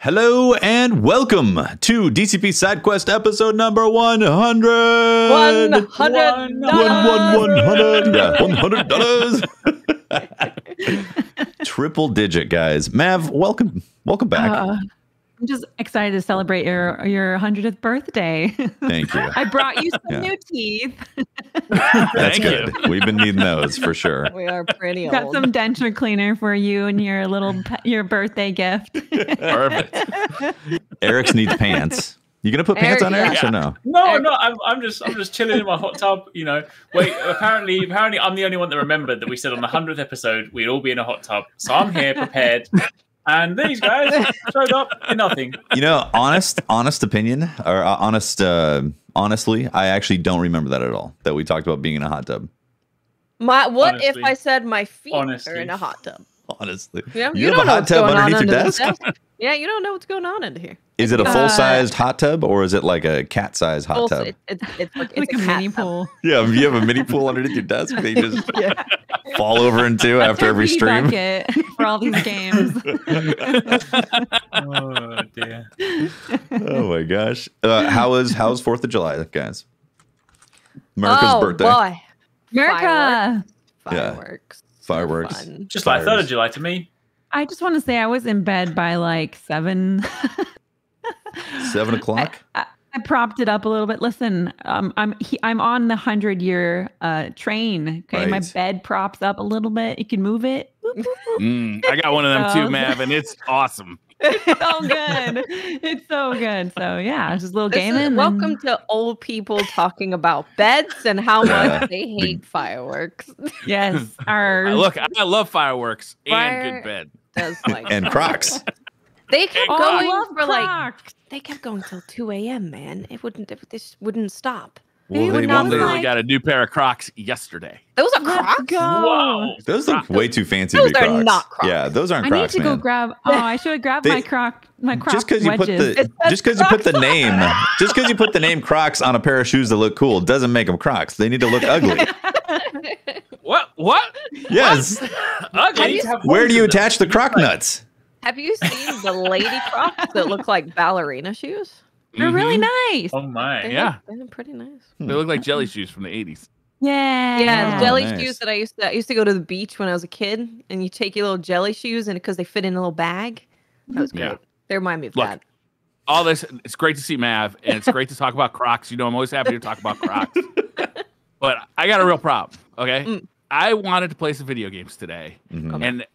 Hello and welcome to DCP SideQuest episode number 100. 100. Yeah, $100. Triple digit, guys. Mav, welcome back. I'm just excited to celebrate your 100th birthday. Thank you. I brought you some new teeth. That's good. We've been needing those for sure. We are pretty old. Got some denture cleaner for you and your birthday gift. Perfect. Eric's needs pants. You gonna put pants on Eric's or no? No. I'm just chilling in my hot tub. You know. Wait. Apparently, I'm the only one that remembered that we said on the 100th episode we'd all be in a hot tub. So I'm here prepared. And these guys showed up in nothing. You know, honest opinion, or honestly, I actually don't remember that at all. That we talked about being in a hot tub. What if I said my feet Honestly. are in a hot tub? Honestly, Yeah, you have a hot tub underneath your desk? Yeah, you don't know what's going on under here. Is it a full-sized hot tub or is it like a cat-sized hot tub? It's like a mini pool. Yeah, you have a mini pool underneath your desk that you just fall over into after every stream. Bucket for all these games. Oh dear. Oh my gosh. How was 4th of July, guys? America's birthday. Boy. America. Fireworks. Fireworks. Fun. Just like 3rd of July to me. I just want to say I was in bed by like 7. 7 o'clock? I propped it up a little bit. Listen, I'm on the 100-year train. Okay, Right. my bed props up a little bit. You can move it. I got one of them too, Mav, and it's awesome. It's so good. It's so good. So yeah, just a little gaming. Welcome to old people talking about beds and how much they hate fireworks. Yes, Look, I love fireworks Fire- and good bed. Does like And Crocs. they kept I going love for like Crocs. they kept going till 2 a.m. Man, this wouldn't stop. Well, would they not won't- Literally like- got a new pair of Crocs yesterday. Those are Let's Crocs. go. Wow. Those look way too fancy Those to be are Crocs. not Crocs. Yeah, those aren't I Crocs, need to go man. grab. Oh, I should have grabbed my Croc Just because you put wedges. the name Crocs on a pair of shoes that look cool doesn't make them Crocs. They need to look ugly. What? Yes. Ugly. Where do you attach the Croc nuts? Have you seen the lady Crocs that look like ballerina shoes? They're really nice. Oh my. Yeah. They're pretty nice. They look like jelly shoes from the 80s. Yeah. Yeah, Oh, the jelly nice. shoes that I used to go to the beach when I was a kid, and you take your little jelly shoes, and because they fit in a little bag, that was great. Yeah. They remind me of Look, that. All this, it's great to see Mav, and it's great to talk about Crocs. You know, I'm always happy to talk about Crocs. But I got a real problem, okay? I wanted to play some video games today, and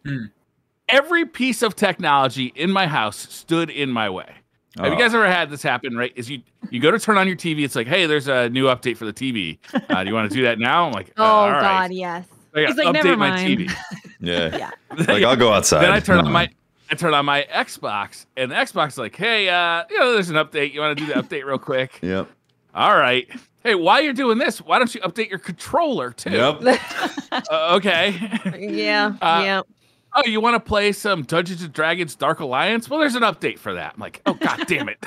every piece of technology in my house stood in my way. Have you guys ever had this happen, right? Is you go to turn on your TV, it's like, hey, there's a new update for the TV. Do you want to do that now? I'm like, Oh all right. God, yes. I He's gotta like, never update my mind. TV. Yeah. Like, I'll go outside. Then I turn on my Xbox, and the Xbox is like, hey, there's an update. You want to do the update real quick? Yep. All right. Hey, while you're doing this, why don't you update your controller too? Yep. Okay. Yeah, Uh, yeah. Oh, you want to play some Dungeons and Dragons Dark Alliance? Well, there's an update for that. I'm like, oh God damn it.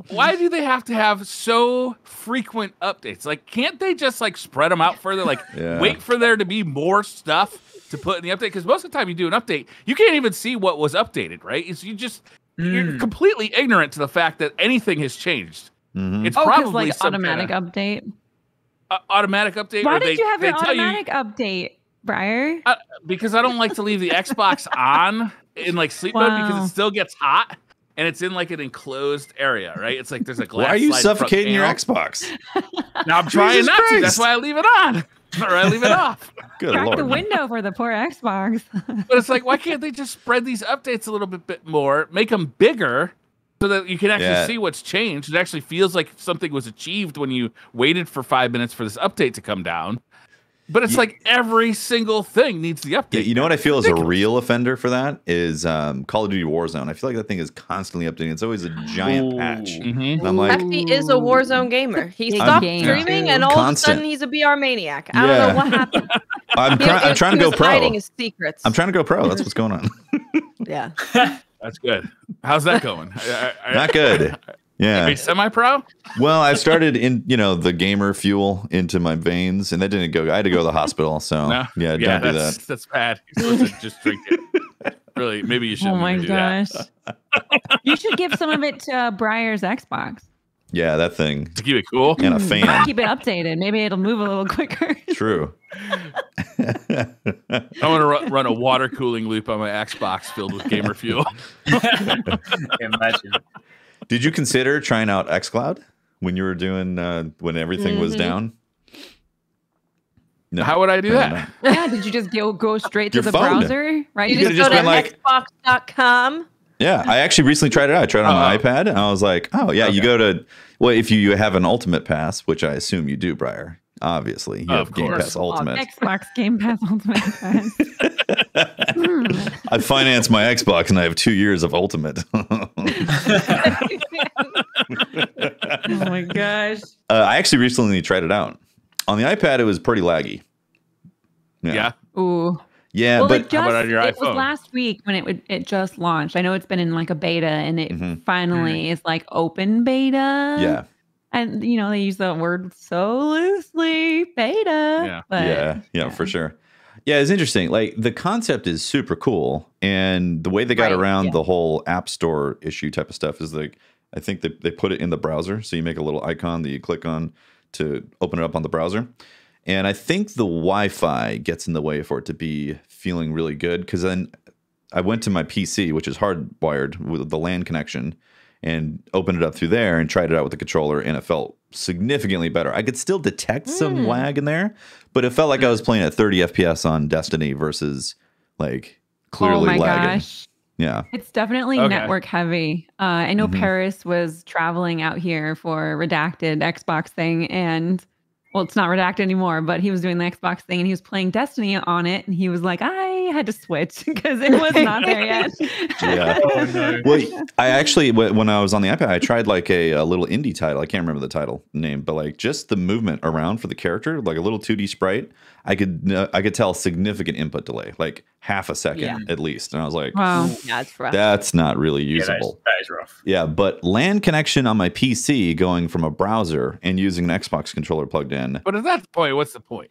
Why do they have to have so frequent updates? Like, can't they just like spread them out further? Like, wait for there to be more stuff to put in the update? Because most of the time you do an update, you can't even see what was updated, right? It's you're completely ignorant to the fact that anything has changed. It's probably like some automatic kinda update. Automatic update. Why or did you have an tell automatic update, Briar? because I don't like to leave the Xbox on in like sleep mode because it still gets hot and it's in like an enclosed area, right? It's like there's a glass. Why are you slide front suffocating your panel. Xbox? Now I'm trying Jesus not to. Christ. That's why I leave it on or I leave it off. Good Crack Lord. the window for the poor Xbox. But it's like, why can't they just spread these updates a little bit more, make them bigger, so that you can actually see what's changed? It actually feels like something was achieved when you waited for 5 minutes for this update to come down. But it's like every single thing needs the update. Yeah, you know what I feel is a real offender for that is Call of Duty Warzone. I feel like that thing is constantly updating. It's always a giant patch. And I'm like, Hefty is a Warzone gamer. He Big stopped game. streaming, and all Constant. of a sudden he's a BR maniac. I don't know what happened. I'm trying to He go was pro. hiding his secrets. I'm trying to go pro. That's what's going on. Yeah. That's good. How's that going? Not good. Yeah. Are you semi-pro? Well, I started in, the gamer fuel into my veins, and that didn't go. I had to go to the hospital. So No. yeah, don't do that. That's bad. You're supposed to just drink it. really, maybe you should. Oh my do gosh. that. You should give some of it to Briar's Xbox. Yeah, that thing. To keep it cool. And a fan. Keep it updated. Maybe it'll move a little quicker. True. I want to run a water cooling loop on my Xbox filled with gamer fuel. Imagine. Did you consider trying out xCloud when you were doing when everything was down? No. How would I do that? Yeah, did you just go straight to Your the phone. browser? Right? You could've just go just to been like- xbox.com. Yeah, I actually recently tried it out. I tried it on my iPad, and I was like, oh, yeah, you go to, well, if you have an Ultimate Pass, which I assume you do, Briar, obviously. You have Game Pass Ultimate. Xbox Game Pass Ultimate Pass. I financed my Xbox, and I have 2 years of Ultimate. Oh my gosh. I actually recently tried it out. On the iPad, it was pretty laggy. Yeah. Ooh. Yeah, Well, but how about on your it iPhone? was last week when it just launched. I know it's been in like a beta, and it finally is like open beta. yeah. And you know they use the word so loosely, beta. Yeah. But, Yeah, for sure. Yeah, it's interesting. Like the concept is super cool, and the way they got Right, around yeah. the whole App Store issue type of stuff is like I think they put it in the browser, so you make a little icon that you click on to open it up on the browser. And I think the Wi-Fi gets in the way for it to be feeling really good, because then I went to my PC, which is hardwired with the LAN connection, and opened it up through there and tried it out with the controller, and it felt significantly better. I could still detect some lag in there, but it felt like I was playing at 30 FPS on Destiny versus like clearly oh my lagging. gosh. Yeah. It's definitely Okay. network heavy. I know Paris was traveling out here for redacted Xbox thing, and well, it's not redacted anymore, but he was doing the Xbox thing and he was playing Destiny on it, and he was like, I had to switch because it was not there yet. Yeah. Oh, no. Well, I actually, when I was on the iPad, I tried like a little indie title. I can't remember the title name, but like just the movement around for the character, like a little 2D sprite, I could tell significant input delay, like half a second at least. And I was like, Wow. Yeah, it's rough. that's not really Yeah, usable. that is rough. Yeah, but LAN connection on my PC going from a browser and using an Xbox controller plugged in. But at that point, what's the point?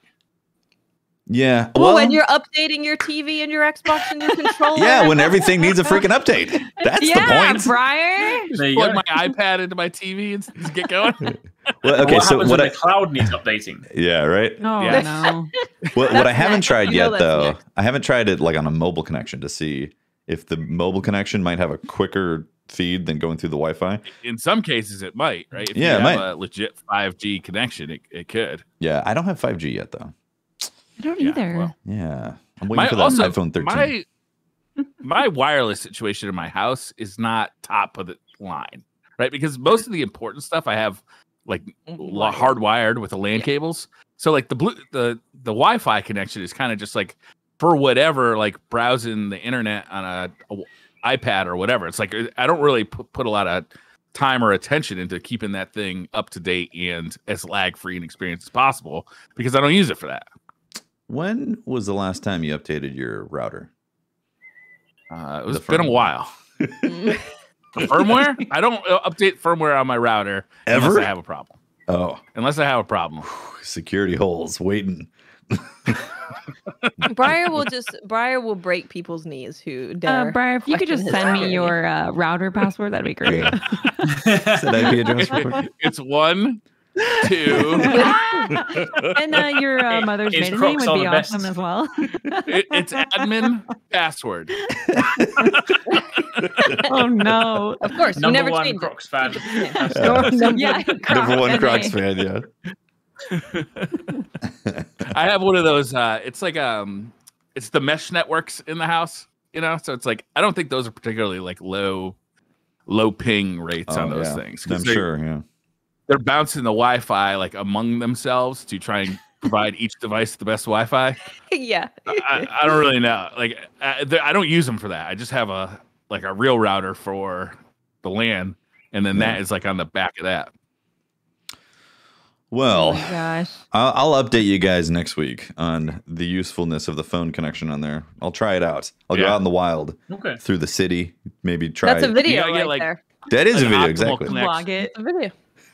Yeah. Well, when you're updating your TV and your Xbox and your controller. yeah, when everything needs a freaking update. That's the point. Briar. There you Plug go. my iPad into my TV and get going. Well, okay, what so happens what when I the cloud needs updating? yeah, right. Oh Yeah. no. What I That's haven't next. tried You yet know that's though, next. I haven't tried it like on a mobile connection to see if the mobile connection might have a quicker feed than going through the Wi-Fi. In some cases, it might, right? If Yeah, it you have might. a legit 5G connection, it could. Yeah, I don't have 5G yet though. I don't Yeah, either. well. Yeah, I'm waiting for that iPhone 13. My wireless situation in my house is not top of the line, right? Because most of the important stuff I have like hardwired with the LAN cables. So like the Wi-Fi connection is kind of just like for whatever, like browsing the internet on a iPad or whatever. It's like I don't really put a lot of time or attention into keeping that thing up to date and as lag free an experience as possible because I don't use it for that. When was the last time you updated your router? It's been a while. The firmware? I don't update firmware on my router Ever? unless I have a problem. Oh, Unless I have a problem. security holes waiting. Briar will break people's knees who dare. Briar, if you could question just his send me security. your router password, that'd be great. Said IP address real quick. It's 1, 2. And your mother's Is maiden name Crocs would on be the best? awesome as well. It's admin password. Oh no. Of course, you Number never one change Crocs fan. Yeah. Number one and Crocs A. fan, yeah. I have one of those. It's like it's the mesh networks in the house, you know. So it's like I don't think those are particularly like low ping rates on those things. 'Cause I'm sure, yeah. they're bouncing the Wi-Fi like among themselves to try and provide each device the best Wi-Fi. Yeah. I don't really know. Like I don't use them for that. I just have a real router for the LAN, and then that is like on the back of that. Well, Oh my gosh. I'll update you guys next week on the usefulness of the phone connection on there. I'll try it out. I'll go Yeah. out in the wild Okay. through the city, maybe try That's a it. video You gotta get, right like- there. That is a like video, optimal exactly. connection. Vlog it. It's a video.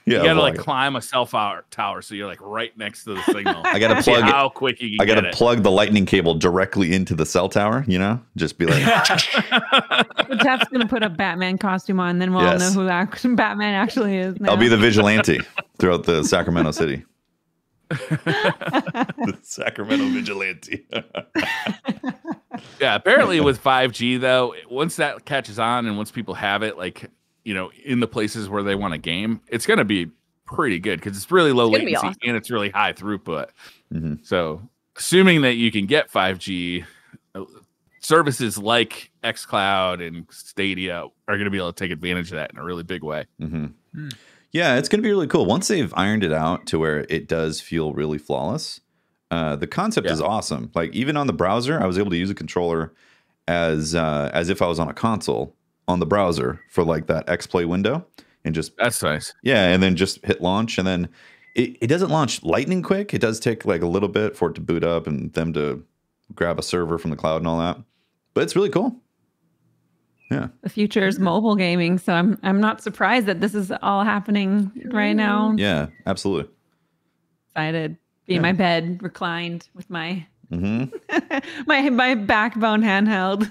Yeah, you gotta like vlog it. climb a cell tower, so you're like right next to the signal. I gotta See plug it. how quick you can I gotta get it. plug the lightning cable directly into the cell tower. You know, just be like, But Jeff's gonna put a Batman costume on, then we'll all know who Batman actually is. Now. I'll be the vigilante throughout the Sacramento city. The Sacramento vigilante. Yeah, apparently with 5G though, once that catches on and once people have it, like in the places where they want a game, it's gonna be pretty good because it's really low latency awesome. and it's really high throughput. Mm-hmm. So, assuming that you can get 5G, services like xCloud and Stadia are going to be able to take advantage of that in a really big way. Mm-hmm. Yeah, it's going to be really cool once they've ironed it out to where it does feel really flawless. The concept is awesome. Like even on the browser, I was able to use a controller as if I was on a console on the browser for like that XPlay window, and just that's nice. Yeah, and then just hit launch, and then it doesn't launch lightning quick. It does take like a little bit for it to boot up and them to grab a server from the cloud and all that. But it's really cool. Yeah. The future is mobile gaming, so I'm not surprised that this is all happening right now. Yeah, absolutely. Excited. Be in my bed, reclined with my Mm-hmm. my backbone handheld.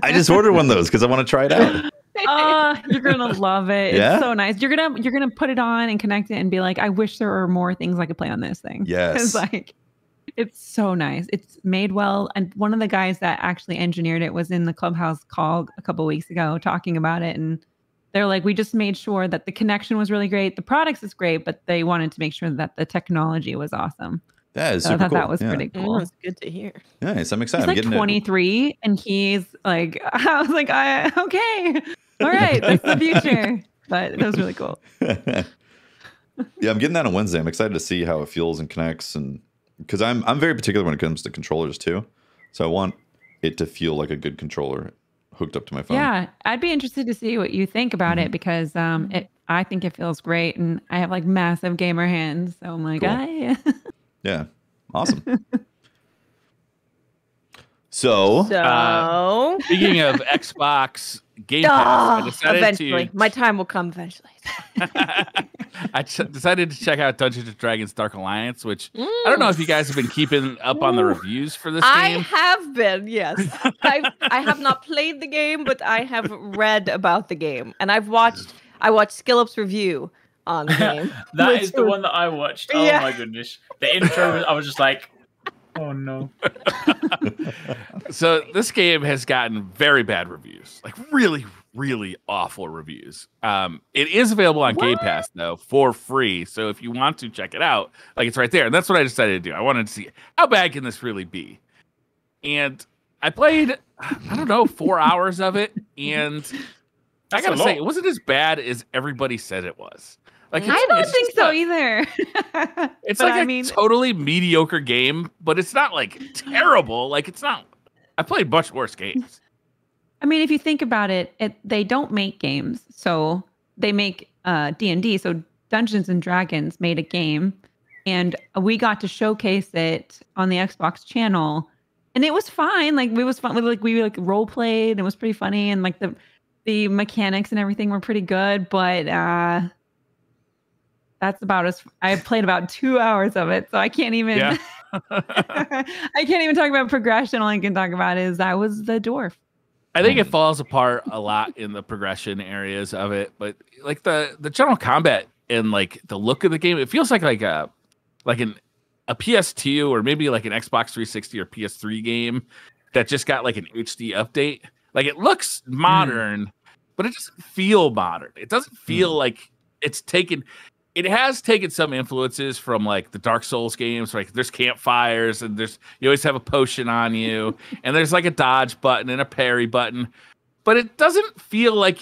I just ordered one of those because I want to try it out. You're gonna love it. Yeah? It's so nice. You're gonna put it on and connect it and be like, I wish there were more things I could play on this thing. Yes. It's like it's so nice. It's made well. And one of the guys that actually engineered it was in the Clubhouse call a couple weeks ago talking about it, and they're like, we just made sure that the connection was really great. The products is great, but they wanted to make sure that the technology was awesome. That is So I super thought cool. that was pretty cool. That's good to hear. Nice. I'm excited. He's like I'm getting 23 and he's like, I was like, okay, all right, that's the future. But that was really cool. Yeah, I'm getting that on Wednesday. I'm excited to see how it feels and connects, and because I'm very particular when it comes to controllers too. So I want it to feel like a good controller hooked up to my phone. Yeah, I'd be interested to see what you think about it because I think it feels great, and I have like massive gamer hands, so I'm like, Cool. Yeah, awesome. So speaking of Xbox Game Pass, I decided eventually. to. My time will come eventually. I decided to check out Dungeons and Dragons Dark Alliance, which I don't know if you guys have been keeping up on the reviews for this I game. have been, yes. I have not played the game, but I have read about the game, and I watched Skillup's review on the game. That is the one that I watched. Oh my goodness. The intro, I was just like, oh no. So this game has gotten very bad reviews, like really, really awful reviews. It is available on Game Pass though for free. So if you want to check it out, like it's right there. And that's what I decided to do. I wanted to see how bad can this really be. And I played, I don't know, 4 hours of it. And I gotta say, it wasn't as bad as everybody said it was. Like I don't think so either. It's like a totally mediocre game, but it's not like terrible. Like it's not. I played much worse games. I mean, if you think about it, they don't make games, so they make D&D. So Dungeons and Dragons made a game, and we got to showcase it on the Xbox channel, and it was fine. Like it was fun. We role played, and it was pretty funny, and like the mechanics and everything were pretty good, but that's about as I played about 2 hours of it, so I can't even. I can't even talk about progression. All I can talk about is I was the dwarf. I think it falls apart a lot in the progression areas of it, but like the general combat and like the look of the game, it feels like a PS2 or maybe like an Xbox 360 or PS3 game that just got like an HD update. Like it looks modern, but it doesn't feel modern. It doesn't feel like it's taken. It has taken some influences from like the Dark Souls games. Like there's campfires and you always have a potion on you, and there's like a dodge button and a parry button, but it doesn't feel like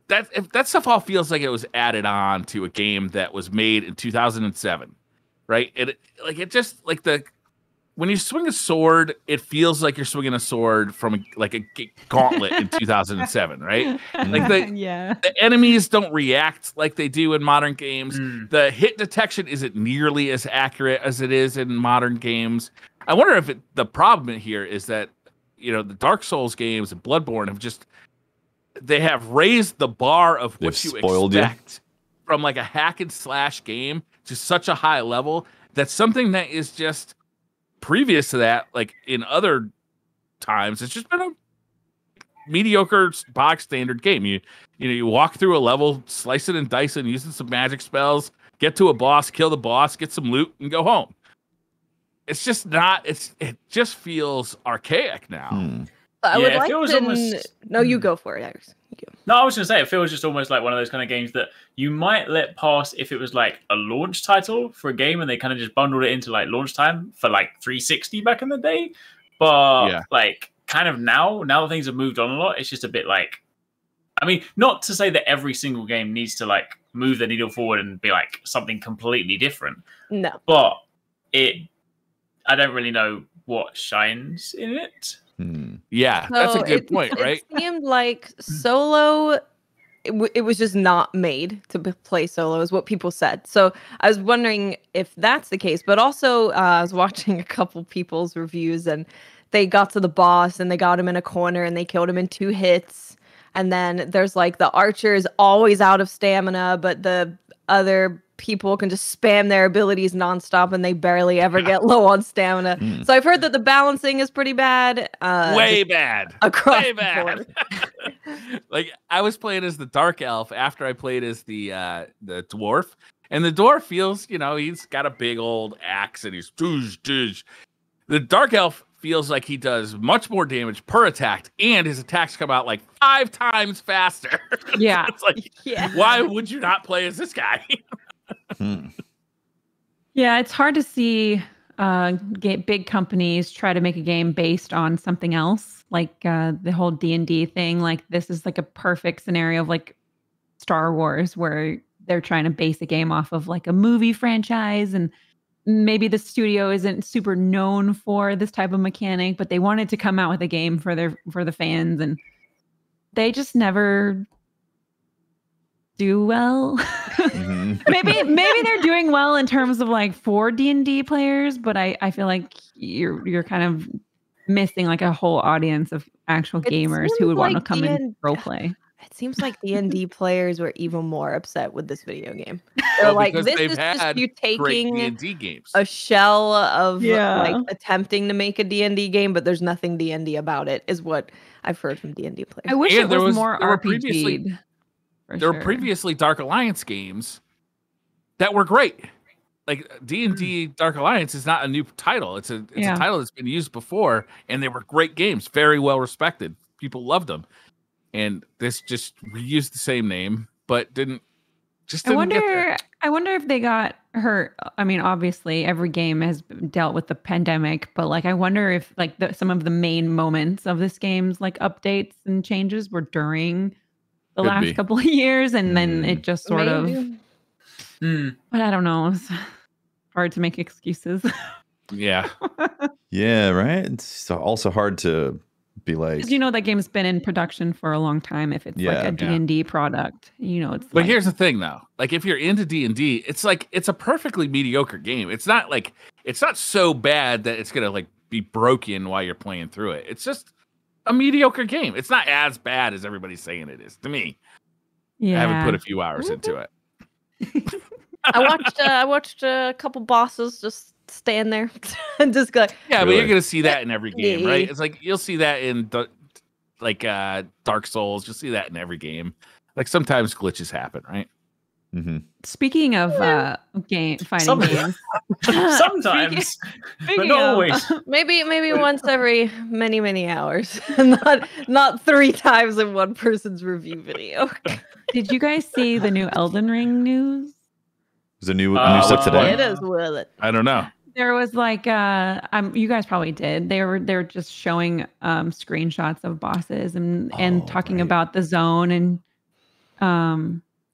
that stuff all feels like it was added on to a game that was made in 2007, right? When you swing a sword, it feels like you're swinging a sword from a gauntlet in 2007, right? Like the enemies don't react like they do in modern games. The hit detection isn't nearly as accurate as it is in modern games. I wonder if the problem here is that the Dark Souls games and Bloodborne they have raised the bar of what you expect from like a hack and slash game to such a high level that's something that is just previous to that, like in other times, it's just been a mediocre box standard game. You walk through a level, slice it and dice it, using some magic spells, get to a boss, kill the boss, get some loot, and go home. It's just not. It just feels archaic now. I would like to. No, you go for it, Iris. No, I was going to say, it feels just almost like one of those kind of games that you might let pass if it was like a launch title for a game and they kind of just bundled it into like launch time for like 360 back in the day. But like kind of now that things have moved on a lot, it's just a bit like, I mean, not to say that every single game needs to like move the needle forward and be like something completely different. No. But I don't really know what shines in it. Yeah, So that's a good point, right? It seemed like solo, it was just not made to play solo, is what people said. So I was wondering if that's the case. But also, I was watching a couple people's reviews, and they got to the boss, and they got him in a corner, and they killed him in 2 hits. And then there's like the archer is always out of stamina, but the other people can just spam their abilities nonstop and they barely ever get low on stamina. So I've heard that the balancing is pretty bad. Way bad. Across Way the bad. board. Like I was playing as the dark elf after I played as the dwarf, and the dwarf feels, he's got a big old axe and he's doosh doosh. The dark elf feels like he does much more damage per attack, and his attacks come out like 5 times faster. Yeah. It's like, why would you not play as this guy? Yeah, it's hard to see big companies try to make a game based on something else, like the whole D&D thing. Like this is like a perfect scenario of like Star Wars, where they're trying to base a game off of like a movie franchise, and maybe the studio isn't super known for this type of mechanic, but they wanted to come out with a game for the fans, and they just never do well. maybe they're doing well in terms of like for D&D players, but I feel like you're kind of missing like a whole audience of actual gamers who would want to come and role play. It seems like D&D players were even more upset with this video game. They're like, this is just you taking D&D games. a shell of like attempting to make a D&D game, but there's nothing D&D about it, is what I've heard from D&D players. I wish it was more RPG. There were previously Dark Alliance games that were great. Like D&D Dark Alliance is not a new title. It's a title that's been used before, and they were great games, very well respected. People loved them. And this just reused the same name, but didn't I wonder if they got hurt. I mean, obviously every game has dealt with the pandemic, but like I wonder if like some of the main moments of this game's like updates and changes were during the last couple of years, and then it just sort of. But I don't know. It's hard to make excuses. Yeah. Yeah. Right. It's also hard to be like, that game's been in production for a long time. If it's like a D&D product, it's. But here's the thing, though. Like, if you're into D&D, it's like it's a perfectly mediocre game. It's not so bad that it's gonna like be broken while you're playing through it. It's just a mediocre game. It's not as bad as everybody's saying it is to me. Yeah, I haven't put a few hours into it. I watched a couple bosses just stand there and just go. Yeah, but you're gonna see that in every game, right? It's like you'll see that in Dark Souls. You'll see that in every game. Like sometimes glitches happen, right? Mm-hmm. Speaking of fighting games, sometimes, but not always. Maybe once every many hours, not 3 times in one person's review video. Did you guys see the new Elden Ring news? Is a new stuff today? It is with it. I don't know. There was like you guys probably did. They were just showing screenshots of bosses and talking about the zone, and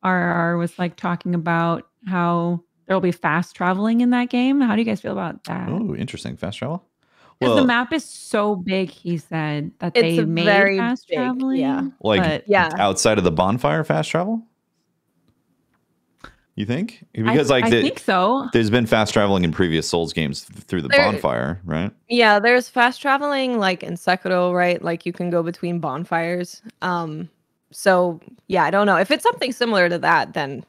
RR was like talking about how there'll be fast traveling in that game. How do you guys feel about that? Oh, interesting. Fast travel? Because the map is so big, he said, that they made fast traveling. Yeah. Like outside of the bonfire fast travel? You think? Because I think so. There's been fast traveling in previous Souls games through the bonfire, right? Yeah, there's fast traveling like in Sekiro, right? Like you can go between bonfires. So yeah, I don't know. If it's something similar to that, then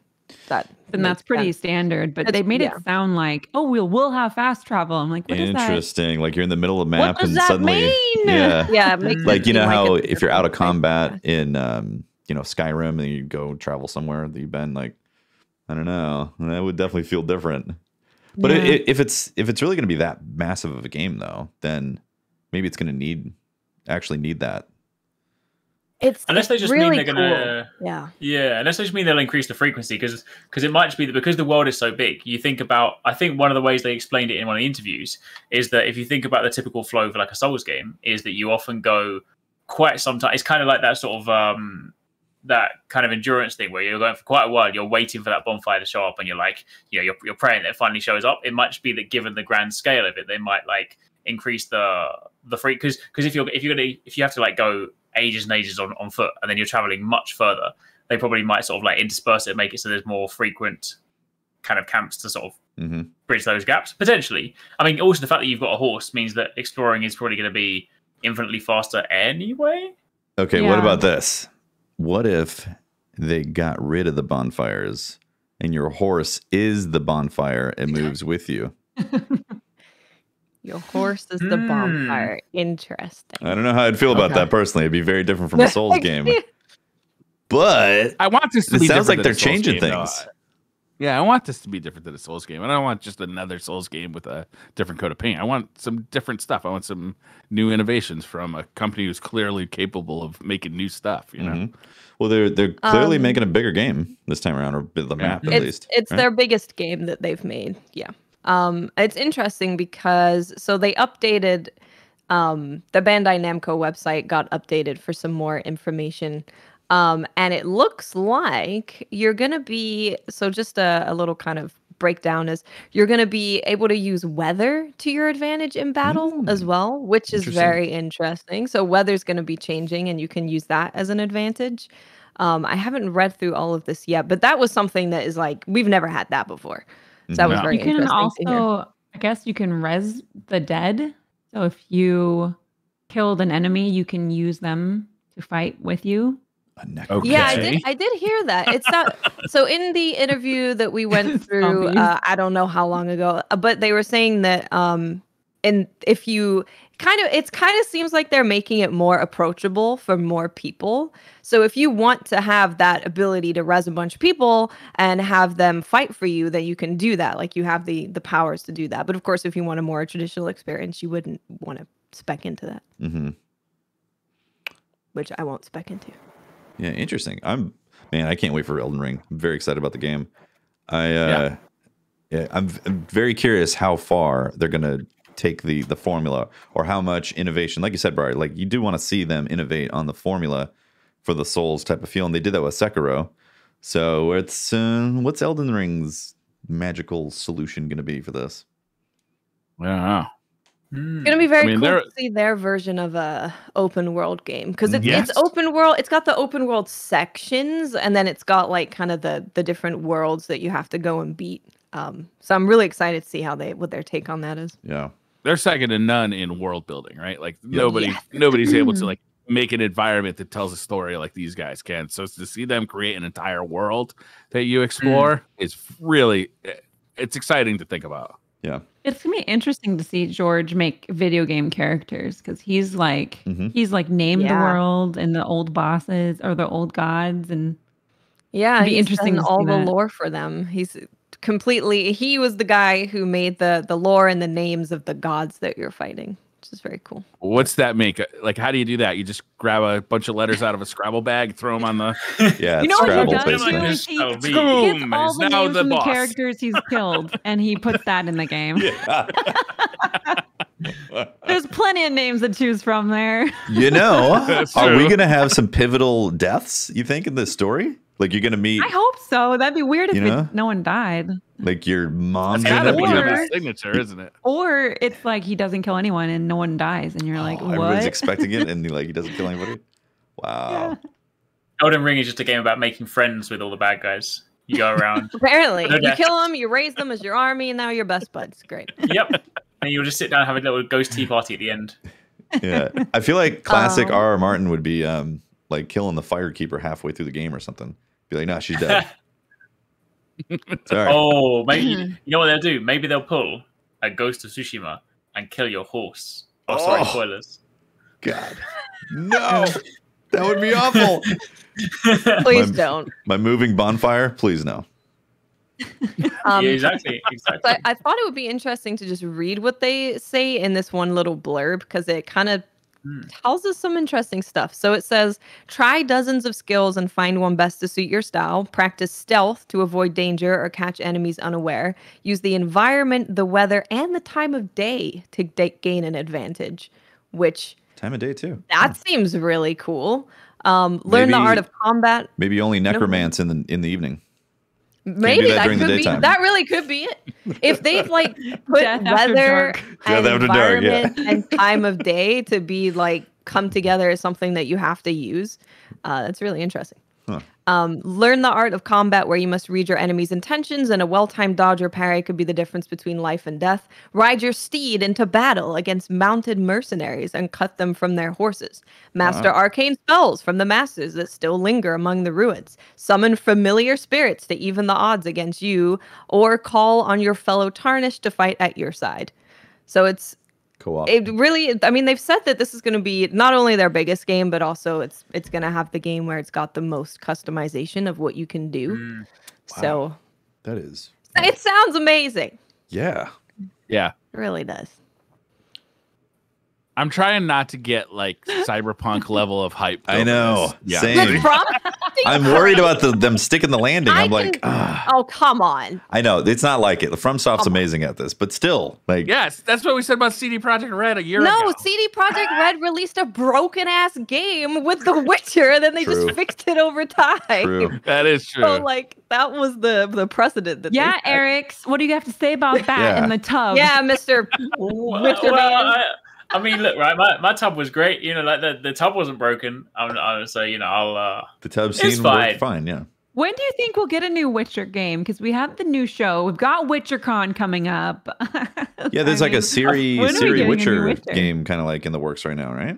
And that's pretty standard, but they made it sound like, oh, we'll have fast travel. I'm like, what is that? Interesting. Like you're in the middle of the map What does and that suddenly, mean? Yeah, it makes like it seem how it's a if you're out of different combat thing. in Skyrim and you go travel somewhere that you've been, like, I don't know, that would definitely feel different. But if it's really going to be that massive of a game though, then maybe it's going to actually need that. Unless they just really mean they're gonna, unless they just mean they'll increase the frequency, because it might just be that because the world is so big. You think about, I think one of the ways they explained it in one of the interviews is that if you think about the typical flow for like a Souls game, is that you often go quite some time. It's kind of like that sort of that kind of endurance thing where you're going for quite a while. You're waiting for that bonfire to show up, and you're like, you're praying that it finally shows up. It might just be that given the grand scale of it, they might like increase the free, because if you have to like go ages and ages on foot, and then you're traveling much further, they probably might sort of like intersperse it and make it so there's more frequent kind of camps to sort of bridge those gaps potentially. I mean, also the fact that you've got a horse means that exploring is probably going to be infinitely faster anyway. Okay, what about this? What if they got rid of the bonfires and your horse is the bonfire and moves with you? Your horse is the bonfire. Interesting. I don't know how I'd feel about that personally. It'd be very different from a Souls game. But I want this to be sounds like different they're than a Souls changing game, things. though. Yeah, I want this to be different than a Souls game. I don't want just another Souls game with a different coat of paint. I want some different stuff. I want some new innovations from a company who's clearly capable of making new stuff, you know? Well, they're clearly making a bigger game this time around, or the map at least. It's their biggest game that they've made. Yeah. It's interesting because they updated the Bandai Namco website got updated for some more information. And it looks like you're going to be, just a little kind of breakdown is you're going to be able to use weather to your advantage in battle as well, which is very interesting. So weather's going to be changing and you can use that as an advantage. I haven't read through all of this yet, but that was something that is like, we've never had that before. So that was very interesting. You can also, I guess you can res the dead. So if you killed an enemy, you can use them to fight with you. Okay. Yeah, I did hear that. It's not so in the interview that we went through, I don't know how long ago, but they were saying that and if you it kind of seems like they're making it more approachable for more people. So if you want to have that ability to res a bunch of people and have them fight for you, then you can do that. Like you have the powers to do that. But of course, if you want a more traditional experience, you wouldn't want to spec into that. Which I won't spec into. Yeah, interesting. I can't wait for Elden Ring. I'm very excited about the game. I'm very curious how far they're gonna take the formula, or how much innovation. Like you said, Brian, like you do want to see them innovate on the formula for the Souls type of feel, and they did that with Sekiro. So it's what's Elden Ring's magical solution going to be for this? Yeah. It's gonna be very cool to see their version of a open world game, because it's open world. It's got the open world sections, and then it's got like kind of the different worlds that you have to go and beat. So I'm really excited to see what their take on that is. Yeah, they're second to none in world building, right? Like nobody's able to like make an environment that tells a story like these guys can. So to see them create an entire world that you explore is really, it's exciting to think about. Yeah. It's gonna be interesting to see George make video game characters, because he's like named the world and the old bosses or the old gods, and he's interesting done all the lore for them. He was the guy who made the lore and the names of the gods that you're fighting, which is very cool. What's that make? Like, how do you do that? You just grab a bunch of letters out of a Scrabble bag, throw them on the. Yeah, you know Scrabble, what he does? He gets all the names from the characters he's killed, and he puts that in the game. There's plenty of names to choose from there. You know, are we going to have some pivotal deaths, you think, in this story? Like you're going to meet... I hope so. That'd be weird if no one died. Like your mom's going to be his signature, isn't it? Or it's like he doesn't kill anyone and no one dies, and you're like, what? Everyone's expecting it, and he doesn't kill anybody? Wow. Yeah. Elden Ring is just a game about making friends with all the bad guys. You go around. Apparently. You kill them, you raise them as your army, and now you're best buds. Great. Yep. And you'll just sit down and have a little ghost tea party at the end. Yeah. I feel like classic R.R. Martin would be like killing the firekeeper halfway through the game or something. Be like, nah, she's dead. Sorry. Oh, maybe you know what they'll do? Maybe they'll pull a Ghost of Tsushima and kill your horse. Oh, sorry, spoilers. God, no, that would be awful. Please don't. My moving bonfire, please no. Yeah, exactly. So I thought it would be interesting to just read what they say in this one little blurb because it kind of tells us some interesting stuff. So it says, try dozens of skills and find one best to suit your style. Practice stealth to avoid danger or catch enemies unaware. Use the environment, the weather, and the time of day to gain an advantage, which... Time of day, too. That seems really cool. Learn the art of combat. Maybe only necromance in the evening. Maybe that could be. That really could be it. If they've like put weather and environment and time of day to be like come together as something that you have to use, that's really interesting. Huh. Learn the art of combat where you must read your enemy's intentions, and a well-timed dodge or parry could be the difference between life and death. Ride your steed into battle against mounted mercenaries and cut them from their horses. Master arcane spells from the masters that still linger among the ruins. Summon familiar spirits to even the odds against you, or call on your fellow tarnished to fight at your side. So it's co-op. It really, I mean, they've said that this is going to be not only their biggest game, but also it's going to have the game where it's got the most customization of what you can do. Wow. So that is. It sounds amazing. Yeah. Yeah. It really does. I'm trying not to get like cyberpunk level of hype. I know. Yeah. Same. I'm worried about them sticking the landing. I'm like, oh, come on. I know. It's not like it. FromSoft's amazing at this, but still, like. Yes, that's what we said about CD Projekt Red a year ago. No, CD Projekt Red released a broken-ass game with The Witcher, and then they just fixed it over time. True. That is true. So, like, that was the precedent. That Eric, what do you have to say about that in the tub? Yeah, Mr. Witcher. I mean, look, right? My tub was great. You know, like the tub wasn't broken. I would say, you know, I'll. The tub scene worked fine. Yeah. When do you think we'll get a new Witcher game? Because we have the new show. We've got WitcherCon coming up. Yeah, there's like a Siri Witcher game kind of like in the works right now, right?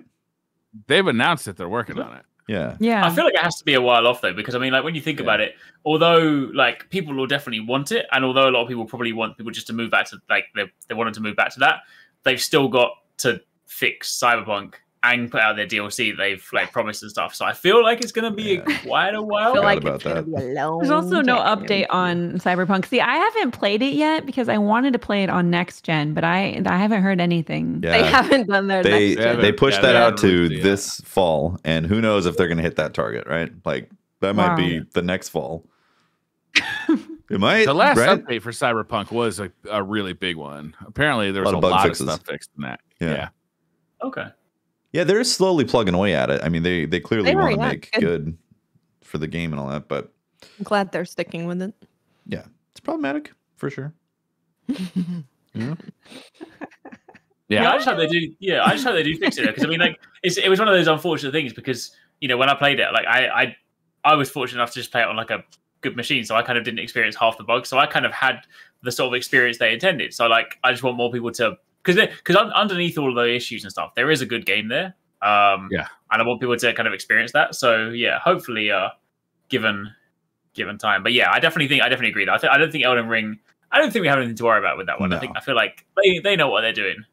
They've announced that they're working on it. Yeah. Yeah. I feel like it has to be a while off though, because I mean, like when you think about it, although like people will definitely want it, and although a lot of people probably want people just to move back to like they wanted to move back to that, they've still got to fix Cyberpunk and put out their DLC they've like promised and stuff. So I feel like it's going to be quite a while. I feel like it's going to be a long There's also no update on Cyberpunk. See, I haven't played it yet because I wanted to play it on next gen, but I haven't heard anything. Yeah. They haven't done their next gen. They pushed that out to this fall, and who knows if they're going to hit that target, right? Like that might be the next fall. It might. The last update for Cyberpunk was a really big one. Apparently, there was a lot of stuff fixed in that. Yeah. Okay. Yeah, they're slowly plugging away at it. I mean, they clearly want to make good for the game and all that, but I'm glad they're sticking with it. Yeah, it's problematic for sure. Yeah, I just hope they do. Yeah, I just hope they do fix it because I mean, like, it was one of those unfortunate things because you know when I played it, like I was fortunate enough to just play it on like a good machine, so I kind of didn't experience half the bugs. So I kind of had the sort of experience they intended. So like, I just want more people to. Because underneath all of the issues and stuff, there is a good game there. And I want people to kind of experience that. So yeah, hopefully, given time. But yeah, I definitely agree. I don't think Elden Ring. I don't think we have anything to worry about with that one. No. I feel like they know what they're doing.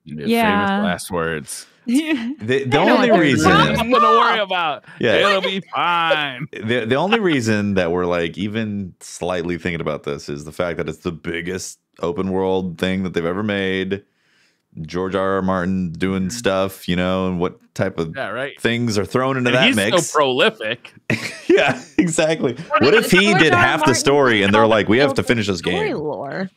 Famous last words. The only reason nothing to worry about. Yeah, it'll be fine. The only reason that we're like even slightly thinking about this is the fact that it's the biggest open world thing that they've ever made. George R.R. Martin doing stuff, you know, and what type of things are thrown into that mix. He's so prolific. Yeah, exactly. What if he did half the story and they're like, we have to finish this game? Lore.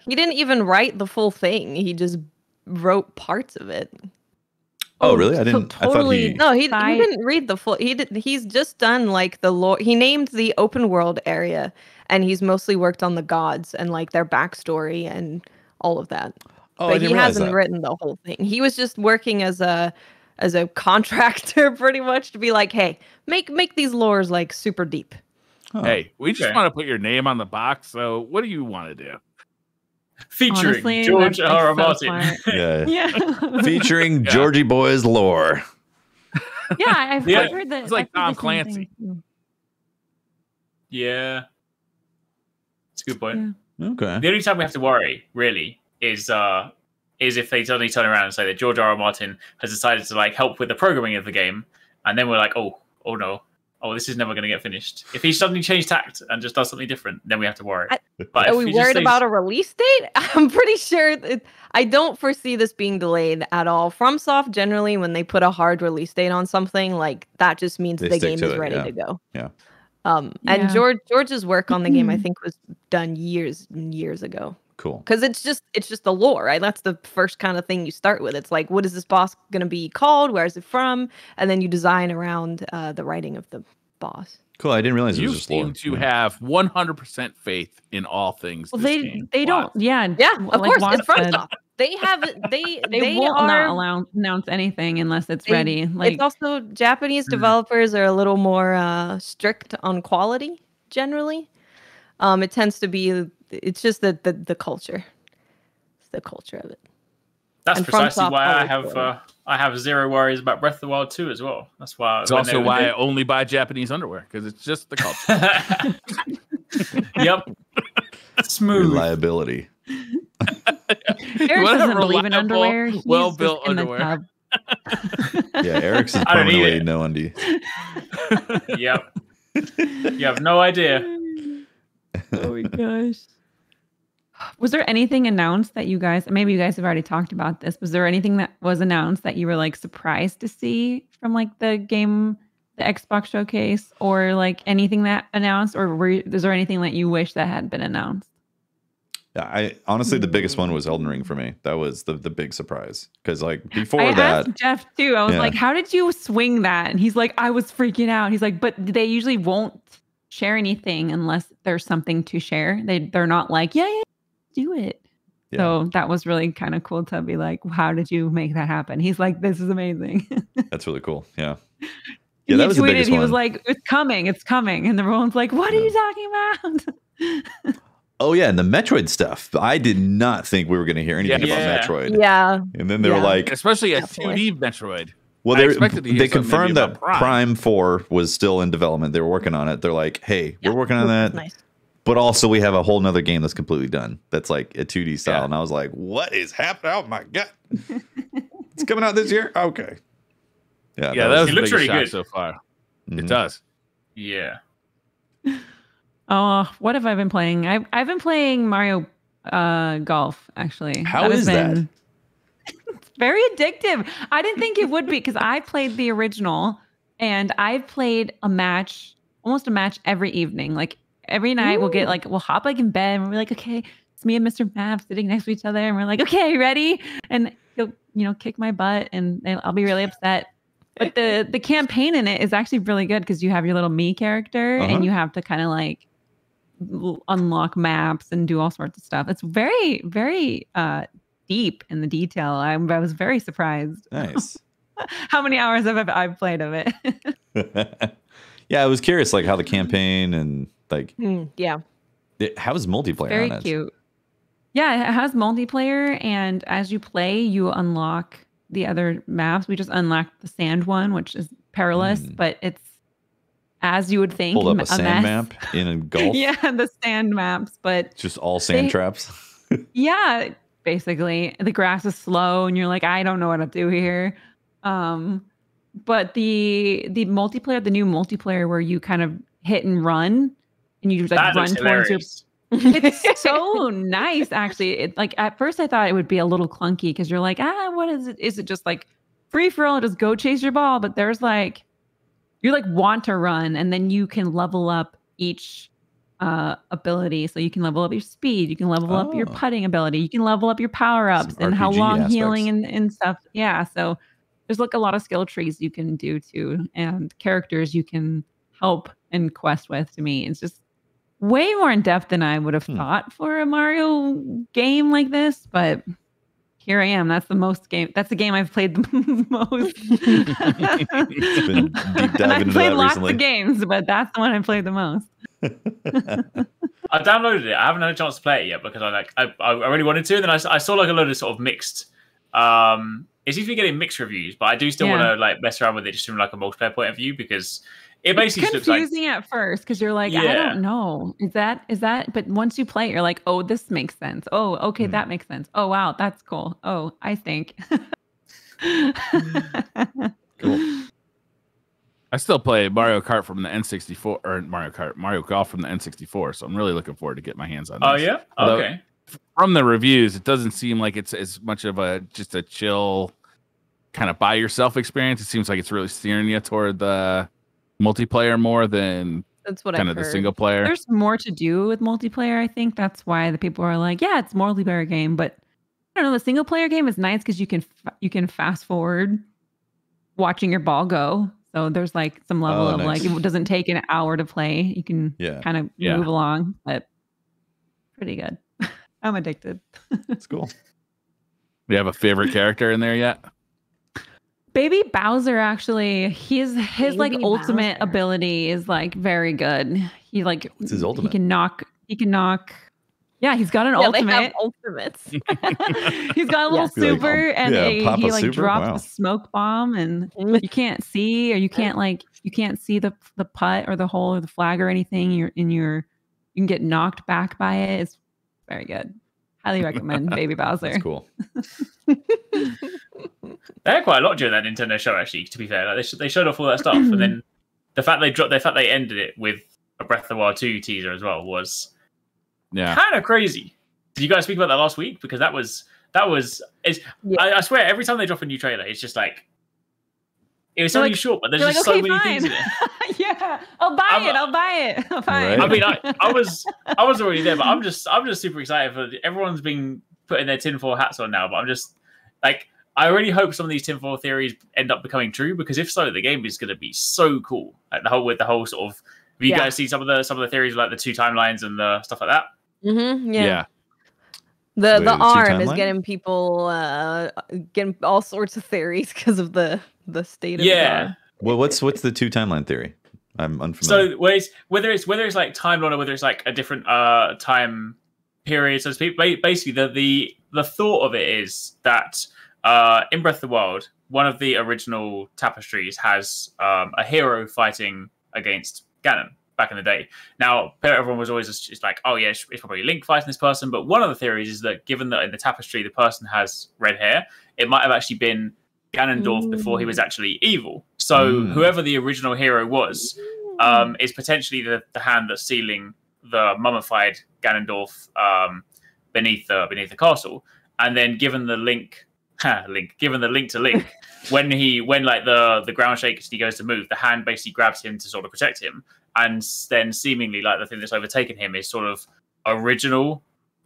He didn't even write the full thing. He just wrote parts of it. Oh, really? I didn't. Totally. He didn't read the full. He's just done like the lore. He named the open world area, and he's mostly worked on the gods and like their backstory and all of that. Oh, but he hasn't written the whole thing. He was just working as a contractor, pretty much, to be like, hey, make these lores like super deep. Oh, hey, we just want to put your name on the box. So what do you want to do? Featuring Honestly, George R.R. Martin. Yeah. Featuring Georgie Boy's lore. Yeah, I've heard that. It's like Tom Clancy. Yeah. It's a good point. Yeah. Okay. The only time we have to worry, really, is if they suddenly turn around and say that George R. R. Martin has decided to like help with the programming of the game, and then we're like, oh no, this is never going to get finished. If he suddenly changed tact and just does something different, then we have to worry. Are we worried about a release date? I'm pretty sure I don't foresee this being delayed at all. FromSoft generally, when they put a hard release date on something, like that just means the game is ready to go. Yeah. And George's work on the game, I think, was done years and years ago. Cool. Because it's just the lore, right? That's the first kind of thing you start with. It's like, what is this boss going to be called? Where is it from? And then you design around the writing of the boss. Cool. I didn't realize it was You just lore. seem to have 100% faith in all things. Well, this game. they don't. Yeah. Of course, it's FromSoft. They have they won't are not announce anything unless it's ready. Like it's also Japanese developers are a little more strict on quality generally. It tends to be. It's just the culture. It's the culture of it. That's And precisely FromSoft why I have zero worries about Breath of the Wild 2 as well. That's why. It's also why I only buy Japanese underwear, because it's just the culture. Yep. Smooth. Reliability. Eric doesn't believe in underwear. He's well-built just in the underwear. tub. Yeah, Eric's is I don't need permanently it. no undie. Yep. You have no idea. Oh my gosh. Was there anything announced that you guys, maybe you guys have already talked about this, was there anything that was announced that you were like surprised to see from like the Xbox showcase, or like anything that announced, or is there anything that you wish that had been announced? Yeah, I honestly, the biggest one was Elden Ring for me. That was the big surprise, because like before I that, asked Jeff too. I was Yeah. like, "How did you swing that?" And he's like, "I was freaking out." He's like, "But they usually won't share anything unless there's something to share. They're not like, yeah, do it." Yeah. So that was really kind of cool to be like, "How did you make that happen?" He's like, "This is amazing." that's really cool. Yeah. He Yeah, that was the tweeted, biggest he one. was like, it's coming. And everyone's like, what are you talking about? Oh yeah, and the Metroid stuff. I did not think we were going to hear anything Yeah. about Metroid. Yeah. And then they were like, Especially a Definitely. 2D Metroid. well, I expected to hear they something confirmed maybe that about Prime 4 was still in development. They were working on it. They're like, hey, we're working on that. Nice. But also we have a whole nother game that's completely done. That's like a 2D style. Yeah. And I was like, what is happening? Oh my God. It's coming out this year? Okay. Yeah, that was It the looks biggest really shock good. so far. Mhm. It does. Yeah. Oh, what have I been playing? I've been playing Mario Golf, actually. How is that? It's very addictive. I didn't think it would be, because I played the original, and I've played almost a match every evening. Like every night we'll hop like in bed and we're like, okay, it's me and Mr. Mav sitting next to each other, and we're like, okay, ready? And he'll kick my butt and I'll be really upset. But the campaign in it is actually really good, because you have your little me character and you have to kind of like unlock maps and do all sorts of stuff. It's very, very deep in the detail. I was very surprised. Nice. How many hours have I've played of it? Yeah, I was curious, like how the campaign and like, Yeah. how is multiplayer Very on it? cute. Yeah, it has multiplayer, and as you play, you unlock the other maps. We just unlocked the sand one, which is perilous, but it's as you would think. Hold up a sand mess. map in a golf? Yeah, the sand maps, but Just all sand traps? yeah, basically the grass is slow, and you're like, I don't know what to do here. But the multiplayer, the new multiplayer where you kind of hit and run, and you just like That run looks towards your. hilarious. It's so nice, actually. It like at first I thought it would be a little clunky, because you're like, what is it? Is it just like free for all? Just go chase your ball. But there's like, you like want to run, and then you can level up each ability. So you can level up your speed, you can level up your putting ability, you can level up your power ups, Some and how RPG long aspects. healing and stuff. Yeah. So there's like a lot of skill trees you can do too, and characters you can help and quest with. To me, it's just way more in depth than I would have thought for a Mario game like this. But here I am. That's the game I've played the most. It's been deep And diving I've into played that lots recently. of games, but that's the one I played the most. I downloaded it. I haven't had a chance to play it yet, because I really wanted to. And then I saw like a load of sort of mixed. It seems to be getting mixed reviews, but I do still want to like mess around with it just from like a multiplayer point of view, because it basically it's looks like confusing at first because you're like, I Yeah. don't know. Is that? But once you play it, you're like, oh, this makes sense. Oh, okay, that makes sense. Oh, wow, that's cool. Oh, I think. Cool. I still play Mario Kart from the N64 or Mario Golf from the N64. So I'm really looking forward to get my hands on this. Oh yeah, Although, okay. from the reviews, it doesn't seem like it's as much of just a chill kind of by yourself experience. It seems like it's really steering you toward the multiplayer more than That's what kind I of the heard. single player. There's more to do with multiplayer. I think that's why the people are like, yeah, it's a multiplayer game. But I don't know. The single player game is nice because you can fast forward watching your ball go. So there's like some level of nice. like it doesn't take an hour to play. You can kind of move along, but pretty good. I'm addicted. It's cool. Do you have a favorite character in there yet? Baby Bowser, actually, his like Baby ultimate Bowser. ability is like very good. He like What's his ultimate? He can knock. Yeah, he's got an They ultimate. have ultimates. He's got a little Yes. Be like, super, and he Papa like Super? drops Wow. a smoke bomb, and you can't see, or you can't see the putt or the hole or the flag or anything. You can get knocked back by it. It's very good. Highly recommend Baby Bowser. That's cool. They had quite a lot during that Nintendo show, actually. To be fair, like they showed off all that stuff, and then the fact they ended it with a Breath of the Wild 2 teaser as well was kind of crazy. Did you guys speak about that last week? Because that was I swear every time they drop a new trailer, it's just like it was only short, but there's just so many things in it. Yeah, I'll buy it. Fine. Right. I mean, I was already there, but I'm just super excited for everyone's been putting their tinfoil hats on now. But I'm just like, I really hope some of these tinfoil theories end up becoming true, because if so, the game is going to be so cool. Like the whole sort of. Have you guys seen some of the theories, like the 2 timelines and the stuff like that? Mm-hmm, Yeah. The arm is timeline? getting people getting all sorts of theories because of the state of the arm. Well, what's the 2 timeline theory? I'm unfamiliar. So whether it's like timeline or whether it's like a different time period, so to speak. Basically, the thought of it is that in Breath of the Wild, one of the original tapestries has a hero fighting against Ganon back in the day. Now, everyone was always just like, oh yeah, it's probably Link fighting this person. But one of the theories is that given that in the tapestry the person has red hair, it might have actually been Ganondorf before he was actually evil. So whoever the original hero was is potentially the hand that's sealing the mummified Ganondorf beneath the castle. And then given the link to Link, when like the ground shakes and he goes to move, the hand basically grabs him to sort of protect him, and then seemingly like the thing that's overtaken him is sort of original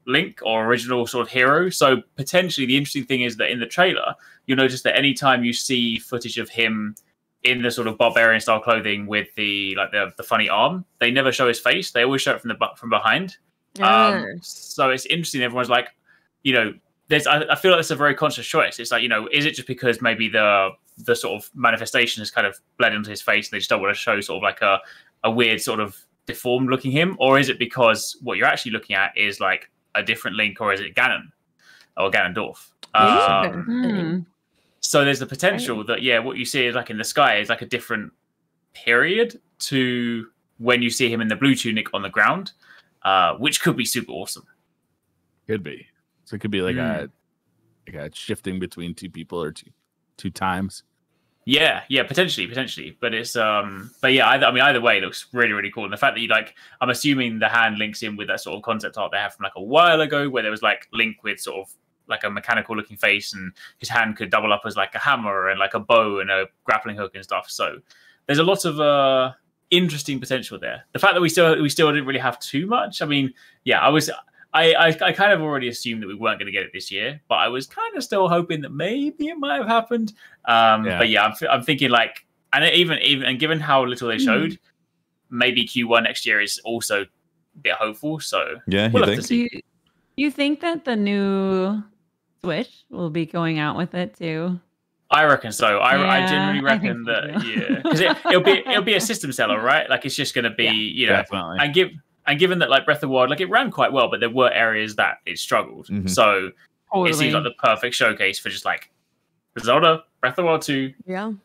Link or original sort of hero. So potentially the interesting thing is that in the trailer, you'll notice that anytime you see footage of him in the sort of barbarian style clothing with the funny arm, they never show his face. They always show it from behind. So it's interesting. Everyone's like, I feel like it's a very conscious choice. It's like, is it just because maybe the sort of manifestation has kind of bled into his face and they just don't want to show sort of like a weird sort of deformed looking him? Or is it because what you're actually looking at is like a different Link, or is it Ganon or Ganondorf? So there's the potential that, what you see is like in the sky is like a different period to when you see him in the blue tunic on the ground, which could be super awesome. Could be. So it could be like a shifting between 2 people or two times. Yeah, potentially. But it's either way, it looks really, really cool. And the fact that I'm assuming the hand links in with that sort of concept art they have from like a while ago, where there was like Link with sort of like a mechanical looking face, and his hand could double up as like a hammer and like a bow and a grappling hook and stuff. So there's a lot of interesting potential there. The fact that we still didn't really have too much. I mean, I kind of already assumed that we weren't going to get it this year, but I was kind of still hoping that maybe it might have happened. But I'm thinking like, and even given how little they showed, maybe Q1 next year is also a bit hopeful. So yeah, we'll have to see. You think that the new Switch will be going out with it too? I reckon so. I genuinely reckon because it'll be a system seller, right? Like it's just going to be definitely. And given that like Breath of the Wild, like it ran quite well, but there were areas that it struggled. So it seems like the perfect showcase for just like Zelda, Breath of the Wild 2,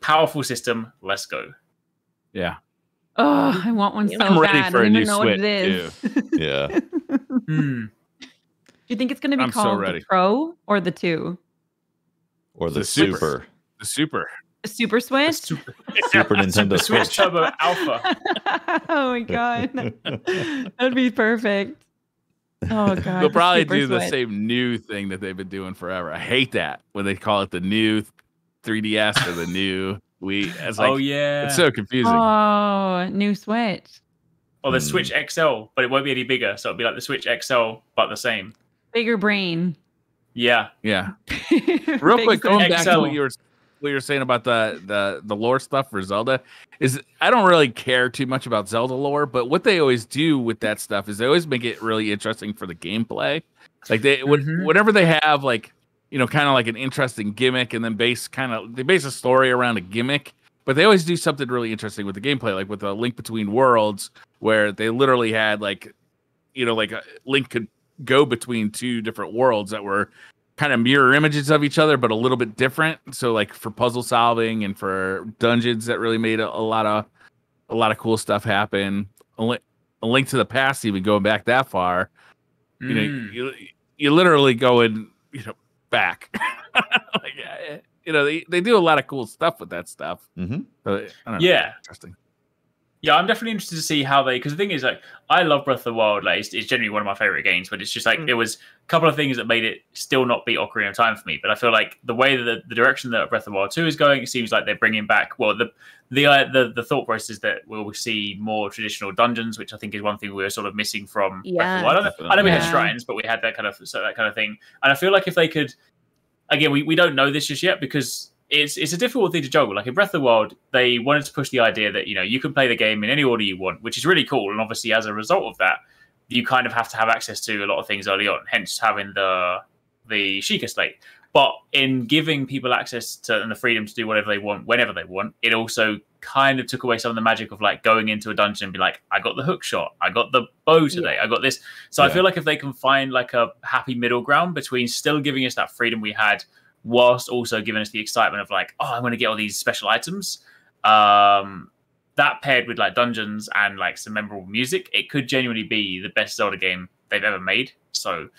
powerful system, let's go. Yeah. Oh, I want one so I'm ready bad. for I a don't new even know what Switch, it is. Yeah. Hmm. Do you think it's going to be I'm so called ready. the Pro or the 2? Or the The Super. Super. The Super. The Super Switch? Super, Super Nintendo Switch Switch. Turbo Alpha. Oh my god. That'd be perfect. Oh god. They'll the probably Super do the Switch. same new thing that they've been doing forever. I hate that when they call it the new 3DS or the new Wii. It's like, Oh yeah. it's so confusing. Oh, new Switch. Or the Switch XL, but it won't be any bigger, so it'll be like the Switch XL, but the same. Bigger brain. Yeah. Yeah. Real Big quick, going Switch. back to what you were saying about the lore stuff for Zelda, is I don't really care too much about Zelda lore, but what they always do with that stuff is they always make it really interesting for the gameplay. Like whenever they have like, you know, kind of like an interesting gimmick, and then they base a story around a gimmick, but they always do something really interesting with the gameplay, like with a Link Between Worlds, where they literally had like, you know, like a Link could go between two different worlds that were kind of mirror images of each other, but a little bit different. So like for puzzle solving and for dungeons, that really made a lot of cool stuff happen. A Link to the Past, even going back that far, you know, you literally going, you know, back. Like, you know, they do a lot of cool stuff with that stuff. Mm-hmm. So, I don't know, Yeah. interesting. Yeah, I'm definitely interested to see how because the thing is, like, I love Breath of the Wild. Like, it's generally one of my favorite games, but it's just like there was a couple of things that made it still not beat Ocarina of Time for me. But I feel like the way that the direction that Breath of the Wild 2 is going, it seems like they're bringing back. Well, the thought process is that we'll see more traditional dungeons, which I think is one thing we were sort of missing from Breath of the Wild. I know we had shrines, but we had that kind of thing. And I feel like if they could, again, we don't know this just yet because it's a difficult thing to juggle. Like in Breath of the Wild, they wanted to push the idea that, you know, you can play the game in any order you want, which is really cool. And obviously, as a result of that, you kind of have to have access to a lot of things early on, hence having the Sheikah Slate. But in giving people access to and the freedom to do whatever they want, whenever they want, it also kind of took away some of the magic of like going into a dungeon and be like, I got the hook shot, I got the bow today, I got this. So I feel like if they can find like a happy middle ground between still giving us that freedom we had, whilst also giving us the excitement of like, oh, I'm going to get all these special items. That paired with like dungeons and like some memorable music, it could genuinely be the best Zelda game they've ever made. So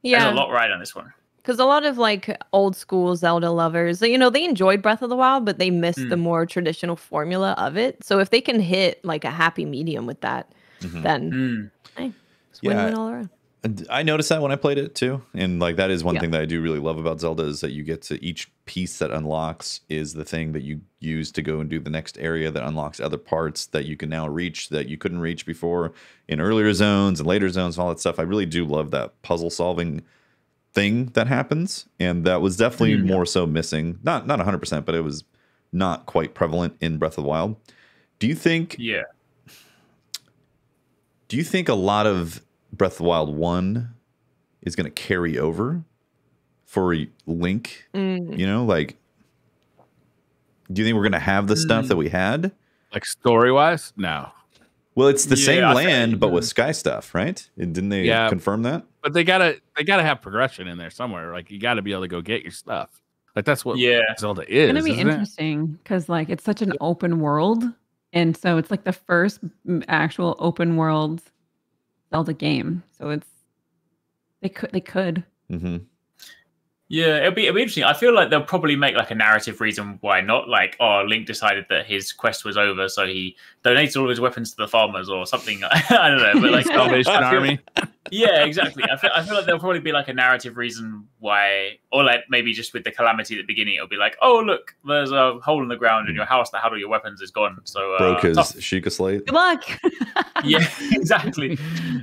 there's a lot right on this one. Because a lot of like old school Zelda lovers, you know, they enjoyed Breath of the Wild, but they missed the more traditional formula of it. So if they can hit like a happy medium with that, then hey, it's win-win all around. I noticed that when I played it too, and like that is one thing that I do really love about Zelda is that you get to each piece that unlocks is the thing that you use to go and do the next area that unlocks other parts that you can now reach that you couldn't reach before in earlier zones and later zones and all that stuff. I really do love that puzzle solving thing that happens, and that was definitely more so missing. Not 100%, but it was not quite prevalent in Breath of the Wild. Do you think? Yeah. Do you think a lot of Breath of the Wild 1 is going to carry over for Link? You know, like, do you think we're going to have the stuff that we had? Like story-wise? No. Well, it's the same land, but with sky stuff, right? Didn't they confirm that? But they gotta have progression in there somewhere. Like you gotta be able to go get your stuff. Like that's what Zelda is. It's gonna be interesting because like it's such an open world, and so it's like the first actual open world Zelda game. So they could. Mm-hmm. Yeah, it'll be interesting. I feel like they'll probably make like a narrative reason why not. Like, oh, Link decided that his quest was over, so he donated all of his weapons to the farmers or something. I don't know, but like Salvation Army. Yeah, exactly. I feel like there'll probably be like a narrative reason why, or like maybe just with the calamity at the beginning, it'll be like, oh look, there's a hole in the ground in your house. The handle your weapons is gone. So broke his Sheikah Slate. Good luck. Yeah, exactly.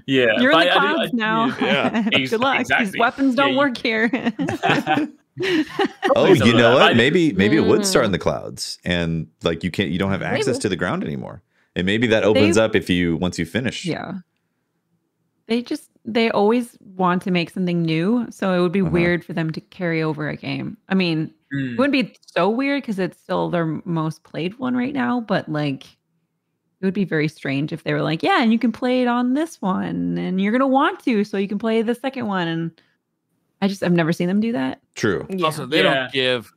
Yeah, you're in the clouds now. Yeah. Good luck. Exactly. These weapons don't work here. Oh, you know what? Maybe it would start in the clouds, and like you don't have access to the ground anymore, and maybe that opens up once you finish. Yeah. They always want to make something new, so it would be weird for them to carry over a game. I mean, it wouldn't be so weird because it's still their most played one right now, but like it would be very strange if they were like, yeah, and you can play it on this one, and you're gonna want to, so you can play the second one. And I've never seen them do that. True. Yeah. Also, they don't give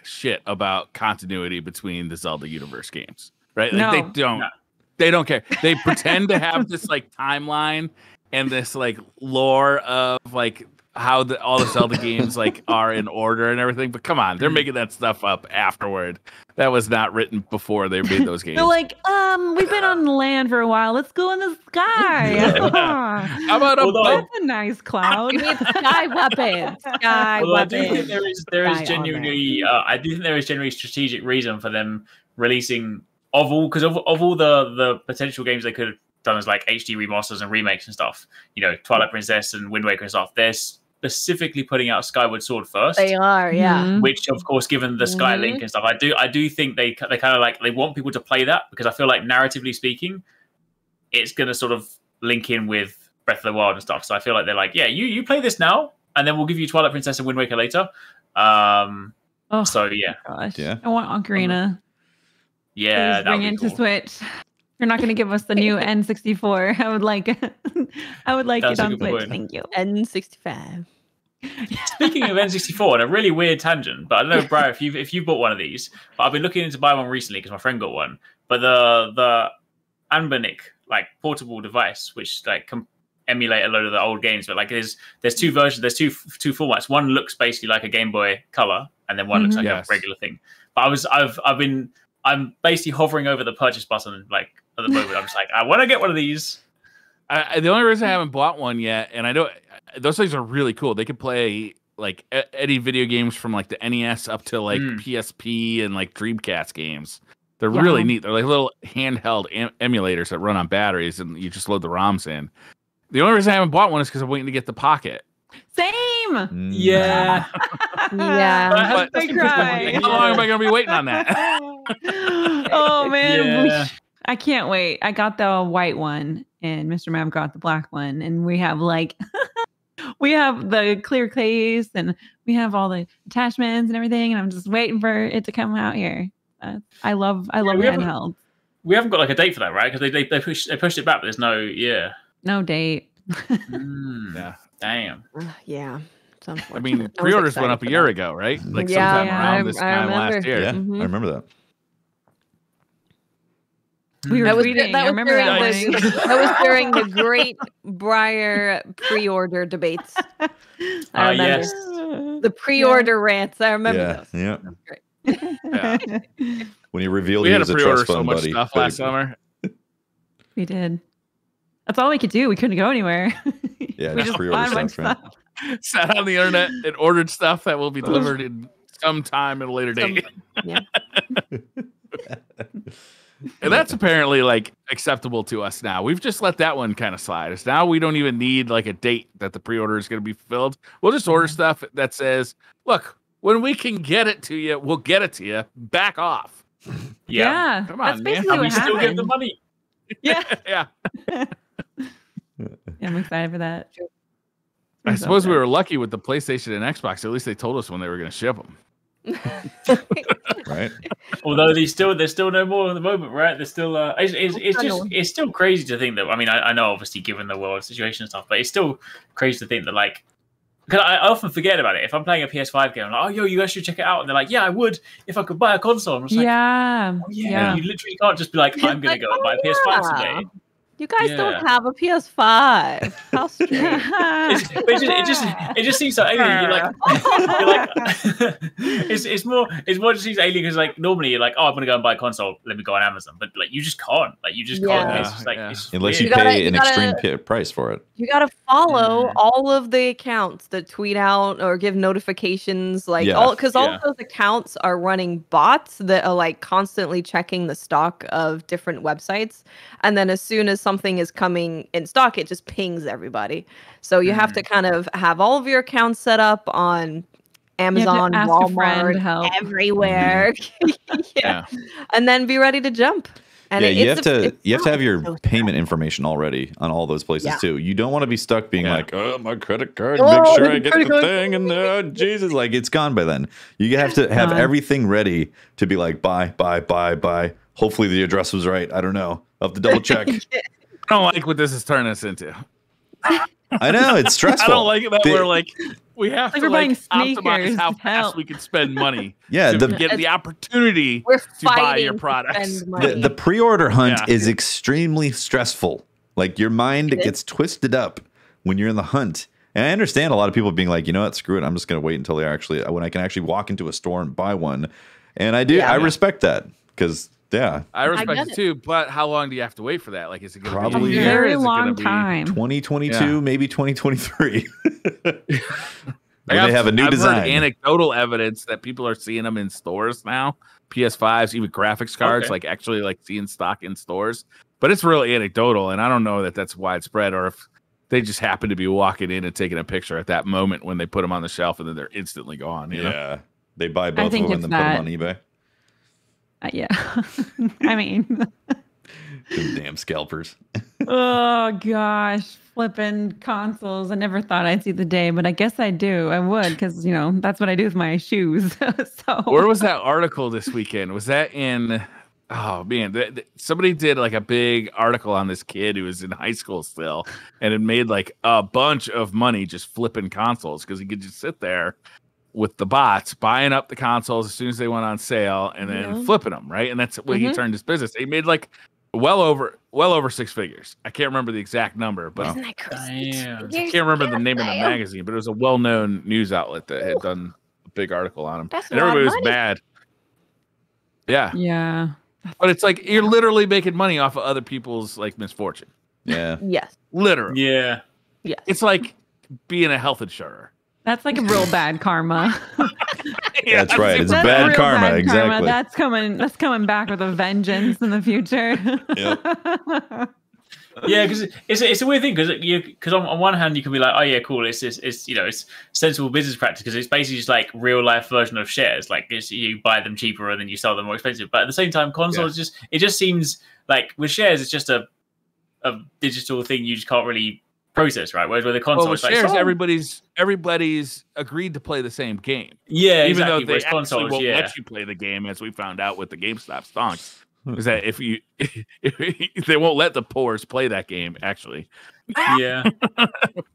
shit about continuity between the Zelda universe games, right? Like, No. they don't. No. They don't care. They pretend to have this like timeline and this like lore of like how all the Zelda games like are in order and everything. But come on, they're making that stuff up afterward. That was not written before they made those games. They're like, we've been on land for a while. Let's go in the sky. How about that's a nice cloud? We need sky weapons. Sky Although weapons. I do think there is genuinely, I do think there is genuinely strategic reason for them releasing of all the potential games they could have done as like HD remasters and remakes and stuff. You know, Twilight Princess and Wind Waker and stuff. They're specifically putting out Skyward Sword first. They are, yeah. Mhm. Which, of course, given the Skylink and stuff, I do think they kind of like they want people to play that because I feel like narratively speaking, it's going to sort of link in with Breath of the Wild and stuff. So I feel like they're like, yeah, you play this now, and then we'll give you Twilight Princess and Wind Waker later. So yeah, Gosh. Yeah. I want Ocarina. yeah, Please that bring would it be to cool. Switch. You're not going to give us the new N64. I would like it That's a on good Switch. point. Thank you. N65. Speaking of N64, on a really weird tangent, but I don't know, Bri, if you bought one of these, but I've been looking into buying one recently because my friend got one. But the Anbernic like portable device, which like can emulate a load of the old games, but like there's two versions, there's two formats. One looks basically like a Game Boy Color, and then one looks like a regular thing. But I'm basically hovering over the purchase button like at the moment. I'm just like, I want to get one of these. The only reason I haven't bought one yet, and I know those things are really cool. They could play like any video games from like the NES up to like PSP and like Dreamcast games. They're really neat. They're like little handheld emulators that run on batteries, and you just load the ROMs in. The only reason I haven't bought one is because I'm waiting to get the Pocket. Same. Yeah. Yeah. I cry. How long am I going to be waiting on that? Oh man, Yeah. I can't wait. I got the white one, and Mr. Mav got the black one, and we have like we have the clear case, and we have all the attachments and everything, and I'm just waiting for it to come out here. I love handheld. We haven't got like a date for that, right? Because they pushed it back, but there's No date. Yeah. Damn. Yeah. I mean, pre-orders went up a year ago, right? Like sometime around this time last year. Yeah, I remember that. We were That was, tweeting. that I was remember during that the, morning. that was during the great Briar pre-order debates. I remember Yes. the pre-order rants. I remember Yeah, those. yeah. That was great. Yeah. When you revealed We he had was to a pre-order trust so fund much buddy. stuff last summer. We did. That's all we could do. We couldn't go anywhere. Yeah, we just just pre-order bought a bunch stuff, of right? stuff. Sat on the internet and ordered stuff that will be delivered in some time at a later date. Yeah. And that's apparently like acceptable to us now. We've just let that one kind of slide. It's now we don't even need like a date that the pre-order is going to be fulfilled. We'll just order stuff that says, look, when we can get it to you, we'll get it to you. Back off. Yeah. Come on, that's man. basically And we what still give happened. the money. Yeah. Yeah. Yeah, I'm excited for that. I suppose we were lucky with the PlayStation and Xbox. At least they told us when they were going to ship them. Right? Although there's still no more at the moment, right? There's still it's still crazy to think that. I mean, I know obviously given the world situation and stuff, but it's still crazy to think that like. Because I often forget about it. If I'm playing a PS5 game, I'm like, oh, yo, you guys should check it out. And they're like, yeah, I would if I could buy a console. I'm just like, Yeah. oh, yeah. You literally can't just be like, I'm going to go and buy a PS5 today. You guys Yeah. don't have a PS5. How strange. It just seems so alien. You're like it's more just seems alien because like normally you're like, oh, I'm gonna go and buy a console. Let me go on Amazon, but like you just can't. Like you just can't. Yeah. It's just like it's just Unless weird. you pay You an gotta- extreme price for it. You gotta follow all of the accounts that tweet out or give notifications, like Yeah. all because all Yeah. of those accounts are running bots that are like constantly checking the stock of different websites, and then as soon as something is coming in stock, it just pings everybody. So you have to kind of have all of your accounts set up on Amazon, ask a friend to Walmart, help. everywhere, yeah, and then be ready to jump. And Yeah, you it's have to have your so payment information already on all those places Yeah. too. You don't want to be stuck being Yeah. like, oh, my credit card, Oh, make sure the I get credit the card. thing, and Jesus, like it's gone by then. You have to have Gone. everything ready to be like, buy. Hopefully the address was right. I don't know. I'll have to double check. I don't like what this is turning us into. I know it's stressful. I don't like it that The- we're like We have Like to we're buying optimize sneakers. how fast Help. we can spend money. Yeah, to the get the opportunity We're to buy fighting your to products. spend money. the pre-order hunt Yeah. is extremely stressful. Like your mind It is. gets twisted up when you're in the hunt. And I understand a lot of people being like, you know what, screw it. I'm just going to wait until when I can actually walk into a store and buy one. And I do. Yeah. I respect that because, yeah, I respect get it it. too, but how long do you have to wait for that? Like, is it going to Probably be A a year? very Is it gonna long be- time. 2022, Yeah. maybe 2023. Like, When they have a new I've design. heard anecdotal evidence that people are seeing them in stores now. PS5s, even graphics cards, Okay. like actually like seeing stock in stores. But it's really anecdotal, and I don't know that that's widespread, or if they just happen to be walking in and taking a picture at that moment when they put them on the shelf, and then they're instantly gone. You know? Yeah. They buy both of think them and it's then put them on eBay. Yeah. I mean, Them damn scalpers. oh gosh, flipping consoles. I never thought I'd see the day, but I guess I do. I would, because that's what I do with my shoes. So Where was that article this weekend? Was that in? Oh man, somebody did like a big article on this kid who was in high school still, and it made like a bunch of money just flipping consoles because he could just sit there with the bots buying up the consoles as soon as they went on sale and then Yeah. flipping them, right? And that's what he turned his business. He made like well over 6 figures. I can't remember the exact number, but Isn't that crazy? Damn. I can't remember the name of the magazine, but it was a well-known news outlet that had done a big article on him. That's And a lot of everybody was money. mad. Yeah. yeah. But it's like you're literally making money off of other people's like misfortune. Yeah. Yes. Literally. Yeah. Yes. It's like being a health insurer. That's like a real bad karma. That's right. It's That's bad real karma. bad Exactly. That's coming back with a vengeance in the future. Yep. Yeah, because it's a weird thing because on one hand you can be like, oh yeah, cool, it's sensible business practice because it's basically just like real life version of shares, like you buy them cheaper and then you sell them more expensive. But at the same time, consoles it just seems like with shares it's just a digital thing you just can't really process, right? Whereas with a console, Well, with it's like, shares, oh, everybody's agreed to play the same game. yeah, Even exactly. though they Whereas actually consoles, won't yeah, let you play the game, as we found out with the GameStop stonks. Is that if they won't let the poors play that game, actually. yeah,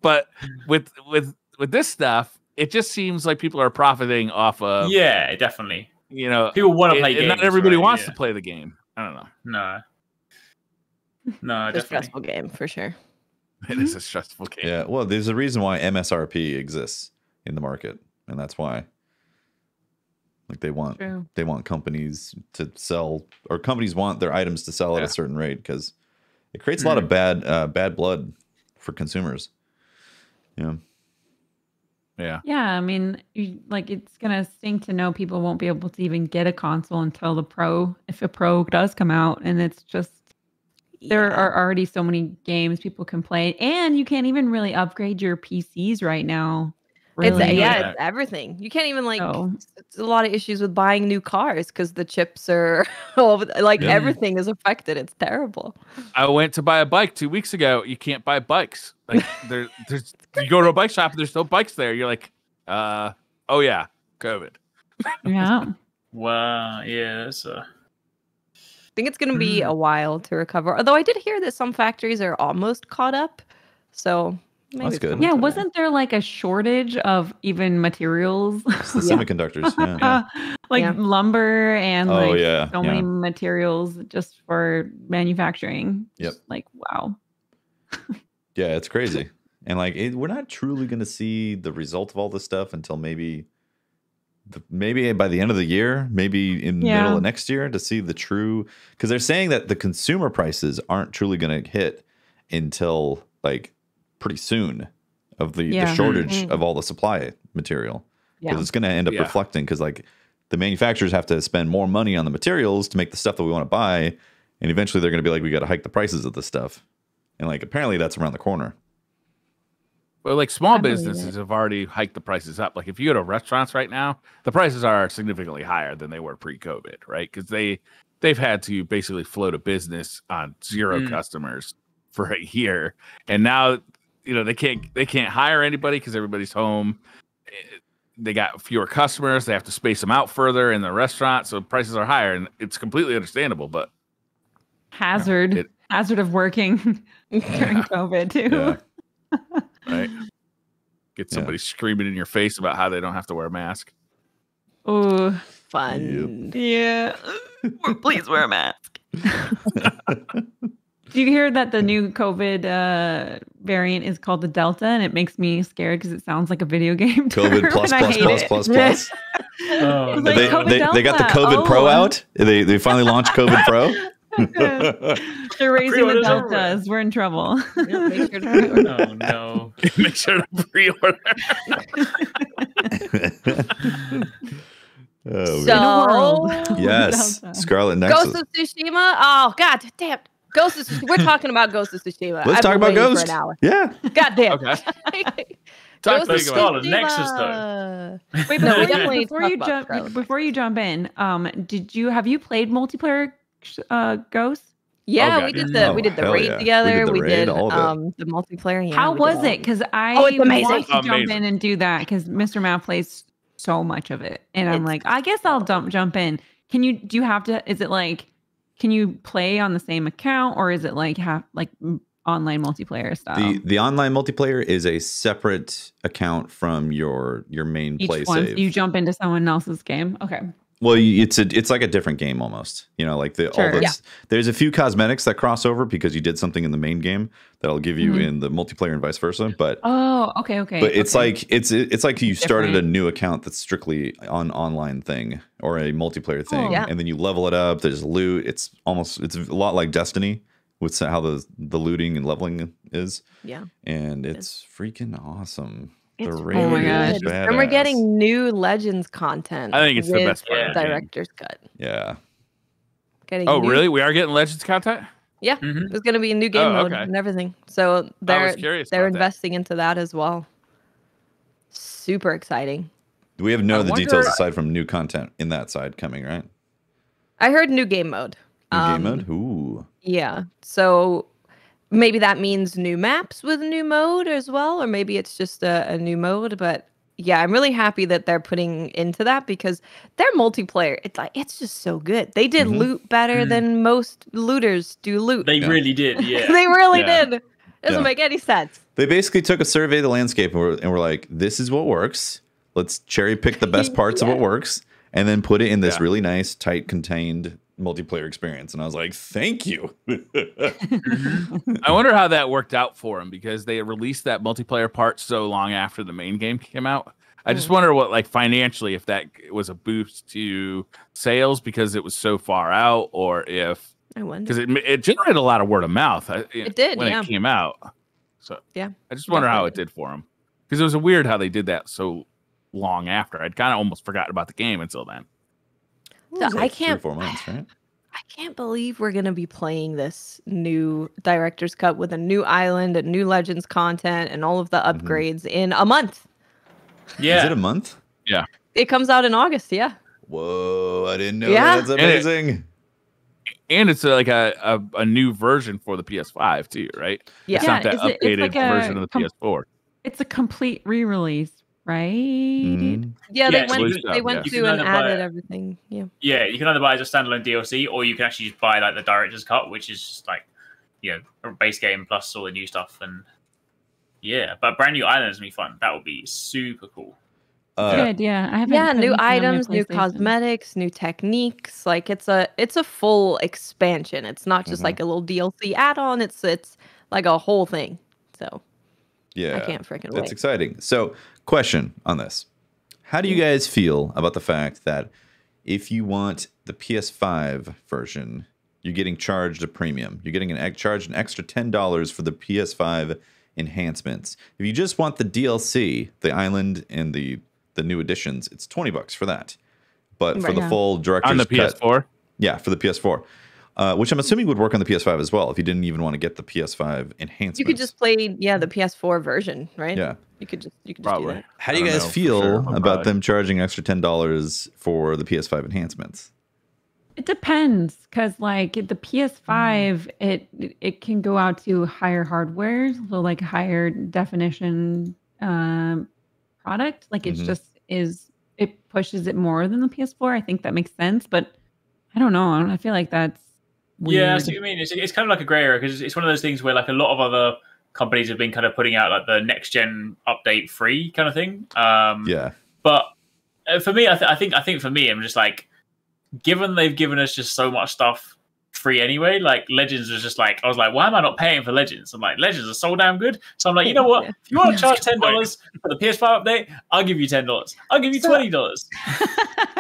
But with this stuff, it just seems like people are profiting off of yeah, definitely. people want to play and games, not everybody right? wants Yeah. to play the game. I don't know. No, It's a definitely. stressful game for sure. It is a stressful game. Yeah. Well, there's a reason why MSRP exists in the market, and that's why. Like they want companies to sell, or companies want their items to sell at a certain rate because it creates a lot of bad blood for consumers. Yeah. Yeah. Yeah, I mean, it's gonna stink to know people won't be able to even get a console until if a Pro does come out, and it's just there are already so many games people can play, and you can't even really upgrade your PCs right now. Really. It's everything. You can't even it's a lot of issues with buying new cars because the chips are everything is affected. It's terrible. I went to buy a bike 2 weeks ago. You can't buy bikes. Like there's you go to a bike shop and there's no bikes there. You're like, oh yeah, COVID. Yeah. Wow. Yeah. That's I think it's going to be a while to recover. Although I did hear that some factories are almost caught up. So maybe That's it's good. coming Yeah, together. wasn't there like a shortage of even materials? It's the semiconductors. Yeah. Lumber and so many yeah. materials just for manufacturing. Yep. Just like, wow. Yeah, it's crazy. And we're not truly going to see the result of all this stuff until maybe by the end of the year, maybe in the middle of next year to see the true, because they're saying that the consumer prices aren't truly going to hit until pretty soon of the shortage of all the supply material, because it's going to end up reflecting, because the manufacturers have to spend more money on the materials to make the stuff that we want to buy, and eventually they're going to be like, we got to hike the prices of this stuff, and apparently that's around the corner. Well, small businesses have already hiked the prices up. Like if you go to restaurants right now, the prices are significantly higher than they were pre-COVID, right? Because they've had to basically float a business on zero customers for a year, and now they can't hire anybody because everybody's home. They got fewer customers. They have to space them out further in the restaurant, so prices are higher, and it's completely understandable. But hazard of working during COVID too. Yeah. Right. Get somebody screaming in your face about how they don't have to wear a mask. Oh, Fun. yeah. Please wear a mask. Do you hear that the new COVID variant is called the Delta, and it makes me scared because it sounds like a video game term, COVID plus and I plus hate plus it. plus plus. Oh, Like They, COVID they got the Delta. COVID Pro Oh. out. They finally launched COVID Pro. They're raising the Pre-orders everywhere. deltas. We're in trouble. Yeah, make sure to pre-order. Oh no. Make sure to pre-order. Oh, So, man. Yes, Delta. Scarlett Nexus. Ghost of Tsushima. Oh God damn. Ghost of Tsushima. We're talking about Ghost of Tsushima. Let's I've talk been about waiting Ghost. for an hour. Yeah. God damn. Okay. Ghost Talk to of me about Scarlett Tsushima. Nexus, though. Wait, No, before, we you, definitely before talk you about jump Scarlett. before you jump in, have you played multiplayer Ghost? Yeah, Okay. we did Oh, the hell raid yeah. We together. did the We raid, did all of it. the multiplayer. Yeah, How we did was all it? of Because I Oh, it's amazing. want to jump Amazing. in and do that because Mr. Matt plays so much of it, and I'm It's like, I guess I'll jump in. Can you? Do you have to? Is it like? Can you play on the same account, or is it like online multiplayer style? The online multiplayer is a separate account from your main Each play one, save. you jump into someone else's game. Okay. Well, it's like a different game almost. You know, like Sure. there's a few cosmetics that cross over because you did something in the main game that'll give you in the multiplayer and vice versa. But Oh, okay. but it's okay. like it's like you started a Different. new account that's strictly an online thing or a multiplayer thing, Yeah. and then you level it up. There's loot. It's a lot like Destiny with how the looting and leveling is, Yeah. and it's freaking awesome. It's The really raid is good. And we're badass. getting new Legends content. I think it's the with best part of the game. Director's cut. Yeah. Getting Oh, new- really? We are getting Legends content? Yeah, Mhm. there's going to be a new game Oh, mode okay. and everything. So I was they're curious they're about that. investing into that as well. Super exciting. We have no I other wonder- details aside from new content in that side coming, right? I heard new game mode. New game mode? Ooh. Yeah. So maybe that means new maps with a new mode as well, or maybe it's just a new mode. But yeah, I'm really happy that they're putting into that because their multiplayer, it's just so good. They did loot better than most looters do loot. They Yeah. really did, yeah. They really Yeah. did. Doesn't Yeah. make any sense. They basically took a survey of the landscape and were like, this is what works. Let's cherry pick the best parts of what works and then put it in this Yeah. really nice, tight, contained multiplayer experience. And I was like, thank you. I wonder how that worked out for them because they released that multiplayer part so long after the main game came out. I just wonder what, like, financially, if that was a boost to sales because it was so far out, or if I wonder. because it generated a lot of word of mouth. It did, when yeah. it came out. So Yeah. I just wonder how it did for them because it was weird how they did that so long after. I'd kind of almost forgotten about the game until then. It was I like can't- 3 or 4 months, right? I can't believe we're going to be playing this new director's cut with a new island and new Legends content and all of the upgrades in a month. Yeah. Is it a month? It comes out in August, yeah. Whoa, I didn't know Yeah. that. That's amazing. And it's like a new version for the PS5 too, right? Yeah. It's not that it's updated like a version of the PS4. It's a complete re-release, right? Mhm. Yeah, Yeah, they so went you they can- went you through can and either buy added it. everything. Yeah. Yeah, you can either buy it as a standalone DLC, or you can actually just buy like the director's cut, which is just like, you know, a base game plus all the new stuff. And yeah, but brand new islands would be fun. That would be super cool. Good, yeah. I haven't Yeah, put new anything on my items, new PlayStation. cosmetics, new techniques. Like it's a full expansion. It's not just Mhm. like a little DLC add-on. It's like a whole thing. So Yeah. I can't freaking That's wait. exciting. So, question on this. How do you guys feel about the fact that if you want the PS5 version, you're getting charged a premium? You're getting charged an extra $10 for the PS5 enhancements. If you just want the DLC, the island and the new additions, it's $20 for that. But for Right. the Yeah. full director's On the cut, PS4. yeah, for the PS4, which I'm assuming would work on the PS5 as well if you didn't even want to get the PS5 enhancements. You could just play the PS4 version, right? Yeah. You could just do Probably. that. How do you I don't guys know for feel sure. about Probably. them charging extra $10 for the PS5 enhancements? It depends, because like the PS5, it can go out to higher hardware, so like higher definition product. Like it's Mhm. just it pushes it more than the PS4. I think that makes sense, but I don't know. I feel like that's weird. Yeah, I see what you mean. It's kind of like a grey area because it's one of those things where like a lot of other companies have been kind of putting out like the next gen update free kind of thing. But for me, I think for me, I'm just like, given they've given us just so much stuff free anyway, like Legends was just like, I was like, why am I not paying for Legends? I'm like, Legends are so damn good. So I'm like, you know what? If you want to charge $10 for the PS5 update, I'll give you $10. I'll give you $20. So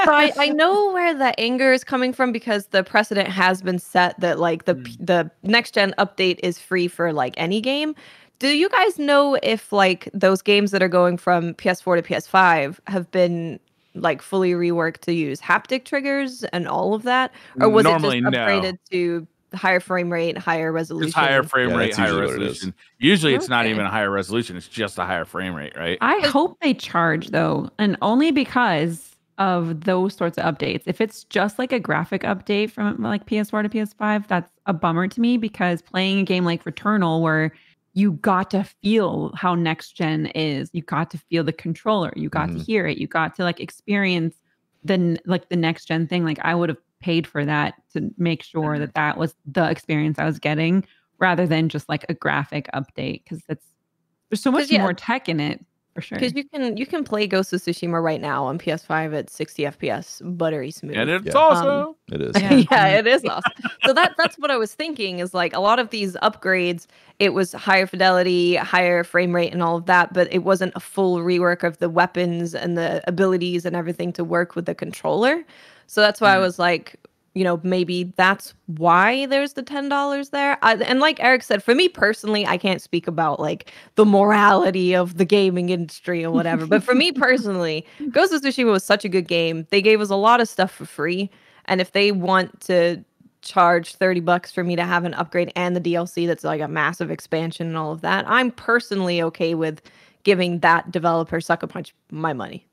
I know where the anger is coming from, because the precedent has been set that like the next gen update is free for like any game. Do you guys know if like those games that are going from PS4 to PS5 have been like fully reworked to use haptic triggers and all of that, or was Normally, it just upgraded to higher frame rate, higher resolution? It's higher frame rate, that's higher usually what it resolution. Usually, it's not Okay. even a higher resolution; it's just a higher frame rate, right? I hope they charge though, and only because of those sorts of updates. If it's just like a graphic update from like PS4 to PS5, that's a bummer to me, because playing a game like Returnal, where you got to feel how next gen is, you got to feel the controller, you got to hear it, you got to like experience the next gen thing. Like I would have paid for that to make sure that that was the experience I was getting, rather than just like a graphic update, because there's so much more tech in it. For sure. Because you can play Ghost of Tsushima right now on PS5 at 60 FPS, buttery smooth. And it's awesome. It is. Yeah, it is awesome. So that's what I was thinking, is like a lot of these upgrades, it was higher fidelity, higher frame rate and all of that, but it wasn't a full rework of the weapons and the abilities and everything to work with the controller. So that's why I was like, you know, maybe that's why there's the $10 there. And like Eric said, for me personally, I can't speak about like the morality of the gaming industry or whatever. But for me personally, Ghost of Tsushima was such a good game. They gave us a lot of stuff for free. And if they want to charge $30 for me to have an upgrade and the DLC that's like a massive expansion and all of that, I'm personally okay with giving that developer Sucker Punch my money.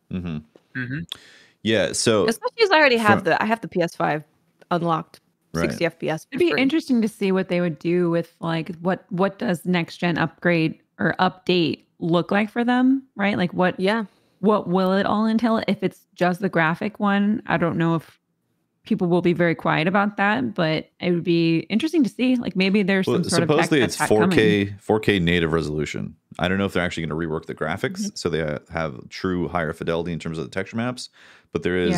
Yeah. So especially as I already have I have the PS5 unlocked 60 FPS. It'd be interesting to see what they would do with like what does next gen upgrade or update look like for them, right? Like what will it all entail? If it's just the graphic one, I don't know if people will be very quiet about that, but it would be interesting to see. Like maybe there's some sort of tech supposedly that's it's 4K native resolution. I don't know if they're actually going to rework the graphics so they have true higher fidelity in terms of the texture maps, but there is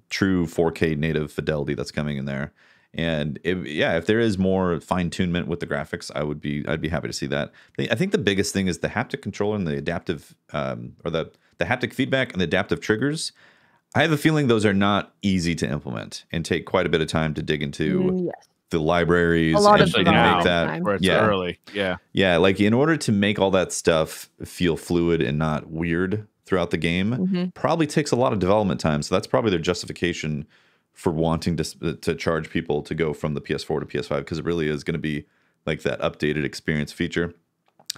true 4K native fidelity that's coming in there. And if there is more fine-tunement with the graphics, I'd be happy to see that. I think the biggest thing is the haptic controller and the adaptive or the haptic feedback and the adaptive triggers. I have a feeling those are not easy to implement and take quite a bit of time to dig into the libraries a lot and of make that where it's early. Yeah, like in order to make all that stuff feel fluid and not weird throughout the game, probably takes a lot of development time. So that's probably their justification for wanting to charge people to go from the PS4 to PS5, because it really is going to be like that updated experience feature.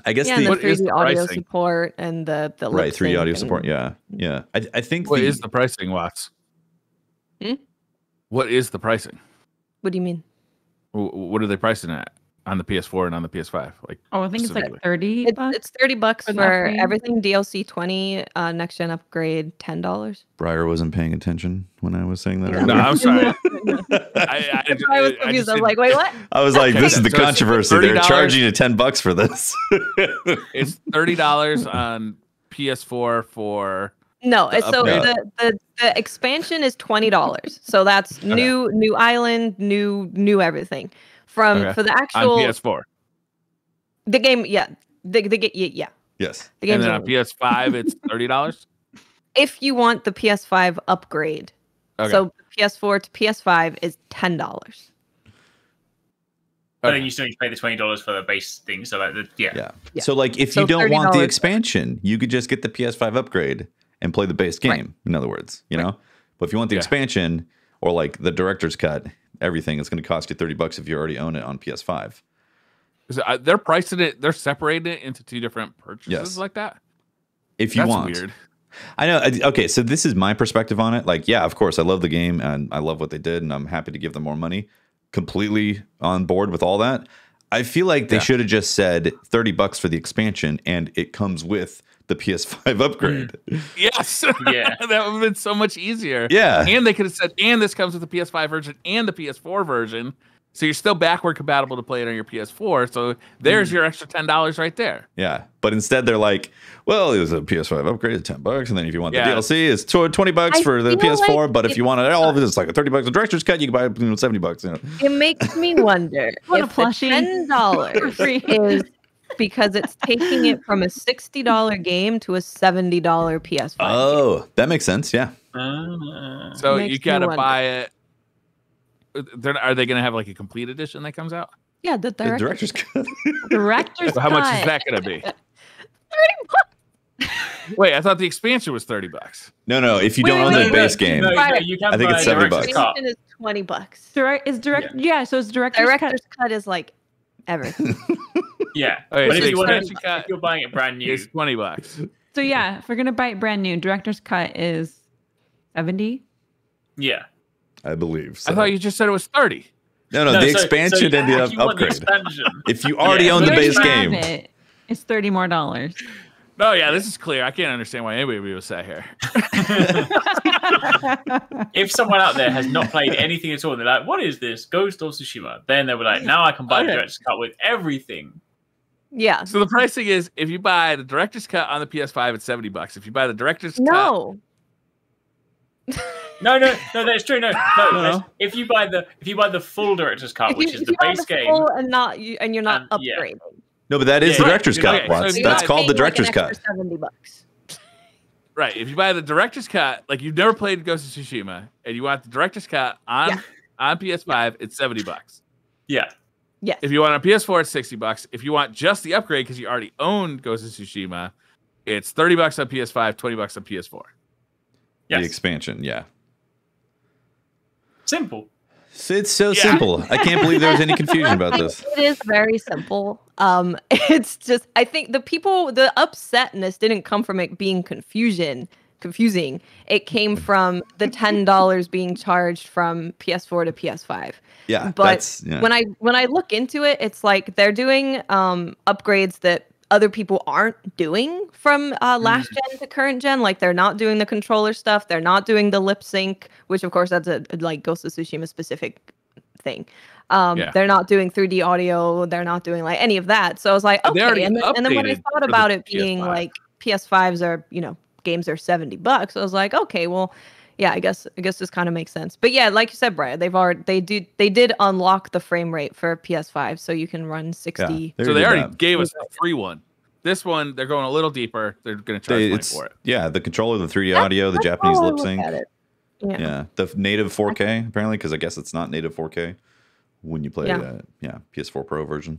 I guess the 3D audio support and the 3D audio support. Yeah. I think what is the pricing, Watts? What is the pricing? What do you mean? What are they pricing at on the PS4 and on the PS5? Like, I think it's like $30. It's $30 for everything. DLC 20, next gen upgrade $10. Briar wasn't paying attention when I was saying that. No, I'm sorry. I was confused. I was like, wait, what? I was like, this is the controversy. They're charging you $10 for this. It's $30 on PS4 for. No, so the expansion is $20. So that's new island, new everything. For the actual on PS4. The game, Yes. The game, and then on PS5 it's $30. If you want the PS5 upgrade. So PS4 to PS5 is $10. But then you still need to pay the $20 for the base thing. So like So like if you don't want the expansion, you could just get the PS5 upgrade and play the base game. In other words, you know. But if you want the expansion or like the director's cut, everything is going to cost you $30 if you already own it on PS5. They're pricing it. They're separating it into two different purchases like that. If you want, weird. I know. Okay, so this is my perspective on it. Like, yeah, of course, I love the game and I love what they did, and I'm happy to give them more money. Completely on board with all that. I feel like they should have just said $30 for the expansion, and it comes with the PS5 upgrade. Yes. Yeah. That would have been so much easier. Yeah. And they could have said, and this comes with the PS5 version and the PS4 version. So you're still backward compatible to play it on your PS4. So there's your extra $10 right there. Yeah. But instead they're like, well, it was a PS5 upgrade at $10. And then if you want the Yeah. DLC, it's $20 for the feel PS4. like but if you want it all of it, it's like a $30 a director's cut. You can buy it for $70. You know? It makes me wonder Want a if the plushie? $10 Free. is because it's taking it from a $60 game to a $70 PS5. Oh, that makes sense. Yeah. So Makes you me got to wonder. buy it. Are they going to have like a complete edition that comes out? Yeah, the The director. director's cut. Director's So how much is cut. that going to be? Wait, I thought the expansion was $30. No. If you Wait, don't own wait, the wait, base wait. game, No, Right. you can I think buy it's a $70 director's bucks. cut. Is $20. So it's director's cut. Director's cut is like everything. Yeah. Okay, But so if, the you want expansion cut if you're buying it brand new, It's $20. So yeah, if we're gonna buy it brand new, director's cut is 70. yeah. I believe. So. I thought you just said it was 30. No, the so expansion and if the you want the upgrade. expansion, If you already Yeah. own the We base already have game, it. It's $30 more. No, yeah, this is clear. I can't understand why anybody would say here. if someone out there has not played anything at all, and they're like, "What is this, Ghost of Tsushima?" Then they were like, "Now I can buy the Okay. director's cut with everything." Yeah. So the pricing is if you buy the director's cut on the PS5, it's $70. If you buy the director's cut, No. No, that's true. No. No. If you buy the full director's cut, which is if the you buy base game, full and you're not Yeah. upgrading. no, but that is the Yeah, director's right. cut. Okay, so Watts. if That's you're called the Paying like an director's cut. extra $70. right? If you buy the director's cut, like you've never played Ghost of Tsushima, and you want the director's cut on PS5, it's $70. yeah, Yes. If you want on PS4, it's $60. If you want just the upgrade because you already own Ghost of Tsushima, it's $30 on PS5, $20 on PS4. yes. The expansion, yeah. Simple. It's so simple. I can't believe there was any confusion about this. It is very simple. It's just I think the upsetness didn't come from it being confusing. It came from the $10 being charged from PS4 to PS5. Yeah, But when I look into it, it's like they're doing upgrades that other people aren't doing from last gen to current gen. Like they're not doing the controller stuff. They're not doing the lip sync, which of course that's a like Ghost of Tsushima specific thing. They're not doing 3D audio. They're not doing like any of that. So I was like, They already okay. And then when I updated thought for about the it being PS5. like PS5s are, games are $70, I was like, okay, well, yeah, I guess this kind of makes sense. But yeah, like you said, Brian, they did unlock the frame rate for PS5, so you can run 60. So they already gave us a free one. This one, they're going a little deeper. They're going to charge money for it. Yeah, the controller, the 3D audio, the Japanese how I lip look sync. at it. Yeah, the native 4K apparently, because I guess it's not native 4K when you play PS4 Pro version.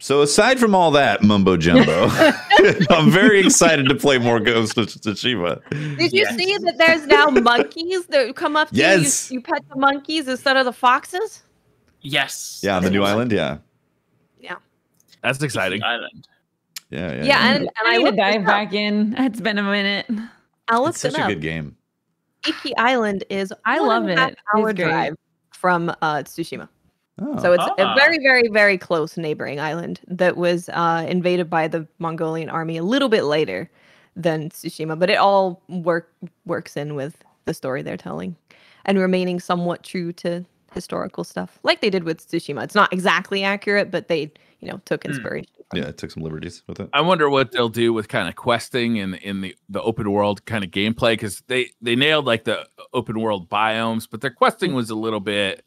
So aside from all that mumbo jumbo, I'm very excited to play more Ghost of Tsushima. Did you see that there's now monkeys that come up to Yes. you? You pet the monkeys instead of the foxes? Yes. Yeah, on the new island. Yeah, Yeah. That's exciting. Island. yeah. Yeah, and I I need to looked this dive up. back in. It's been a minute. I looked It's such it a up. good game. Iki Island is I love it. 1.5 hour It's great. drive from Tsushima. Oh. So it's a Ah. very, very, very close neighboring island that was invaded by the Mongolian army a little bit later than Tsushima, but it all works in with the story they're telling and remaining somewhat true to historical stuff, like they did with Tsushima. It's not exactly accurate, but they, took inspiration. Yeah, it took some liberties with it. I wonder what they'll do with kind of questing and in the open world kind of gameplay, because they nailed like the open world biomes, but their questing was a little bit.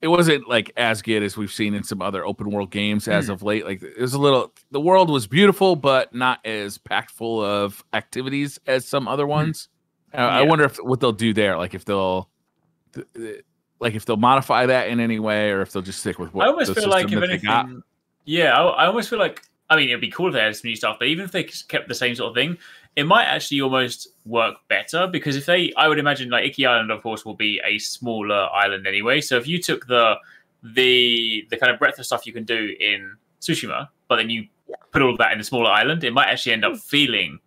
It wasn't like as good as we've seen in some other open world games as of late. Like it was a little. The world was beautiful, but not as packed full of activities as some other ones. I wonder what they'll do there. Like if they'll modify that in any way, or if they'll just stick with what I almost the feel like system if that they got. anything, I almost feel like, I mean, it'd be cool if they had some new stuff, but even if they kept the same sort of thing, it might actually almost work better, because I would imagine like Iki Island, of course, will be a smaller island anyway. So if you took the kind of breadth of stuff you can do in Tsushima, but then you put all of that in a smaller island, it might actually end up feeling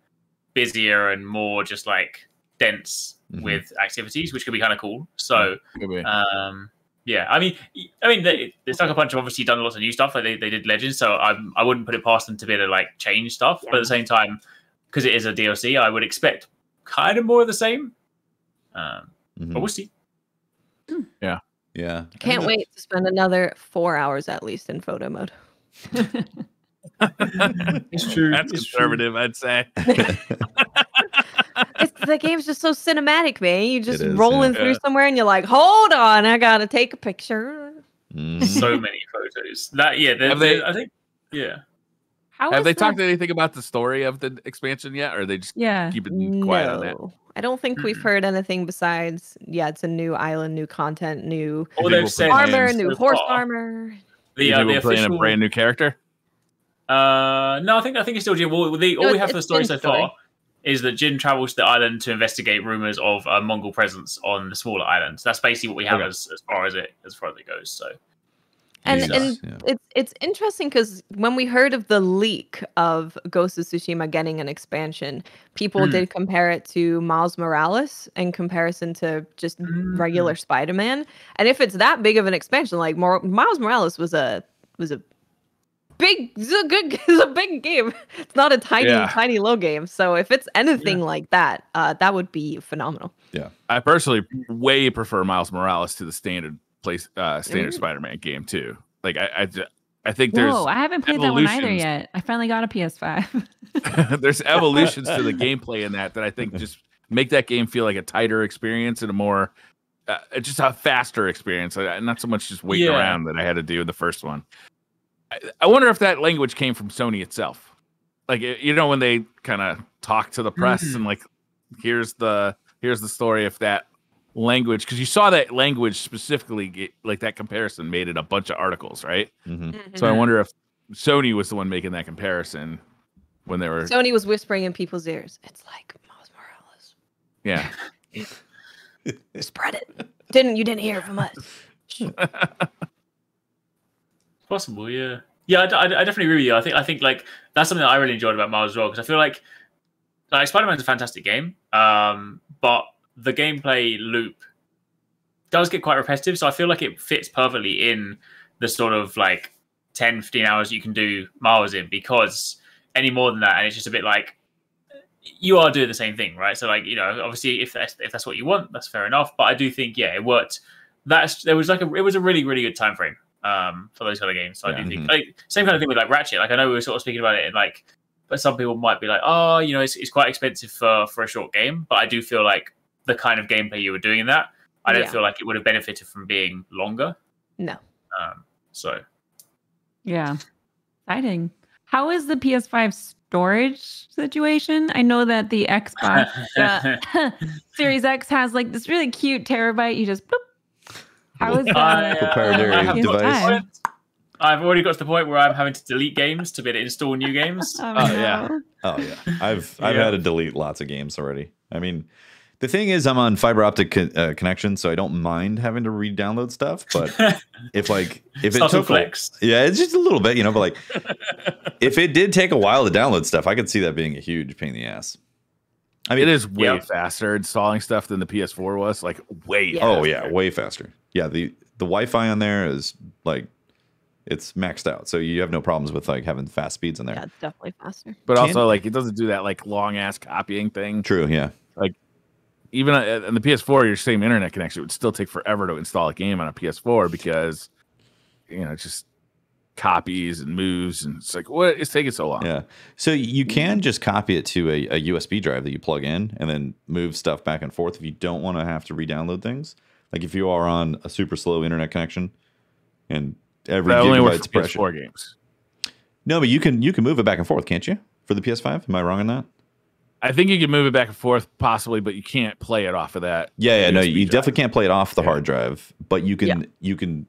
busier and more just like dense with activities, which could be kind of cool. So, Yeah, I mean, it's like a bunch of obviously done lots of new stuff. Like they did Legends, so I wouldn't put it past them to be able to like change stuff. But at the same time, because it is a DLC, I would expect kind of more of the same. But we'll see. Yeah. Can't wait to spend another 4 hours at least in photo mode. It's true. That's conservative, I'd say. The game's just so cinematic, man. You just is, rolling through somewhere and you're like, hold on, I gotta take a picture. So many photos. I think, yeah. Have they talked anything about the story of the expansion yet, or are they just keep it quiet on that? I don't think we've heard anything besides, it's a new island, new content, new armor, new horse armor. The playing a brand new character. No, I think it's still Jin. All we have for the story so far is that Jin travels to the island to investigate rumors of a Mongol presence on the smaller islands. That's basically what we have as far as it goes. So. And it's interesting because when we heard of the leak of Ghost of Tsushima getting an expansion, people did compare it to Miles Morales in comparison to just regular Spider-Man. And if it's that big of an expansion, like Miles Morales was a big game. It's not a tiny low game. So if it's anything like that, that would be phenomenal. Yeah, I personally way prefer Miles Morales to the standard Spider-Man game too. Like I think there's. I haven't played that one either yet. I finally got a PS5. There's evolutions to the gameplay in that I think just make that game feel like a tighter experience and a more, just a faster experience. Not so much just waiting around that I had to do in the first one. I wonder if that language came from Sony itself. Like, when they kind of talk to the press and like, here's the story of that language, because you saw that language specifically, like that comparison made in a bunch of articles, right? So I wonder if Sony was the one making that comparison when they were. Sony was whispering in people's ears. It's like Miles Morales. Yeah. Spread it. You didn't hear it from us. Possible, yeah. I definitely agree with you. I think like that's something that I really enjoyed about Miles as well, because I feel like Spider-Man's a fantastic game, but the gameplay loop does get quite repetitive, so I feel like it fits perfectly in the sort of like 10, 15 hours you can do Miles in, because any more than that, and it's just a bit like you are doing the same thing, right? So like, obviously if that's what you want, that's fair enough. But I do think, it worked. It was a really, really good time frame for those kind of games. So I do think same kind of thing with like Ratchet. Like I know we were sort of speaking about it, and like, but some people might be like, oh, it's quite expensive for a short game. But I do feel like the kind of gameplay you were doing in that, I don't feel like it would have benefited from being longer. No. So. Yeah. Exciting. How is the PS5 storage situation? I know that the Xbox Series X has like this really cute terabyte. You just boop. How is that? Proprietary device. I've already got to the point where I'm having to delete games to be able to install new games. No. I've had to delete lots of games already. I mean, the thing is, I'm on fiber optic connection, so I don't mind having to re-download stuff. But if it took flex, it's just a little bit, but like if it did take a while to download stuff, I could see that being a huge pain in the ass. I mean, it is way faster installing stuff than the PS4 was. Like way. Yeah. Oh yeah, way faster. Yeah, the Wi-Fi on there is like it's maxed out, so you have no problems with like having fast speeds in there. Yeah, it's definitely faster. But also, like, it doesn't do that like long ass copying thing. True. Yeah. Like. Even on the PS4, your same internet connection, it would still take forever to install a game on a PS4 because, it's just copies and moves. And it's like, what? It's taking so long. Yeah. So you can just copy it to a USB drive that you plug in and then move stuff back and forth if you don't want to have to re-download things. Like if you are on a super slow internet connection and every gigabyte's pressure. PS4 games. No, but you can move it back and forth, can't you? For the PS5? Am I wrong on that? I think you can move it back and forth possibly, but you can't play it off of that. Yeah, no, you definitely can't play it off the hard drive, but you can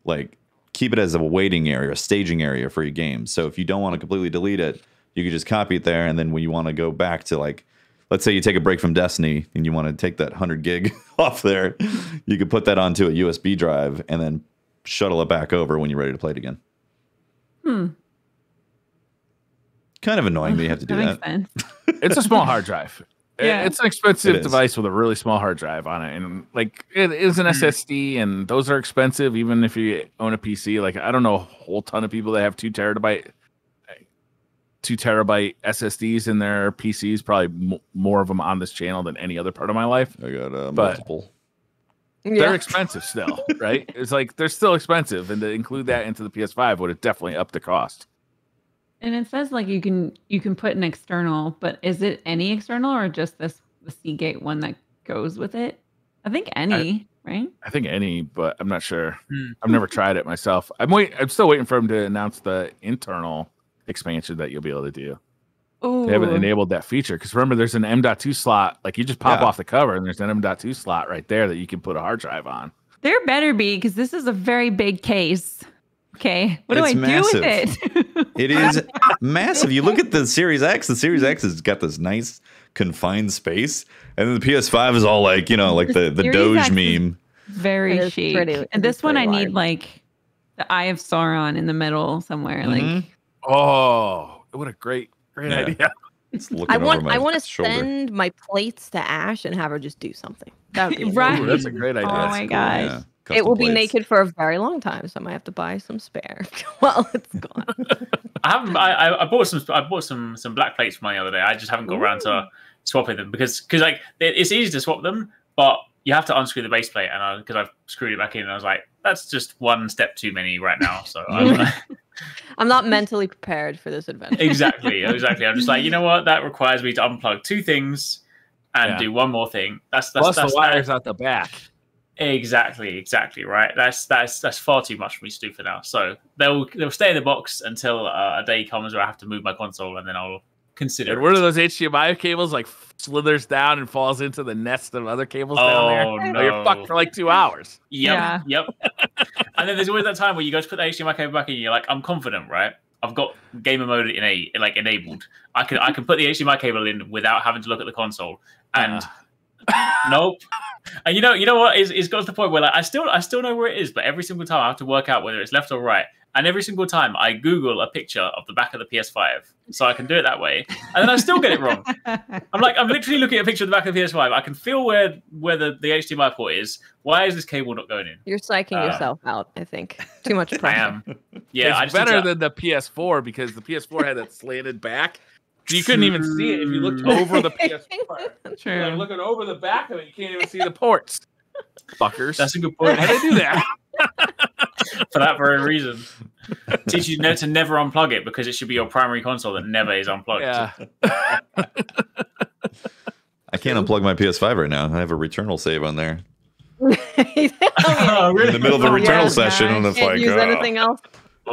like keep it as a waiting area, a staging area for your game. So if you don't want to completely delete it, you can just copy it there, and then when you want to go back to like, let's say you take a break from Destiny and you want to take that 100 gig off there, you could put that onto a USB drive and then shuttle it back over when you're ready to play it again. Kind of annoying that you have to do that. Makes sense. It's a small hard drive. Yeah. It's an expensive device with a really small hard drive on it, and like it is an SSD, and those are expensive even if you own a PC. Like I don't know a whole ton of people that have 2 terabyte SSDs in their PCs. Probably more of them on this channel than any other part of my life. I got multiple. They're expensive still, right? It's like they're still expensive, and to include that into the PS5 would have definitely upped the cost. And it says like you can put an external, but is it any external or just the Seagate one that goes with it? I think any, right? I think any, but I'm not sure. I've never tried it myself. I'm still waiting for them to announce the internal expansion that you'll be able to do. Ooh. They haven't enabled that feature because remember, there's an M.2 slot. Like you just pop off the cover, and there's an M.2 slot right there that you can put a hard drive on. There better be, because this is a very big case. Okay, what do I do with it? It is massive. You look at the Series X. The Series X has got this nice confined space, and then the PS5 is all like like the Doge X meme. Very chic. And this one I need like the Eye of Sauron in the middle somewhere. Like, oh, what a great idea. I want to send my plates to Ash and have her just do something. That would be right. Ooh, that's a great idea. Oh my gosh. Yeah. It will be naked for a very long time, so I might have to buy some spare while it's gone. I bought some black plates from the other day. I just haven't got around to swapping them because like it's easy to swap them, but you have to unscrew the base plate, and because I've screwed it back in, and I was like, that's just one step too many right now. So I'm not mentally prepared for this adventure. Exactly. I'm just like, you know what? That requires me to unplug 2 things and do one more thing. That's the wires out the back. Exactly, right. That's far too much for me to do for now. So they'll stay in the box until a day comes where I have to move my console, and then I'll consider. And one of those HDMI cables like slithers down and falls into the nest of other cables down there. Oh no! You're fucked for like 2 hours. Yep. And then there's always that time where you go to put the HDMI cable back in, and you're like, I'm confident, right? I've got gamer mode enabled. I can put the HDMI cable in without having to look at the console, and nope. And you know what? It's got to the point where like I still know where it is, but every single time I have to work out whether it's left or right. And every single time I Google a picture of the back of the PS5 so I can do it that way, and then I still get it wrong. I'm literally looking at a picture of the back of the PS5. I can feel where the HDMI port is. Why is this cable not going in? You're psyching yourself out, I think. Too much pressure. I am. Yeah, it's better than the PS4 because the PS4 had that slanted back. So you couldn't even see it if you looked over the PS4. True. Like looking over the back of it, you can't even see the ports. Fuckers. That's a good point. How do they do that? For that very reason. Teach you to never unplug it because it should be your primary console that never is unplugged. Yeah. I can't unplug my PS5 right now. I have a Returnal save on there. Really? In the middle of a Returnal session, and it's Can't like, use anything else.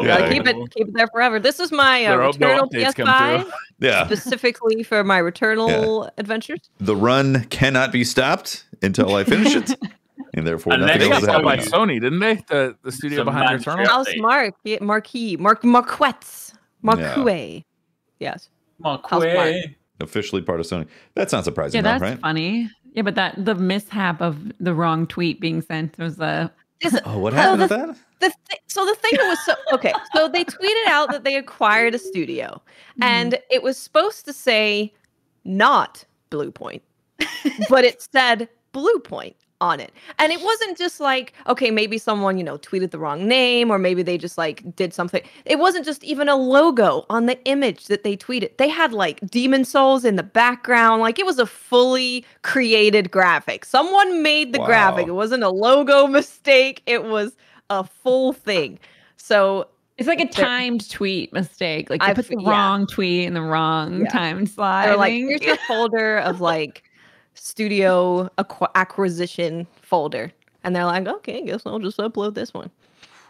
Yeah. Keep it there forever. This is my Returnal PS5. Yeah. Specifically for my Returnal adventures. The run cannot be stopped until I finish it. And therefore, And nothing They else got is bought by happening. Sony, didn't they? The studio Some behind magic. Returnal? House Marquette. Yes. Marquet. Officially part of Sony. That's not surprising, Yeah, that's right? funny. Yeah, but the mishap of the wrong tweet being sent was What happened with that? So the thing was so they tweeted out that they acquired a studio, and it was supposed to say not Blue Point, but it said Blue Point on it. And it wasn't just like, okay, maybe someone, tweeted the wrong name, or maybe they just like did something. It wasn't just even a logo on the image that they tweeted. They had like demon souls in the background. Like it was a fully created graphic. Someone made the graphic. It wasn't a logo mistake. It was a full thing. So it's like a timed tweet mistake. Like you put the wrong tweet in the wrong time slot. They're like, here's your folder of like studio acquisition folder, and they're like, okay, I guess I'll just upload this one.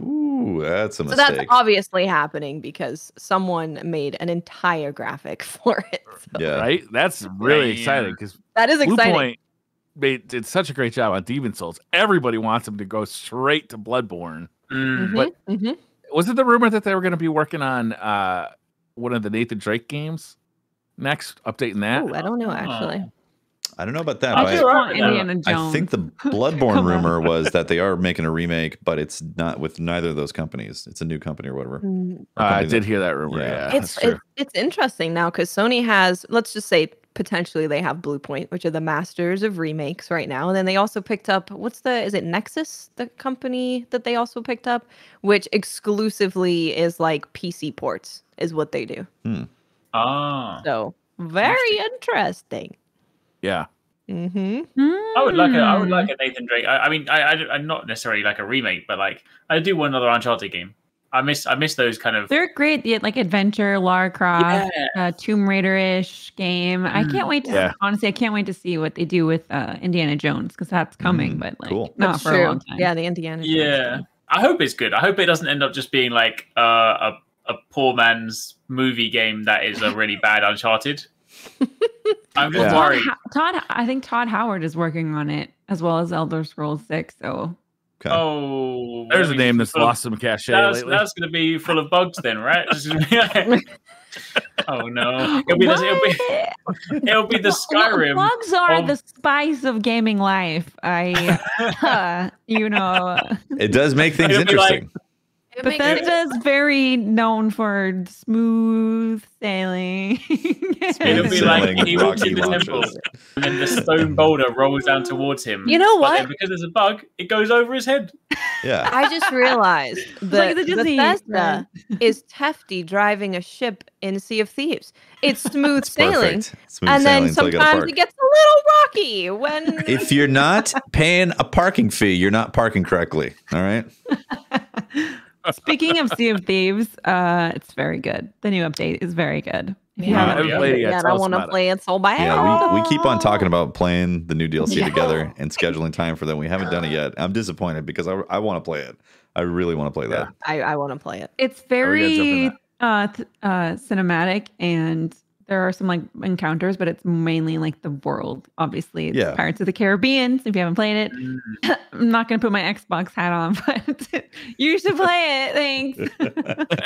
Ooh, that's a mistake. So that's obviously happening because someone made an entire graphic for it. So. Yeah, right. That's really exciting because that is Blue exciting. Point did such a great job on Demon Souls. Everybody wants them to go straight to Bloodborne. But was it the rumor that they were going to be working on one of the Nathan Drake games next, updating that? Ooh, I don't know actually. I don't know about that. I just want Indiana Jones. I think the Bloodborne rumor was that they are making a remake, but it's not with neither of those companies. It's a new company or whatever. I did hear that rumor. Yeah, it's interesting now because Sony has, let's just say, potentially they have Blue Point, which are the masters of remakes right now. And then they also picked up is it Nexus, the company that they also picked up, which exclusively is like PC ports is what they do. Ah, So very interesting. Yeah. Mm-hmm. I would like a Nathan Drake. I'm not necessarily like a remake, but like I do want another Uncharted game. I miss those kind of. They're great. Yeah, like adventure, Lara Croft, Tomb Raider-ish game. I can't wait to honestly. I can't wait to see what they do with Indiana Jones because that's coming, but like cool. not That's for true. a long time. Yeah, the Indiana Jones Yeah, I hope it's good. I hope it doesn't end up just being like a poor man's movie game that is a really bad Uncharted. I'm just worried. I think Todd Howard is working on it as well as Elder Scrolls 6. So, oh, there's a name that's lost some cachet lately. That's going to be full of bugs then, right? Oh no, it'll be the Skyrim. Bugs are the spice of gaming life. It does make things interesting. Bethesda's very known for smooth sailing. It'll be like he walks in the temple and then the stone boulder rolls down towards him. You know what? But then because there's a bug, it goes over his head. Yeah. I just realized that Like the Disney Bethesda is Tefty driving a ship in Sea of Thieves. It's smooth sailing. Perfect. Smooth And sailing then until you gotta sometimes park. it gets a little rocky when If you're not paying a parking fee, you're not parking correctly. All right. Speaking of Sea of Thieves, it's very good. The new update is very good. If you I haven't haven't played it yet. I Tell us want to about it. play it so bad. Yeah, we keep on talking about playing the new DLC together and scheduling time for them. We haven't done it yet. I'm disappointed because I want to play it. I really want to play that. I want to play it. It's very cinematic, and there are some like encounters, but it's mainly like the world. Obviously, it's Pirates of the Caribbean. So if you haven't played it, I'm not going to put my Xbox hat on, but you should play it. Thanks.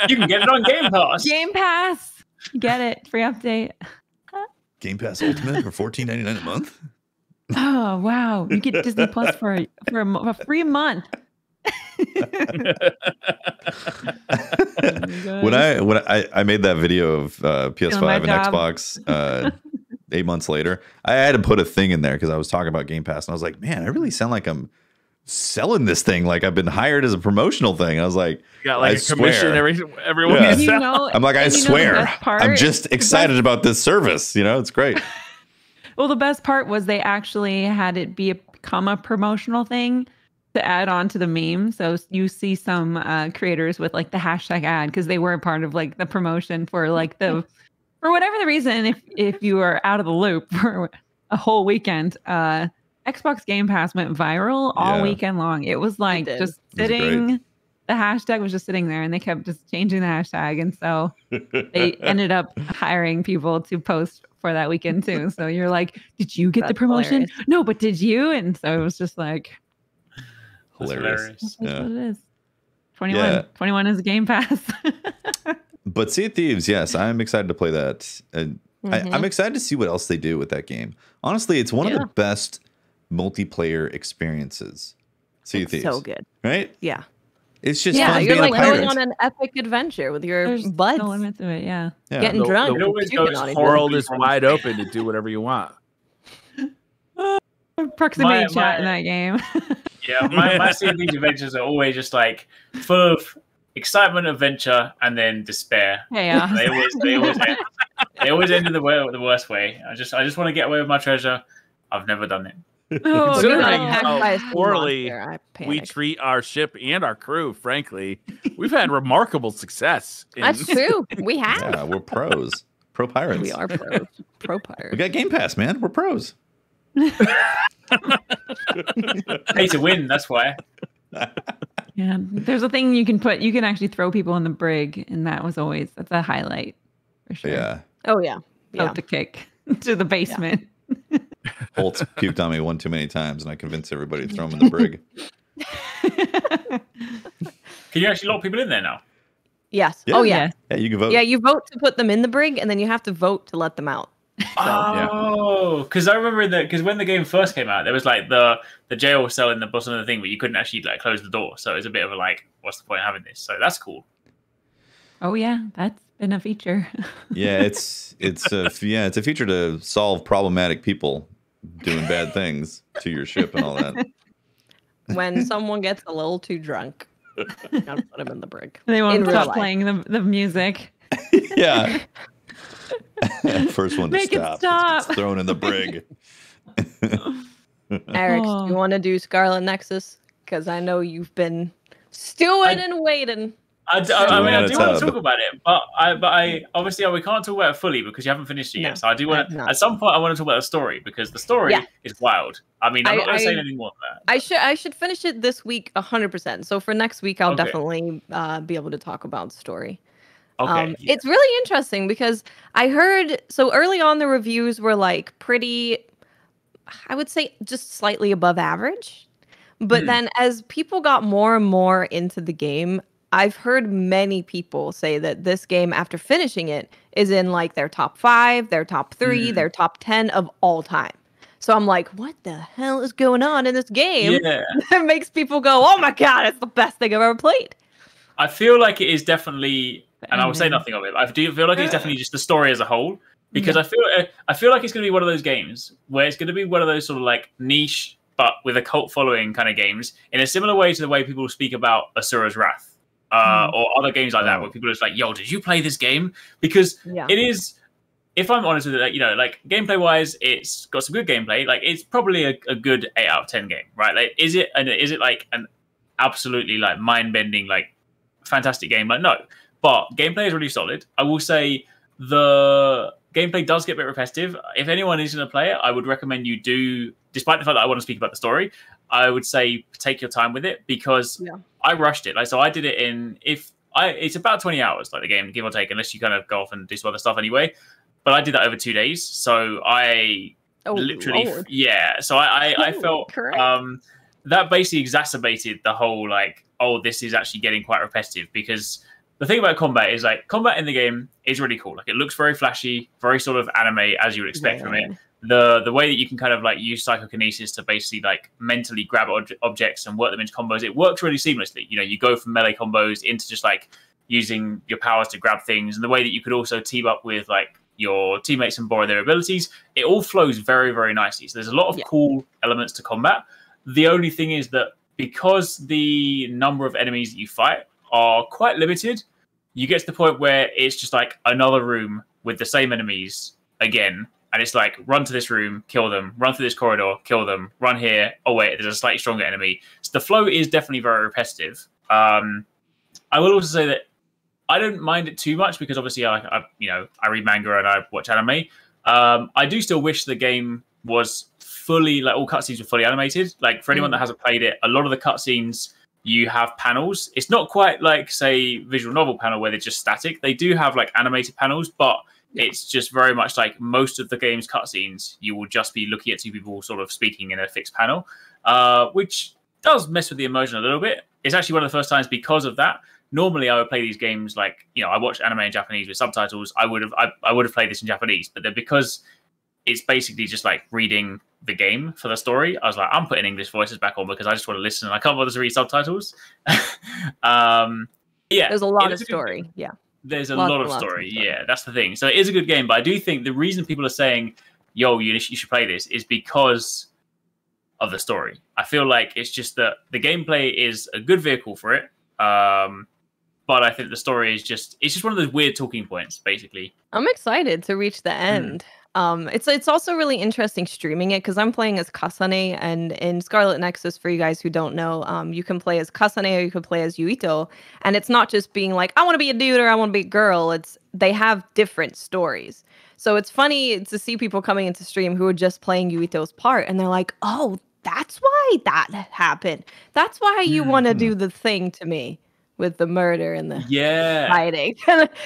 You can get it on Game Pass. Game Pass. Get it. Free update. Game Pass Ultimate for $14.99 a month. Oh wow! You get Disney Plus for a free month. when I made that video of PS5 and Xbox 8 months later, I had to put a thing in there because I was talking about Game Pass and I was like, man, I really sound like I'm selling this thing, like I've been hired as a promotional thing. I was like, got like a commission everyone. Yeah. I'm like, I swear, I'm just excited about this service. It's great. Well, the best part was they actually had it become a promotional thing to add on to the meme. So you see some creators with like the hashtag ad because they were part of like the promotion for like for whatever the reason. If you were out of the loop for a whole weekend, Xbox Game Pass went viral all weekend long. It was like just sitting. The hashtag was just sitting there, and they kept just changing the hashtag, and so they ended up hiring people to post for that weekend too. So you're like, did you get the promotion? Hilarious. No, but did you? And so it was just like hilarious. That's what it is. 21 is a Game Pass. But Sea of Thieves, yes, I'm excited to play that. I'm excited to see what else they do with that game. Honestly, it's one of the best multiplayer experiences. Sea of Thieves, so good, right? Yeah. It's just fun being you're like a pirate. going on an epic adventure with your There's buds. no limit to it, Getting drunk. The world is wide open to do whatever you want. Proximity chat in that game. Yeah, my Sea of Thieves adventures are always just like full of excitement, adventure, and then despair. Yeah, they always end in the worst way. I just want to get away with my treasure. I've never done it. Considering how poorly we treat our ship and our crew, frankly, we've had remarkable success. That's true. We have. Yeah, we're pros. Pro pirates. We are pros. Pro pirates. We got Game Pass, man. We're pros. Pay to win, that's why. Yeah, there's a thing you can actually throw people in the brig, and that's a highlight for sure. Yeah. Oh yeah. To kick to the basement. Yeah. Holtz puked on me one too many times, and I convinced everybody to throw him in the brig. Can you actually lock people in there now? Yes. Yeah. Oh yeah. Yeah, you can vote. Yeah, you vote to put them in the brig, and then you have to vote to let them out. Oh, because I remember because when the game first came out, there was like the jail cell in the bottom of the thing, but you couldn't actually like close the door. So it was a bit of a like, what's the point of having this? So that's cool. Oh yeah, that's been a feature. Yeah, it's a feature to solve problematic people doing bad things to your ship and all that. When someone gets a little too drunk, gotta put them in the brig. They won't In real stop life. playing the music. Yeah. First one to Make it stop. stop. Gets thrown in the brig. Eric, do Oh. you want to do Scarlet Nexus? Because I know you've been stewing and waiting. I do on want a to tub. talk about it, but I obviously we can't talk about it fully because you haven't finished it No, yet. So I do want I've to not. at some point I want to talk about the story because the story Yeah. is wild. I mean, I'm not going to say I- anything more than that. I should finish it this week 100%. So for next week, I'll Okay. definitely be able to talk about the story. Okay, It's really interesting because I heard so early on the reviews were like pretty, I would say just slightly above average. But then as people got more and more into the game, I've heard many people say that this game, after finishing it, is in like their top 5, their top 3, their top 10 of all time. So I'm like, what the hell is going on in this game? Yeah. That makes people go, oh my God, it's the best thing I've ever played. I feel like it is definitely, and I will say ending. nothing of it. I do feel like it's definitely just the story as a whole because I feel like it's going to be one of those games where it's going to be one of those sort of like niche but with a cult following kind of games in a similar way to the way people speak about Asura's Wrath or other games like that where people are just like, "Yo, did you play this game?" Because it is. If I'm honest with it, you know, like gameplay wise, it's got some good gameplay. Like it's probably a good 8 out of 10 game, right? Like, is it like an absolutely like mind bending, like fantastic game? Like, no, but gameplay is really solid. I will say the gameplay does get a bit repetitive. If anyone is going to play it, I would recommend you do, despite the fact that I want to speak about the story, I would say take your time with it because I rushed it. Like, so I did it in, it's about 20 hours, like the game, give or take, unless you kind of go off and do some other stuff anyway. But I did that over 2 days. So I literally, So I felt that basically exacerbated the whole like, oh, this is actually getting quite repetitive because the thing about combat is like combat in the game is really cool. Like it looks very flashy, very sort of anime as you would expect from it. The way that you can kind of like use psychokinesis to basically like mentally grab objects and work them into combos, it works really seamlessly. You know, you go from melee combos into just like using your powers to grab things, and the way that you could also team up with like your teammates and borrow their abilities, it all flows very, very nicely. So there's a lot of cool elements to combat. The only thing is that because the number of enemies that you fight are quite limited, you get to the point where it's just like another room with the same enemies again. And it's like, run to this room, kill them, run through this corridor, kill them, run here. Oh, wait, there's a slightly stronger enemy. So the flow is definitely very repetitive. I will also say that I don't mind it too much because obviously I read manga and I watch anime. I do still wish the game was fully, like all cutscenes were fully animated. Like for anyone that hasn't played it, a lot of the cutscenes, you have panels. It's not quite like, say, visual novel panel where they're just static. They do have like animated panels, but it's just very much like most of the game's cutscenes, you will just be looking at two people sort of speaking in a fixed panel, which does mess with the immersion a little bit. It's actually one of the first times because of that. Normally, I would play these games like, you know, I watch anime in Japanese with subtitles. I would have played this in Japanese, but then because it's basically just like reading the game for the story, I was like, I'm putting English voices back on because I just want to listen and I can't bother to read subtitles. There's a lot of story. There's a lot of story. Yeah, that's the thing. So it is a good game, but I do think the reason people are saying, yo, you should play this is because of the story. I feel like it's just that the gameplay is a good vehicle for it. But I think the story is it's just one of those weird talking points, basically. I'm excited to reach the end. It's also really interesting streaming it because I'm playing as Kasane, and in Scarlet Nexus, for you guys who don't know, you can play as Kasane or you can play as Yuito, and it's not just being like, I want to be a dude or I want to be a girl. They have different stories. So it's funny to see people coming into stream who are just playing Yuito's part, and they're like, oh, that's why that happened. That's why you want to do the thing to me with the murder and the hiding.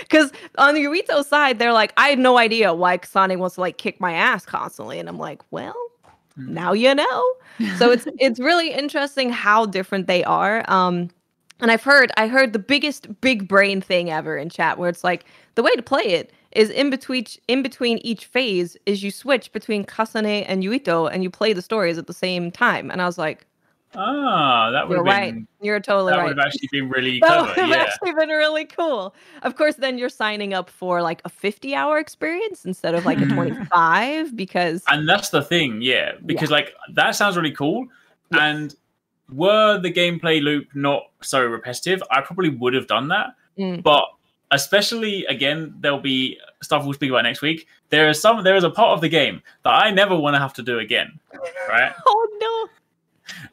Because on the Yuito side, they're like, I had no idea why Kasane wants to like kick my ass constantly. And I'm like, well, now you know. So it's really interesting how different they are. And I heard the biggest big brain thing ever in chat where it's like, the way to play it is in between each phase is you switch between Kasane and Yuito and you play the stories at the same time. And I was like, That would You're have right. been. You're totally That right. would have actually been really That clever. would have Yeah. actually been really cool. Of course, then you're signing up for like a 50-hour experience instead of like a 25 because And that's the thing, yeah, because like that sounds really cool. Yes. And were the gameplay loop not so repetitive, I probably would have done that. But especially again, there'll be stuff we'll speak about next week. There is a part of the game that I never want to have to do again, right? Oh no.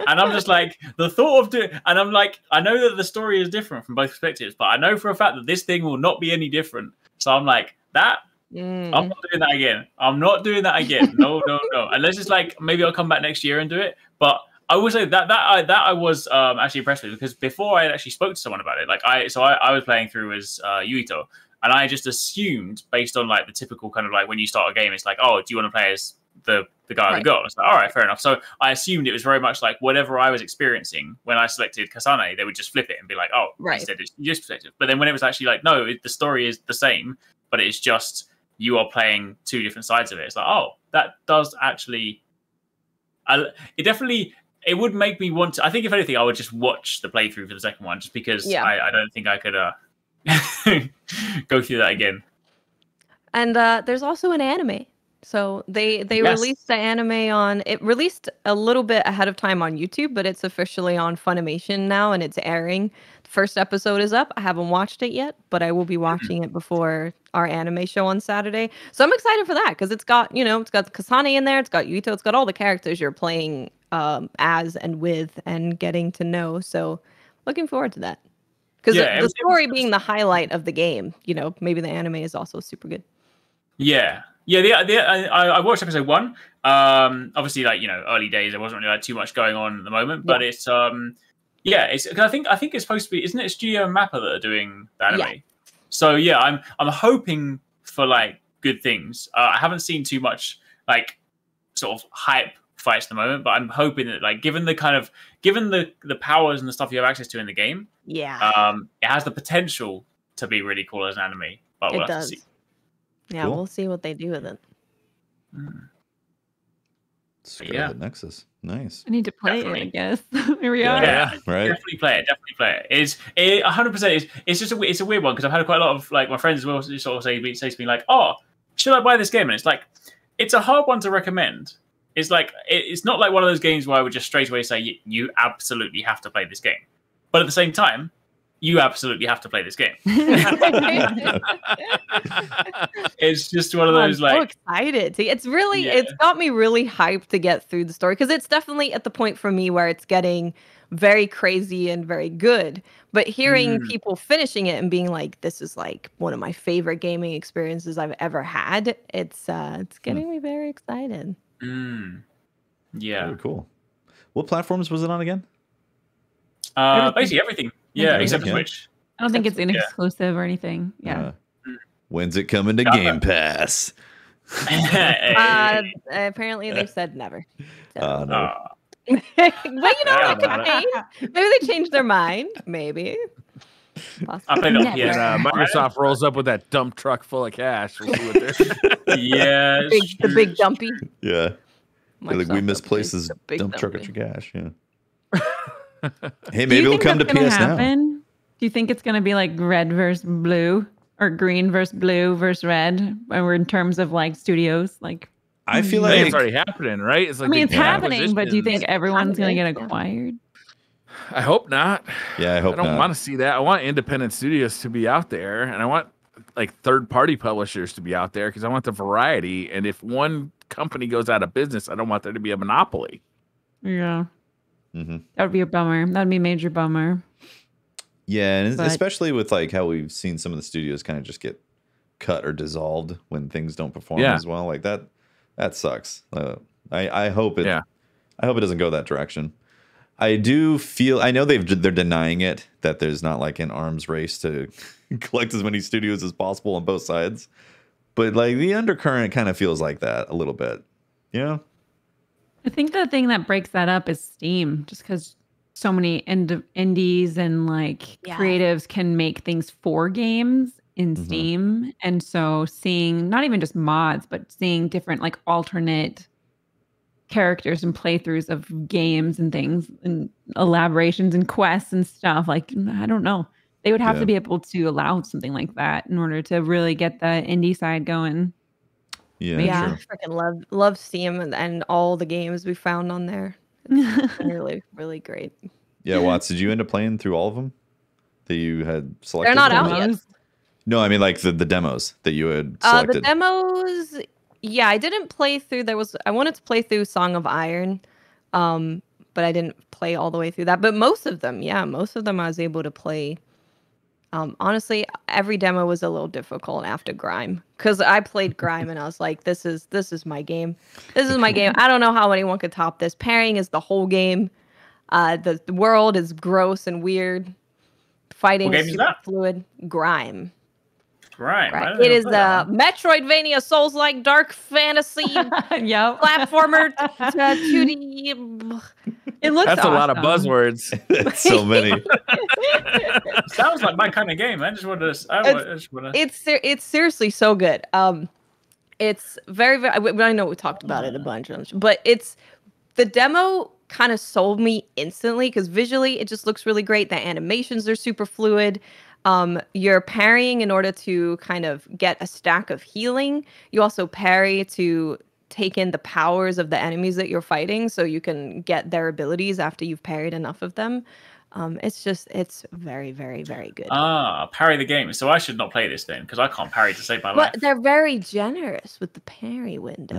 And I'm just like, the thought of doing, and I'm like, I know that the story is different from both perspectives, but I know for a fact that this thing will not be any different. So I'm like, I'm not doing that again. I'm not doing that again. No. Unless it's like, maybe I'll come back next year and do it. But I will say that I was actually impressed with, because before I had actually spoke to someone about it, like I was playing through as Yuito, and I just assumed, based on like the typical kind of like when you start a game, it's like, oh, do you want to play as the guy or the girl? It's like, all right, fair enough. So I assumed it was very much like whatever I was experiencing when I selected Kasane, they would just flip it and be like, oh, instead it's just perspective. But then when it was actually like, no, the story is the same, but it's just you are playing two different sides of it. It's like, oh, that does actually. It would make me want to. I think if anything, I would just watch the playthrough for the second one, just because I don't think I could go through that again. And there's also an anime. So they released the anime on. It released a little bit ahead of time on YouTube, but it's officially on Funimation now, and it's airing. The first episode is up. I haven't watched it yet, but I will be watching it before our anime show on Saturday. So I'm excited for that because it's got Kasane in there, it's got Yuito, it's got all the characters you're playing as and with and getting to know. So looking forward to that. Because the story being the highlight of the game, maybe the anime is also super good. Yeah. I watched episode 1. Obviously, like early days, there wasn't really like too much going on at the moment, but it's it's. Cause I think it's supposed to be. Isn't it Studio Mappa that are doing the anime? Yeah. So yeah, I'm hoping for like good things. I haven't seen too much like sort of hype fights at the moment, but I'm hoping that like given the powers and the stuff you have access to in the game, it has the potential to be really cool as an anime. But we'll have to see. Yeah, We'll see what they do with it. Scarlett Nexus, nice. I need to play it, I guess. Here we are. Yeah, right. Definitely play it. It's 100%. It's just a weird one because I've had quite a lot of like my friends as well sort of say to me like, oh, should I buy this game? And it's like, it's a hard one to recommend. It's like it's not like one of those games where I would just straight away say you absolutely have to play this game, but at the same time, you absolutely have to play this game. It's just one of those I'm so excited. It's really it's got me really hyped to get through the story because it's definitely at the point for me where it's getting very crazy and very good. But hearing people finishing it and being like, this is like one of my favorite gaming experiences I've ever had, it's getting me very excited. Yeah. Very cool. What platforms was it on again? Basically everything. Yeah, except for Switch. I don't think it's inexclusive or anything. Yeah. When's it coming to Game Pass? Apparently they've said never. So. No. But it could change. Maybe they changed their mind. Maybe. I played it. Yeah, Microsoft rolls up with that dump truck full of cash. We'll see what they're. Yeah, the big dumpy. Yeah. Like we misplaced this dump truck at your cash. Yeah. Hey, maybe it'll come to PS Now. Do you think it's going to be like red versus blue or green versus blue versus red? Or in terms of like studios, like I feel like it's already happening, right? It's like it's happening, but do you think everyone's going to get acquired? I hope not. Yeah, I hope I don't not. want to see that. I want independent studios to be out there, and I want like third-party publishers to be out there because I want the variety. And if one company goes out of business, I don't want there to be a monopoly. Yeah. That would be a bummer. That'd be a major bummer. Yeah, and especially with like how we've seen some of the studios kind of just get cut or dissolved when things don't perform as well. Like that sucks. I hope it. Yeah. I hope it doesn't go that direction. I do feel. I know they're denying it that there's not like an arms race to collect as many studios as possible on both sides, but like the undercurrent kind of feels like that a little bit. You know. I think the thing that breaks that up is Steam, just because so many indies and like creatives can make things for games in Steam. And so seeing not even just mods, but seeing different like alternate characters and playthroughs of games and things and elaborations and quests and stuff. Like, I don't know. They would have to be able to allow something like that in order to really get the indie side going. Yeah, True. freaking love Steam and all the games we found on there. It's really, really great. Yeah, Watts, did you end up playing through all of them that you had selected? They're not out yet. No, I mean like the demos that you had selected. The demos, yeah, I didn't play through. I wanted to play through Song of Iron, but I didn't play all the way through that. But most of them I was able to play. Honestly, every demo was a little difficult after Grime, because I played Grime and I was like, this is my game. This is my game. I don't know how anyone could top this. Pairing is the whole game. The world is gross and weird. Fighting is super fluid. Grime. Right. It is the Metroidvania Souls-like dark fantasy platformer 2D. It looks That's awesome. a lot of buzzwords. That's so many. Sounds like my kind of game. I just want to. It's seriously so good. It's very, very. I know we talked about it a bunch, but the demo kind of sold me instantly because visually it just looks really great. The animations are super fluid. You're parrying in order to kind of get a stack of healing. You also parry to take in the powers of the enemies that you're fighting, so you can get their abilities after you've parried enough of them. It's very, very, very good. Parry the game. So I should not play this then, because I can't parry to save my life. But they're very generous with the parry window.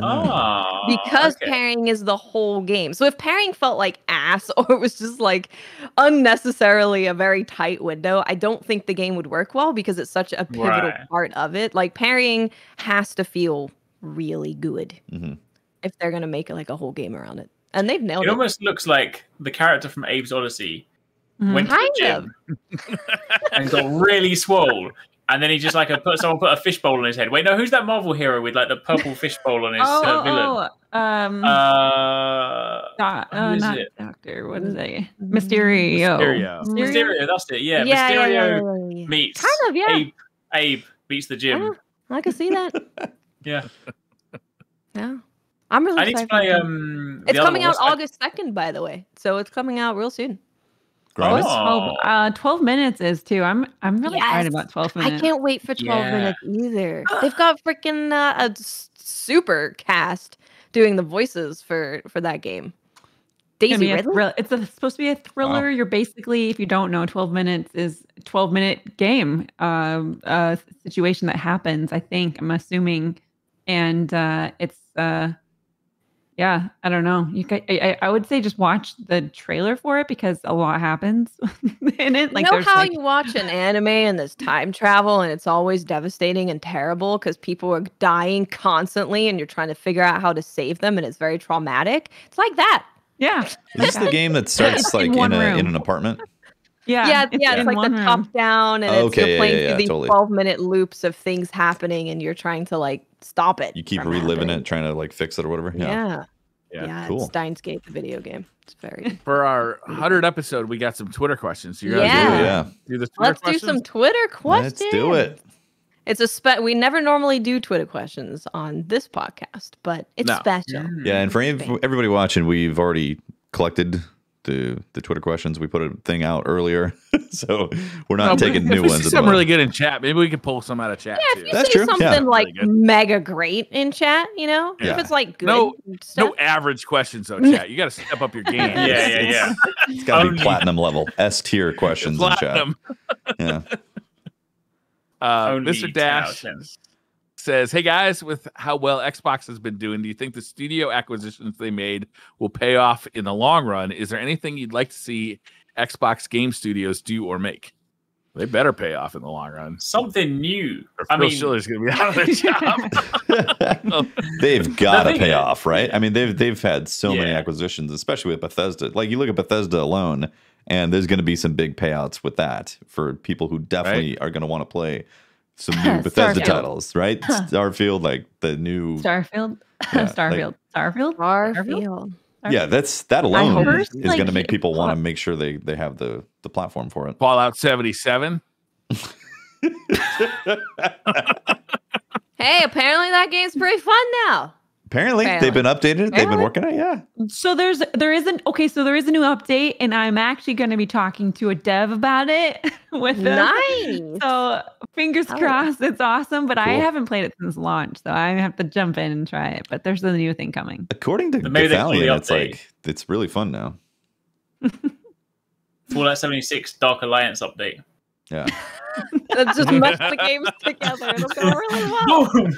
Because parrying is the whole game. So if parrying felt like ass, or it was just like unnecessarily a very tight window, I don't think the game would work well, because it's such a pivotal part of it. Like, parrying has to feel really good if they're gonna make it like a whole game around it. And they've nailed it. It almost looks like the character from Abe's Odyssey went to the gym and got really swole, and then he just like someone put a fishbowl on his head. Wait, no, who's that Marvel hero with like the purple fishbowl on his villain? Not it? Doctor. What is it? Mysterio. Mysterio. That's it. Yeah. Mysterio meets Abe beats the gym. I can see that. Yeah. I'm really excited. I need to play. It's coming out August 2nd, by the way. So it's coming out real soon. 12 minutes is too. I'm really excited about 12 minutes. I can't wait for 12 minutes either. They've got freaking a super cast doing the voices for that game. Daisy Ridley? It's supposed to be a thriller. Wow. You're basically, if you don't know, 12 minutes is a 12-minute game situation that happens, I think. I'm assuming. And it's yeah, I don't know. I would say just watch the trailer for it, because a lot happens in it. Like, you know how you watch an anime and there's time travel and it's always devastating and terrible because people are dying constantly and you're trying to figure out how to save them, and it's very traumatic. It's like that. Yeah. Is this the game that starts like in an apartment? Yeah. It's like the top down, and you're playing through these 12-minute loops of things happening, and you're trying to like stop it. You keep reliving it, trying to like fix it or whatever. Yeah. Cool. It's Steins Gate, the video game. It's very For our 100th episode, we got some Twitter questions. You guys do the Twitter Let's questions? do some Twitter questions. Let's do it. It's we never normally do Twitter questions on this podcast, but it's special. Yeah, and for everybody watching, we've already collected the Twitter questions. We put a thing out earlier, so we're not taking new ones. If something really good in chat, maybe we can pull some out of chat. Yeah, if you see something like mega great in chat, if it's like good. No average questions though, chat. You got to step up your game. Yeah. It's got to be platinum level, S tier questions in chat. Yeah. Mr. Dash says, "Hey guys, with how well Xbox has been doing, do you think the studio acquisitions they made will pay off in the long run? Is there anything you'd like to see Xbox game studios do or make? They better pay off in the long run. Something new. Phil Schiller's going to be out of their job. They've got to pay off, right? I mean, they've had so many acquisitions, especially with Bethesda. Like, you look at Bethesda alone, and there's going to be some big payouts with that for people who definitely are going to want to play some new Bethesda titles, right? Starfield, like the new Starfield. Yeah, that alone is going to make people want to make sure they have the platform for it. Fallout 77. Hey, apparently that game's pretty fun now. Apparently, they've been updated. They've been working on it. Yeah. So there is a new update, and I'm actually going to be talking to a dev about it with them. Nice. So fingers crossed, it's awesome. But I Cool. haven't played it since launch, so I have to jump in and try it. But there's a new thing coming. According to Maybe they call the Gathalion, it's update. like it's really fun now. Fallout 76 Dark Alliance update. Yeah. Let's just mesh the games together. It'll go really well. Boom!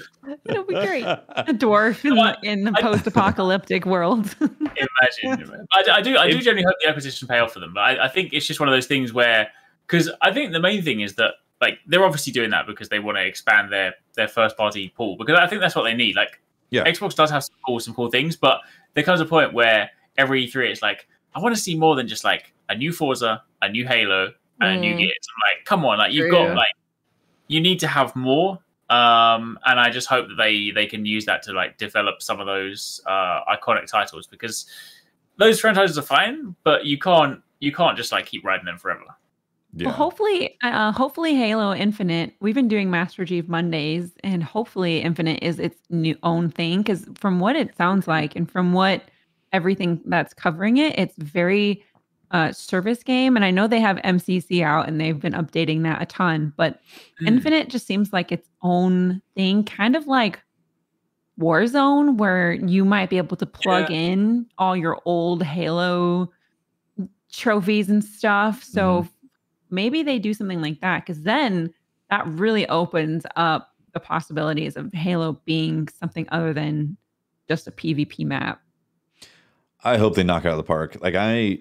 It'll be great. A dwarf in the post-apocalyptic world. Imagine. I do generally hope the acquisition pay off for them, but I think it's just one of those things where, because I think the main thing is that like they're obviously doing that because they want to expand their first party pool, because I think that's what they need. Like, Yeah. Xbox does have some cool things, but there comes a point where every E3 it's like, I want to see more than just like a new Forza, a new Halo, and a new Gears. I'm like, come on, like you've got like, you need to have more. And I just hope that they can use that to like develop some of those iconic titles, because those franchises are fine, but you can't just like keep riding them forever. Yeah. Well, hopefully Halo Infinite, we've been doing Master Chief Mondays, and hopefully Infinite is its new own thing, because from what it sounds like and from what everything that's covering it, it's very service game. And I know they have MCC out and they've been updating that a ton, but Infinite just seems like its own thing, kind of like Warzone, where you might be able to plug in all your old Halo trophies and stuff. So maybe they do something like that, because then that really opens up the possibilities of Halo being something other than just a PvP map. I hope they knock it out of the park. Like I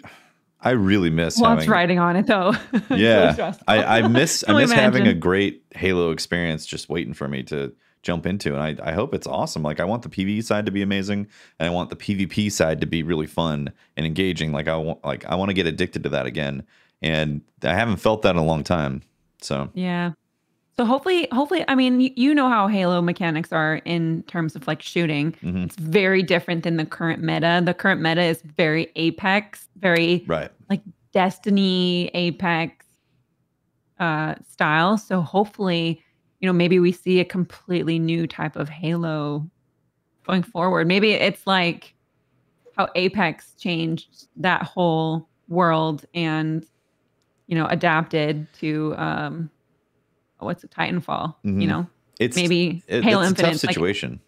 really miss Lots riding on it though. Yeah. I miss imagine. having a great Halo experience just waiting for me to jump into, and I hope it's awesome. Like I want the PvE side to be amazing, and I want the PvP side to be really fun and engaging. Like I want to get addicted to that again, and I haven't felt that in a long time. So yeah. So hopefully, I mean, you know how Halo mechanics are in terms of like shooting. It's very different than the current meta. The current meta is very Apex, very like Destiny, Apex style. So hopefully, maybe we see a completely new type of Halo going forward. Maybe it's like how Apex changed that whole world and, adapted to what's a Titanfall? it's maybe Halo Halo it's Infinite. a tough situation.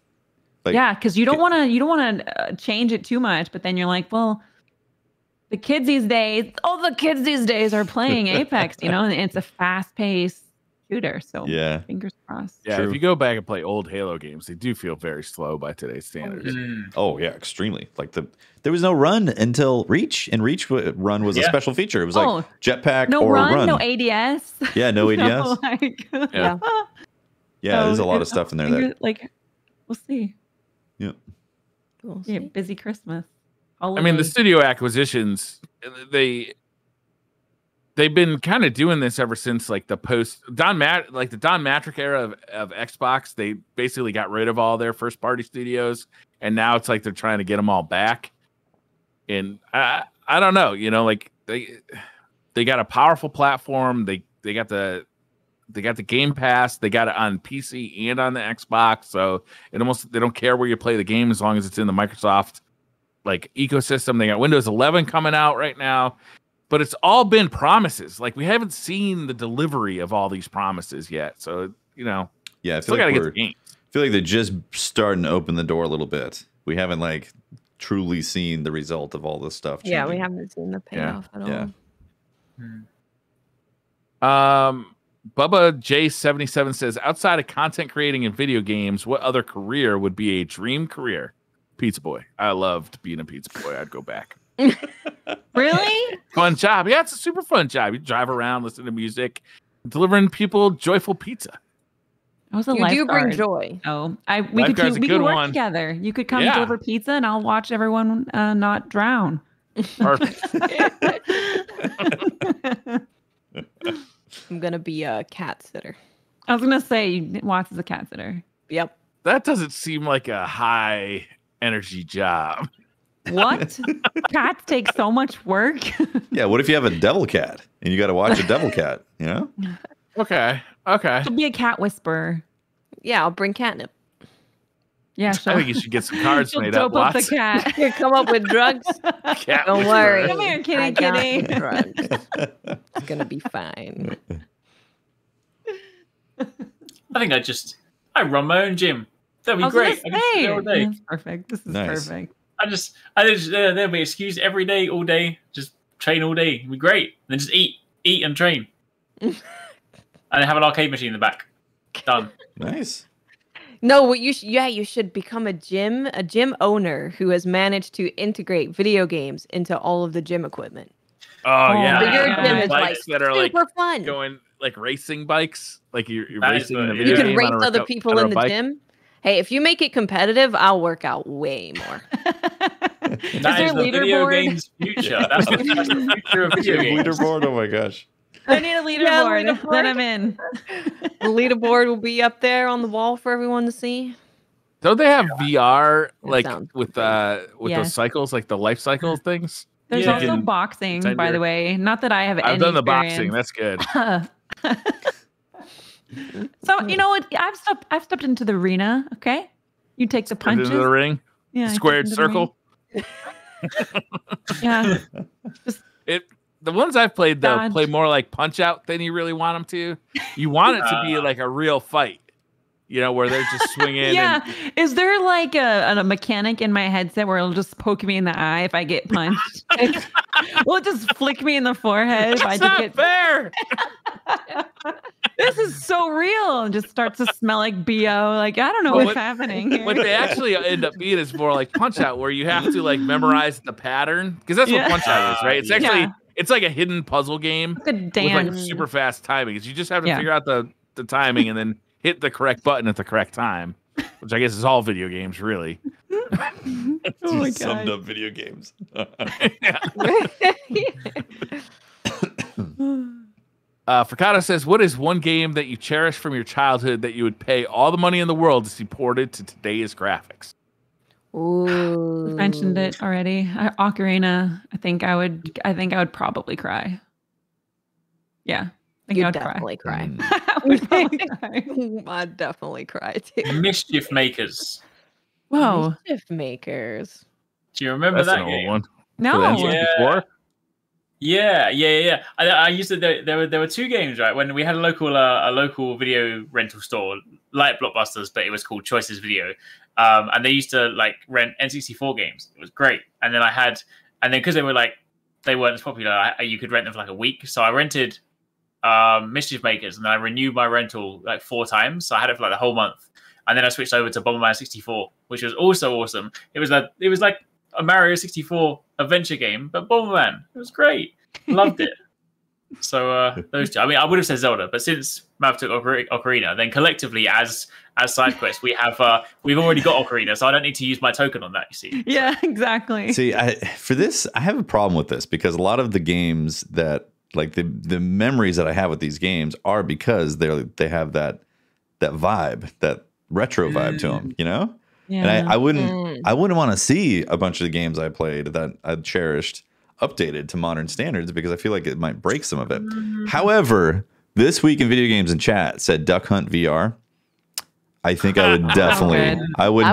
Like, yeah, because you don't want to change it too much, but then you're like, well, the kids these days are playing Apex, and it's a fast-paced shooter. So fingers crossed. Yeah, True. if you go back and play old Halo games, they do feel very slow by today's standards. Oh yeah, extremely. Like there was no run until Reach, and Reach run was a special feature. It was like jetpack or run. No ADS. Yeah, no ADS. Yeah. There's a lot of stuff in there that we'll see. Yeah. We'll Yeah, see. busy Christmas. I mean, the studio acquisitions, they've been kind of doing this ever since like the Don Matrick era of Xbox. They basically got rid of all their first party studios, and now it's like they're trying to get them all back. And I don't know, like they got a powerful platform. They got the Game Pass. They got it on PC and on the Xbox. So they don't care where you play the game as long as it's in the Microsoft like ecosystem. They got Windows 11 coming out right now. But it's all been promises. Like we haven't seen the delivery of all these promises yet. So, I feel still like gotta get the games. I feel like they're just starting to open the door a little bit. We haven't like truly seen the result of all this stuff. Yeah, we changing. haven't seen the payoff at all. Bubba J77 says, outside of content creating and video games, what other career would be a dream career? Pizza boy. I loved being a pizza boy. I'd go back. Really? Fun job. Yeah, it's a super fun job. You drive around, listen to music, delivering people joyful pizza. I was a You do bring lifeguard. joy. Oh, we Lifeguard's a could good work one. together. You could come Yeah. deliver pizza, and I'll watch everyone not drown. Perfect. I'm gonna be a cat sitter. I was gonna say Watts is a cat sitter. Yep. That doesn't seem like a high energy job. What? Cats take so much work. Yeah, what if you have a devil cat and you got to watch a devil cat? Okay. To be a cat whisperer. Yeah, I'll bring catnip. Yeah, I sure. think you should get some cards She'll made up. dope up the Lots. cat. You come up with drugs. Cat Don't whisperer. worry. Come here, kitty, I got kitty. the drugs. It's gonna be fine. I think I run my own gym. That'd be great. I could sit there all day. That's perfect. This is Nice. perfect. There'll be an excuse every day, all day. Just train all day. It'd be great. And then just eat and train. And then have an arcade machine in the back. Done. Nice. No, what you should become a gym owner who has managed to integrate video games into all of the gym equipment. Oh yeah, So your yeah. gym is like bikes that are like super fun. going like racing bikes, like you're That is racing in a good, video You yeah. can game race on a other people on a in the bike. gym. Hey, if you make it competitive, I'll work out way more. Is That there is a the video leaderboard? game's future. That's the future of video games. Leaderboard. Oh my gosh. I need a leaderboard. Then I'm in. The leaderboard will be up there on the wall for everyone to see. Don't they have VR like sounds with Yes. those cycles, like the life cycle things? There's Yeah. also boxing, Pretend by the you're- way. Not that I have any I've done the boxing. experience. That's good. So you know what? I've stepped into the arena. Okay, you take the punches. Into the ring, Yeah, I step squared into the ring. circle. Yeah, The ones I've played though Dodge. play more like Punch Out than you really want them to. You want it to be like a real fight, where they're just swinging. yeah. And, Is there like a mechanic in my headset where it'll just poke me in the eye if I get punched? Will it just flick me in the forehead if I it's just not get? fair. This is so real. It just starts to smell like BO. Like I don't know Well, what's happening here. What they actually end up being is more like Punch Out, where you have to like memorize the pattern, because that's Yeah. what Punch Out is, right? It's actually Yeah. it's like a hidden puzzle game It's a with like dance. super fast timing. You just have to Yeah. figure out the timing and then hit the correct button at the correct time, which I guess is all video games, really. Oh my You summed God. up video games. Fricado says, "What is one game that you cherish from your childhood that you would pay all the money in the world to see ported to today's graphics?" Ooh. Mentioned it already. Ocarina. I think I would probably cry. Yeah, I think I You'd would definitely cry. I would probably cry. I'd definitely cry too. Mischief Makers. Whoa. Mischief Makers. Do you remember That's that an old game? one. No. For the N64? Yeah. I used to. There were two games, right? When we had a local video rental store, like Blockbusters, but it was called Choices Video, and they used to like rent N64 games. It was great. And then because they weren't as popular, you could rent them for like a week. So I rented Mischief Makers, and then I renewed my rental like 4 times. So I had it for like the whole month, and then I switched over to Bomberman 64, which was also awesome. It was like a Mario 64 adventure game, but Bomberman. It was great. Loved it. So those two. I mean, I would have said Zelda, but since Mav took Ocarina, then collectively as SideQuest, we've already got Ocarina, so I don't need to use my token on that. You see? Yeah, exactly. See, I have a problem with this because a lot of the games that like the memories that I have with these games are because they have that vibe, that retro vibe to them, Yeah. And I wouldn't want to see a bunch of the games I played that I cherished updated to modern standards because I feel like it might break some of it. However, this week in video games and chat said Duck Hunt VR. I think I would definitely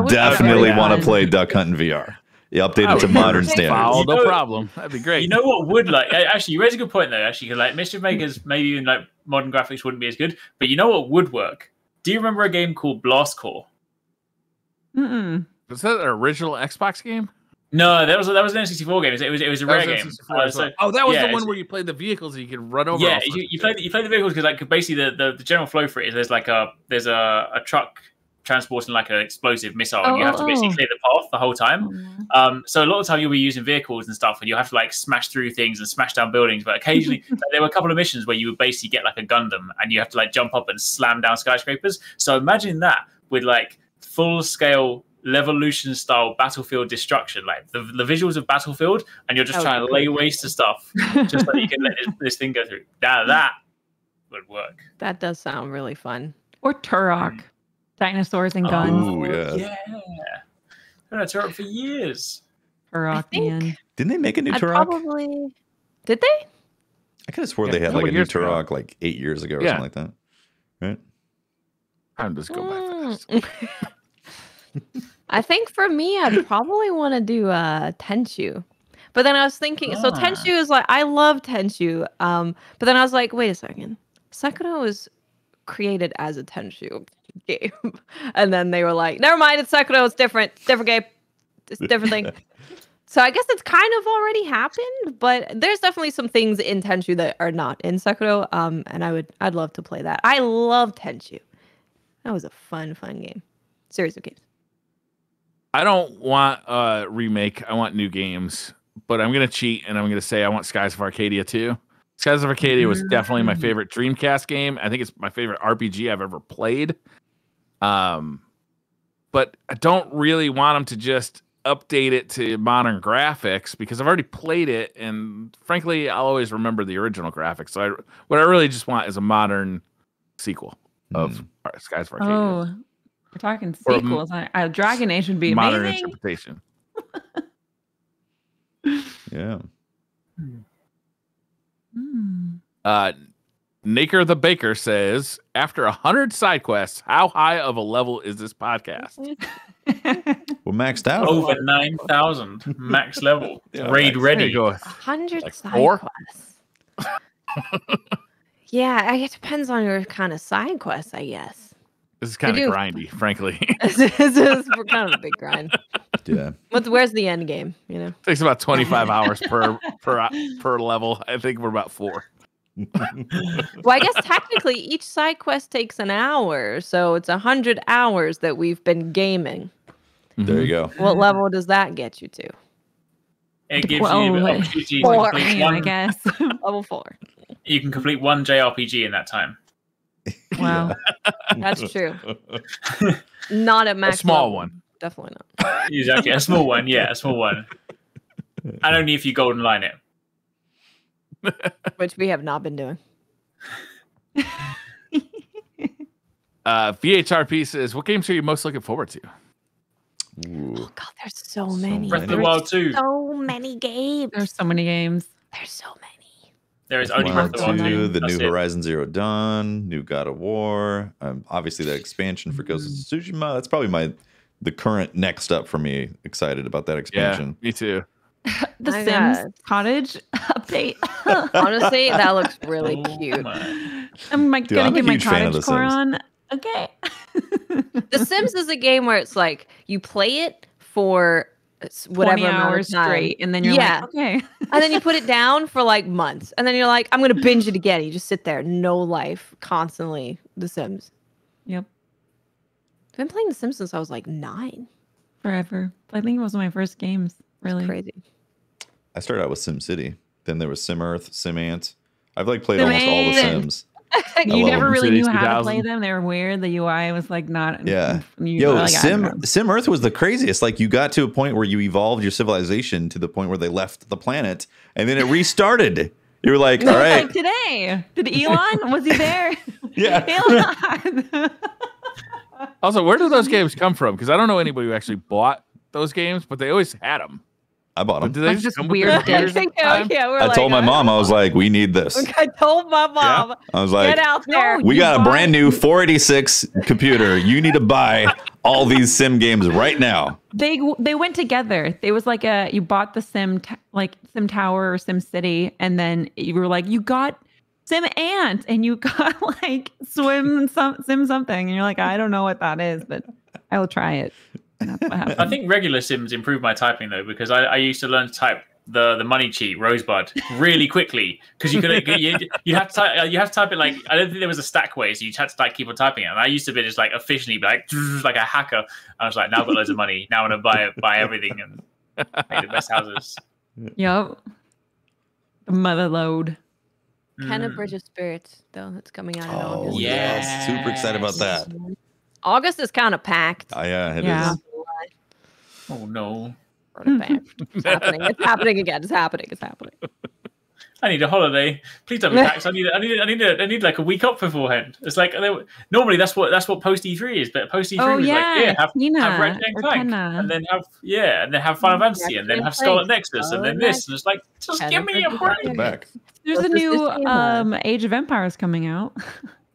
definitely want to fun. play Duck Hunt in VR. Updated I to would modern take standards. Foul, no You know- problem. That'd be great. You know what would actually you raise a good point though. Actually, 'cause, like Mischief Makers, maybe even like modern graphics wouldn't be as good. But you know what would work? Do you remember a game called Blast Core? Mm-mm. Was that an original Xbox game? No, that was an N64 game. It was a rare game. N64 as well. So- Oh, that was yeah, the one it's- where you played the vehicles and you could run over. Yeah, all sorts you of play shit. you play the vehicles because like basically the general flow for it is there's a truck transporting like an explosive missile and you have to basically clear the path the whole time. So a lot of the time you'll be using vehicles and stuff and you have to like smash through things and smash down buildings. But occasionally like, there were a couple of missions where you would basically get like a Gundam and you have to like jump up and slam down skyscrapers. So imagine that with like full scale Levolution style battlefield destruction, like the visuals of Battlefield, and you're just trying to lay waste to stuff just so you can let this thing go through. That would work. That does sound really fun. Or Turok. Dinosaurs and guns. Ooh, yeah. I've had Turok for years. Turok, think- man. Didn't they make a new I'd Turok? probably. Did they? I could have swore Yeah, they had a couple like a new years ago. Turok like 8 years ago or Yeah. something like that. Right? Time to just go by fast. I think for me, I'd probably want to do Tenchu. But then I was thinking, so Tenchu is like, I love Tenchu. But then I was like, wait a second. Sakura was created as a Tenchu game. And then they were like, never mind, it's Sakura, it's different game. It's a different thing. So I guess it's kind of already happened, but there's definitely some things in Tenchu that are not in Sakura. And I'd love to play that. I love Tenchu. That was a fun game. Series of games. I don't want a remake. I want new games. But I'm going to cheat, and I'm going to say I want Skies of Arcadia too. Skies of Arcadia was definitely my favorite Dreamcast game. I think it's my favorite RPG I've ever played. But I don't really want them to just update it to modern graphics because I've already played it, and frankly, I'll always remember the original graphics. So what I really just want is a modern sequel of Skies of Arcadia. Oh, we're talking sequels. Dragon Age would be modern amazing. interpretation. Yeah. Naker the Baker says, after 100 side quests, how high of a level is this podcast? We're maxed out. Over 9,000 max level. Yeah, Raid max. ready. 100 Like side 4? quests. Yeah, it depends on your kind of side quests, I guess. This is kind of grindy, frankly. This is kind of a big grind. Yeah. Where's the end game? You know, Takes about 25 hours per level. I think we're about 4. well, I guess technically each side quest takes an hour, so it's 100 hours that we've been gaming. There you go. What level does that get you to? It gives you the opportunity to complete I guess. Level 4. You can complete one JRPG in that time. Wow. That's true. Not at max. A small level. one. Definitely not. Exactly. A small one. Yeah, a small one. And only if you golden line it. Which we have not been doing. VHRP says, what games are you most looking forward to? Ooh. Oh God, there's so many. Breath of the Wild 2. So many games. There's so many games. There's so many. There is only Breath of the Wild 2. The That's new it. Horizon Zero Dawn, new God of War, obviously that expansion for Ghost of Tsushima. That's probably the current next up for me. Excited about that expansion. Yeah, me too. The My Sims God. Cottage update. Honestly, that looks really Oh cute. my. I'm Dude, gonna I'm a get my huge fan of cottage The core Sims. on. Okay. The Sims is a game where it's like you play it for whatever 20 amount of hours time, straight, and then you're Yeah. like, okay. and then you put it down for like months, and then you're like, I'm gonna binge it again. You just sit there, no life, constantly. The Sims. Yep. I've been playing The Sims since I was like 9. Forever. I think it was one of my first games. Really. Crazy. I started out with SimCity. Then there was SimEarth, SimAnt. I've like played Sim almost all the Ant. Sims. You love never them. really Cities knew how to 2000. play them. They were weird. The UI was like not. Yeah. You were like, I don't know. SimEarth was the craziest. Like you got to a point where you evolved your civilization to the point where they left the planet and then it restarted. You were like, all right. Like today. Did Elon? Was he there? Yeah. Elon. Also, where do those games come from? Because I don't know anybody who actually bought those games, but they always had them. I bought them. Did they That's just come with weird their computers at the time? we're I told my mom, I was like, we need this. I told my mom, I was like, get out there. we You got a bought- brand new 486 computer. You need to buy all these sim games right now. They went together. It was like you bought the Sim Tower or Sim City, and then you were like, you got Sim Ant, and you got like Sim something, and you're like, I don't know what that is, but I will try it. And that's what happened. I think regular Sims improved my typing though, because I used to learn to type the money cheat Rosebud really quickly because you could you have to type it like, I don't think there was a stack way, so you had to like keep on typing it. And I used to be just like efficiently like a hacker. I was like, now I've got loads of money. Now I'm gonna buy everything and make the best houses. Yep. The mother load. Kenna Bridge of Spirits, though, that's coming out in Oh, August. yes. Super excited about that. August is kind of packed. Yeah, it Yeah. is. Oh no. Sort of packed. It's happening. It's happening again. It's happening. It's happening. I need a holiday. Please don't be taxed. I need like a week off beforehand. It's like normally that's what post E3 is, but post E3 Oh was yeah, like, yeah, have Tina Ratchet or and Clank, Kenna. and then have Final Fantasy, and then Ratchet have and Scarlet Clank. Nexus, and then this, and it's like, just Kenna give me a Bridge of break. Back. There's a What does new this game have? Age of Empires coming out.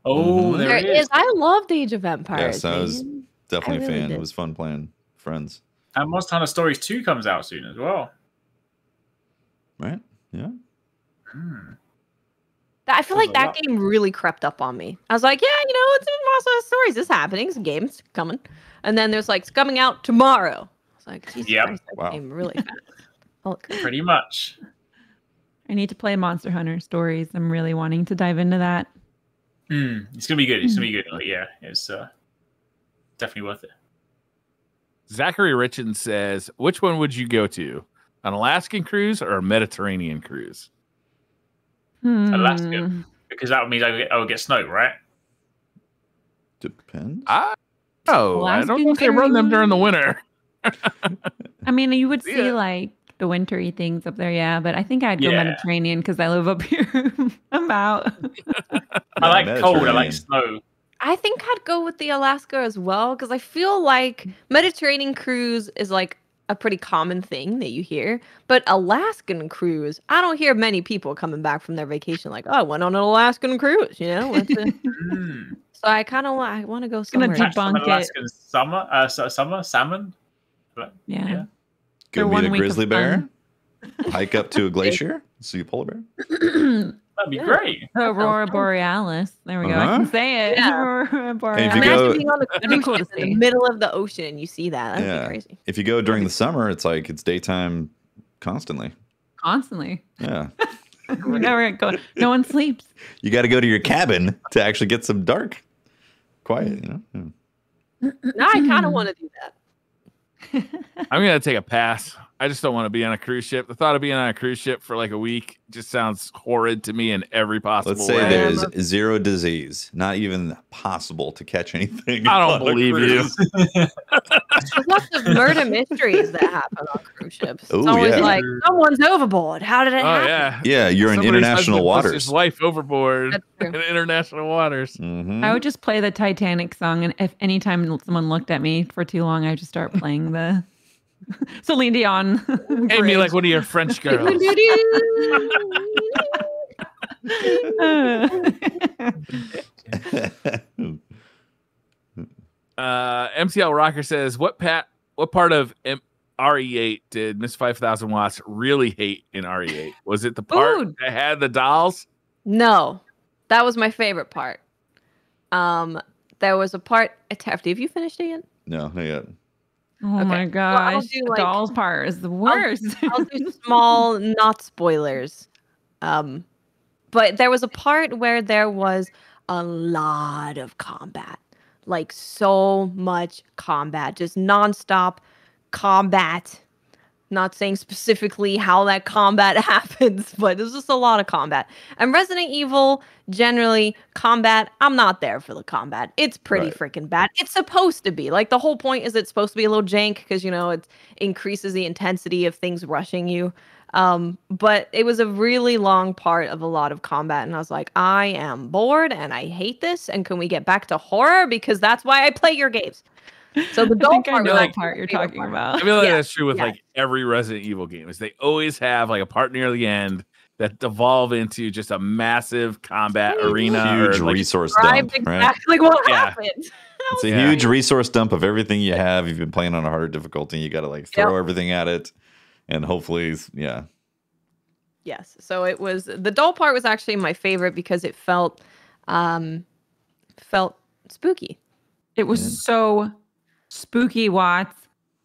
Oh, Mhm. there There it is. is. I loved Age of Empires. Yes, I was man. Definitely a really fan. did. It was fun playing Friends. And Monster Hunter Stories 2 comes out soon as well. Right? Yeah. I feel like that game really crept up on me. I was like, yeah, it's Monster Hunter Stories. This is happening. It's a game. It's coming. And then there's like, it's coming out tomorrow. I was like, Jesus Christ, that came really fast. Oh, Pretty much. I need to play Monster Hunter Stories. I'm really wanting to dive into that. It's gonna be good. It's gonna be good. Like, yeah, it's definitely worth it. Zachary Richin says, which one would you go to? An Alaskan cruise or a Mediterranean cruise? Alaska, because that means I would get snow, right? Depends. I don't know if they run them during the winter. I mean, you would see like the wintry things up there, yeah. But I think I'd go Mediterranean because I live up here. I'm out. I like cold. I like snow. I think I'd go with the Alaska as well because I feel like Mediterranean cruise is like a pretty common thing that you hear, but Alaskan cruise, I don't hear many people coming back from their vacation like, oh, I went on an Alaskan cruise, So I kind of want to go somewhere. Gonna debunk it. Alaskan summer salmon. Yeah. Go meet a grizzly bear. Hike up to a glacier. See a polar bear. That'd be great. Aurora Borealis. There we go. I can say it. Yeah. Aurora Borealis. Imagine being on a cruise ship in the middle of the ocean and you see that. That'd be crazy. If you go during the summer, it's like it's daytime constantly. Yeah. We never go. No one sleeps. You got to go to your cabin to actually get some dark quiet. Now I kind of want to do that. I'm going to take a pass. I just don't want to be on a cruise ship. The thought of being on a cruise ship for like a week just sounds horrid to me in every possible Say way. there's zero disease, not even possible to catch anything. I don't believe you. There's lots of murder mysteries that happen on cruise ships. It's Ooh, always like, someone's overboard. How did it happen? Yeah, you're in international waters. His wife overboard in international waters. I would just play the Titanic song, and if anytime someone looked at me for too long, I'd just start playing the Celine Dion. Amy, like one of your French girls. MCL Rocker says, what part of RE8 did Miss 5000 Watts really hate in RE8? Was it the part that had the dolls? No, that was my favorite part. There was a part. Tefty, have you finished it yet? No, not yet. Oh my gosh, the dolls part is the worst. I'll do small, not spoilers. But there was a part where there was a lot of combat. Like so much combat, just nonstop combat. Not saying specifically how that combat happens, but there's just a lot of combat. And Resident Evil, generally, combat, I'm not there for the combat. It's pretty freaking bad. It's supposed to be. Like, the whole point is it's supposed to be a little jank because, it increases the intensity of things rushing you. But it was a really long part of a lot of combat. And I was like, I am bored and I hate this. And can we get back to horror? Because that's why I play your games. So the doll part, you're talking about. I feel like that's true with like every Resident Evil game. Is they always have like a part near the end that devolve into just a massive combat arena, huge or, like, resource dump. Exactly what happened. It's a huge resource dump of everything you have. You've been playing on a harder difficulty. You got to like throw everything at it, and hopefully, Yes. So it was the doll part was actually my favorite because it felt spooky. It was so spooky, Watts.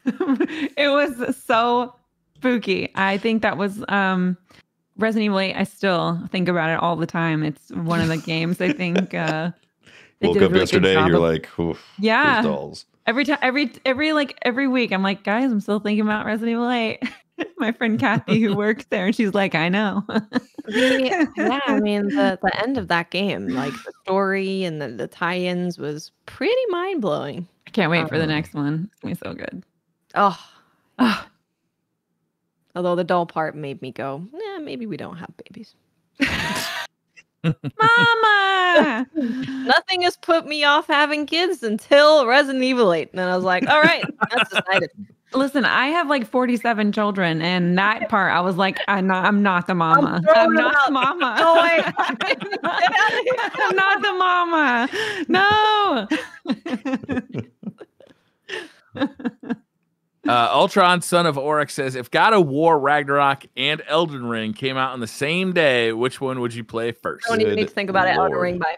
It was so spooky. I think that was Resident Evil 8. I still think about it all the time. It's one of the games I think they woke did a up really yesterday, good job you're of. like, oof, Yeah. those dolls. Every time, every week, I'm like, guys, I'm still thinking about Resident Evil 8. My friend Kathy, who works there, and she's like, I know. I mean, the end of that game, like the story and the tie-ins was pretty mind-blowing. I can't wait for the next one. It's gonna be so good. Oh. Although the doll part made me go, maybe we don't have babies. Mama! Nothing has put me off having kids until Resident Evil 8. And then I was like, all right, that's decided. Listen, I have like 47 children, and that part I was like, I'm not the mama. I'm not the mama. Oh, wait. I'm not the mama. No. Ultron, son of Oryx, says, if God of War, Ragnarok, and Elden Ring came out on the same day, which one would you play first? I don't even need to think about it. Elden Ring by.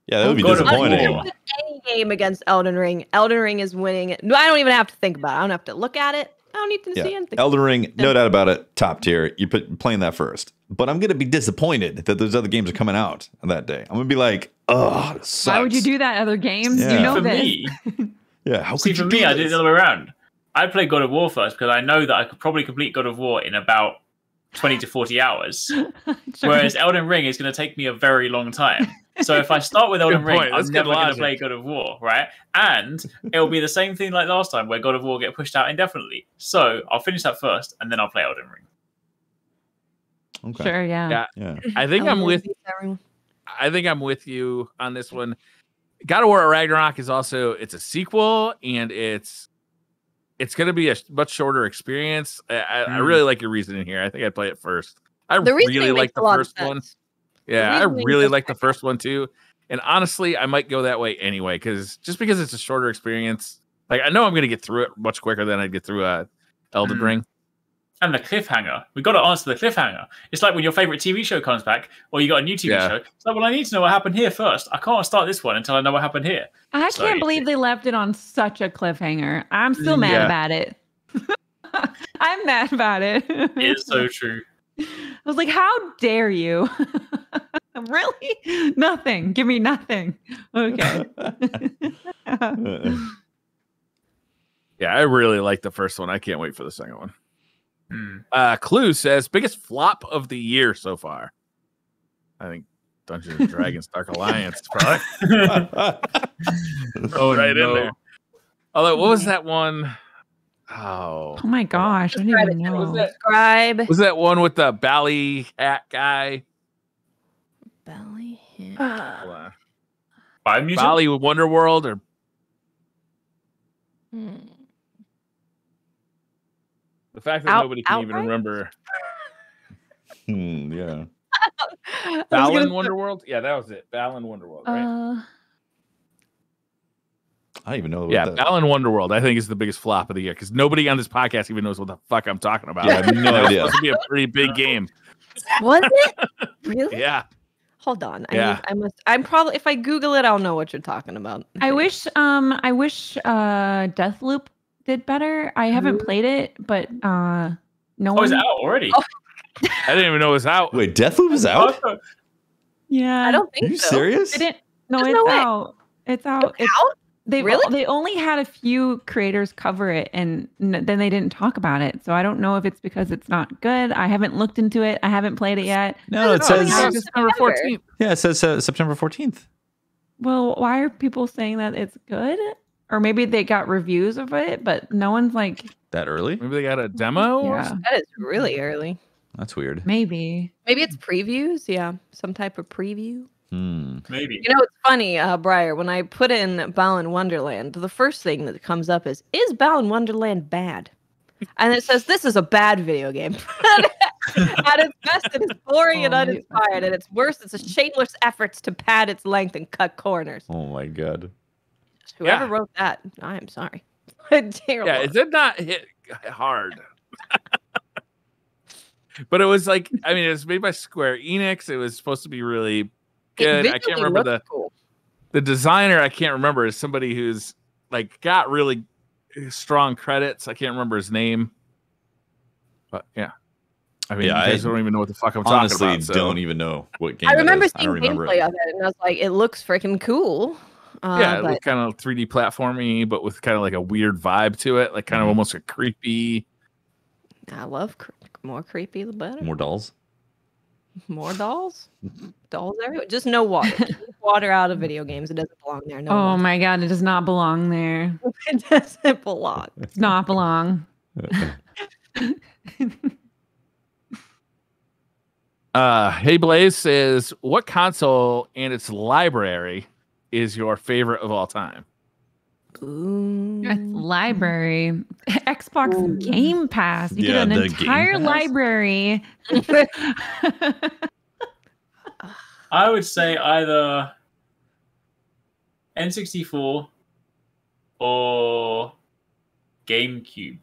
Yeah, that would be God of disappointing. War. Any game against Elden Ring. Elden Ring is winning. No, I don't even have to think about it. I don't have to look at it. I don't need to see anything. Elden Ring, no doubt about it, top tier. You're playing that first. But I'm going to be disappointed that those other games are coming out on that day. I'm going to be like, oh, this sucks. Why would you do that? Other games, Yeah. you know For this. me, Yeah, how see, could for you me, do I did it this? the other way around. I played God of War first because I know that I could probably complete God of War in about 20 to 40 hours. Sure. Whereas Elden Ring is going to take me a very long time. So if I start with Elden Ring, point. That's I'm good never going to logic. play God of War, right? And it'll be the same thing like last time where God of War get pushed out indefinitely. So I'll finish that first and then I'll play Elden Ring. Okay. Sure, yeah. Yeah. I think I'm with. I think I'm with you on this one. God of War Ragnarok is also it's a sequel and it's going to be a much shorter experience. I really like your reasoning here. I think I'd play it first. I really like the first one. Yeah, I really like the first one too. And honestly, I might go that way anyway because it's a shorter experience. Like I know I'm going to get through it much quicker than I'd get through Elden Ring. And the cliffhanger. We've got to answer the cliffhanger. It's like when your favorite TV show comes back or you got a new TV show. It's like, well, I need to know what happened here first. I can't start this one until I know what happened here. I can't believe they left it on such a cliffhanger. I'm still mad about it. I'm mad about it. It's so true. I was like, how dare you? Really? Nothing. Give me nothing. Okay. Yeah, I really like the first one. I can't wait for the second one. Clue says biggest flop of the year so far. I think Dungeons and Dragons Dark Alliance probably. Oh, right no. in there. Although, what was that one? Oh my gosh, I didn't even know. Was that one with the Bally hat guy? Bally hat. Bally Wonderworld or the fact that nobody can even remember. Yeah. Balan Wonderworld? Yeah, that was it. Balan Wonderworld, right? I don't even know. Yeah, Balan Wonderworld, I think, is the biggest flop of the year because nobody on this podcast even knows what the fuck I'm talking about. Yeah, I have no idea. It's supposed to be a pretty big game. Was it? Really? Yeah. Hold on. Yeah. I'm probably if I Google it, I'll know what you're talking about. I wish Deathloop did better. I haven't played it, but no one. It's out already. I didn't even know it was out. Wait, Deathloop is out? Yeah. I don't think Are you so. serious? I didn't. No, There's it's no way. out. It's out. It's out? They only had a few creators cover it, and then they didn't talk about it. So I don't know if it's because it's not good. I haven't looked into it. I haven't played it yet. No, it I says think it's September 14th. Yeah, it says September 14th. Well, why are people saying that it's good? Or maybe they got reviews of it, but no one's like That early? Maybe they got a demo. or Yeah. something? That is really early. That's weird. Maybe. Maybe it's previews. Yeah, some type of preview. Maybe. You know, it's funny, Briar, when I put in Balan Wonderland, the first thing that comes up is Balan Wonderland bad? And it says, this is a bad video game. At its best, it is boring and uninspired. At its worst, it's a shameless efforts to pad its length and cut corners. Oh my god. Whoever wrote that, I am sorry. Terrible. Yeah, it did not hit hard. But it was like, I mean, it was made by Square Enix. It was supposed to be really good. I can't remember the designer. I can't remember is somebody who's like got really strong credits. I can't remember his name. But yeah. I mean, Yeah, you guys don't even know what the fuck I'm Honestly, talking about. So. don't even know what game I remember it is. seeing gameplay of it, and I was like, it looks freaking cool. Yeah, it looked kind of 3D platformy, but with kind of like a weird vibe to it, like kind of almost a creepy. I love more creepy, the better. More dolls? More dolls? Dolls everywhere. Just no water. Keep water out of video games. It doesn't belong there. No. Oh my god, it does not belong there. It doesn't belong. It does not belong. Hey Blaze says, what console and its library is your favorite of all time? It's library. Xbox Game Pass. You get an entire library. I would say either N64 or GameCube.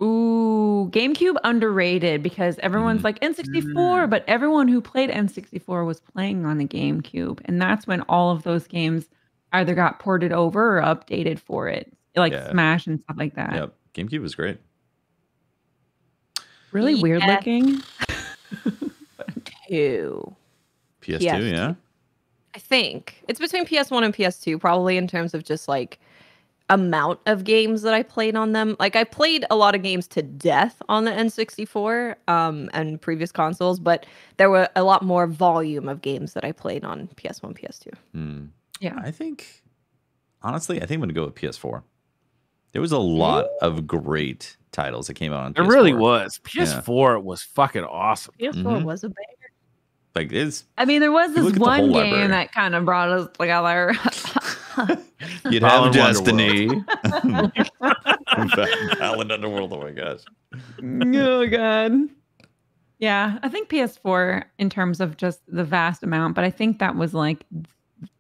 Ooh, GameCube underrated because everyone's like N64, but everyone who played N64 was playing on the GameCube. And that's when all of those games either got ported over or updated for it, like Smash and stuff like that. Yep. GameCube was great. Really weird looking. PS2. PS2, yeah. I think it's between PS1 and PS2, probably in terms of just like amount of games that I played on them. Like I played a lot of games to death on the N64 and previous consoles, but there were a lot more volume of games that I played on PS1, PS2. Yeah. I think, honestly, I think I'm going to go with PS4. There was a lot of great titles that came out on PS4. There really was. PS4 was fucking awesome. PS4 was a banger. Like it's. I mean, there was look this at the one whole game library. that kind of brought us together. You'd Balan have Destiny. Balan Underworld. Oh my gosh. Oh god. Yeah, I think PS4 in terms of just the vast amount, but I think that was like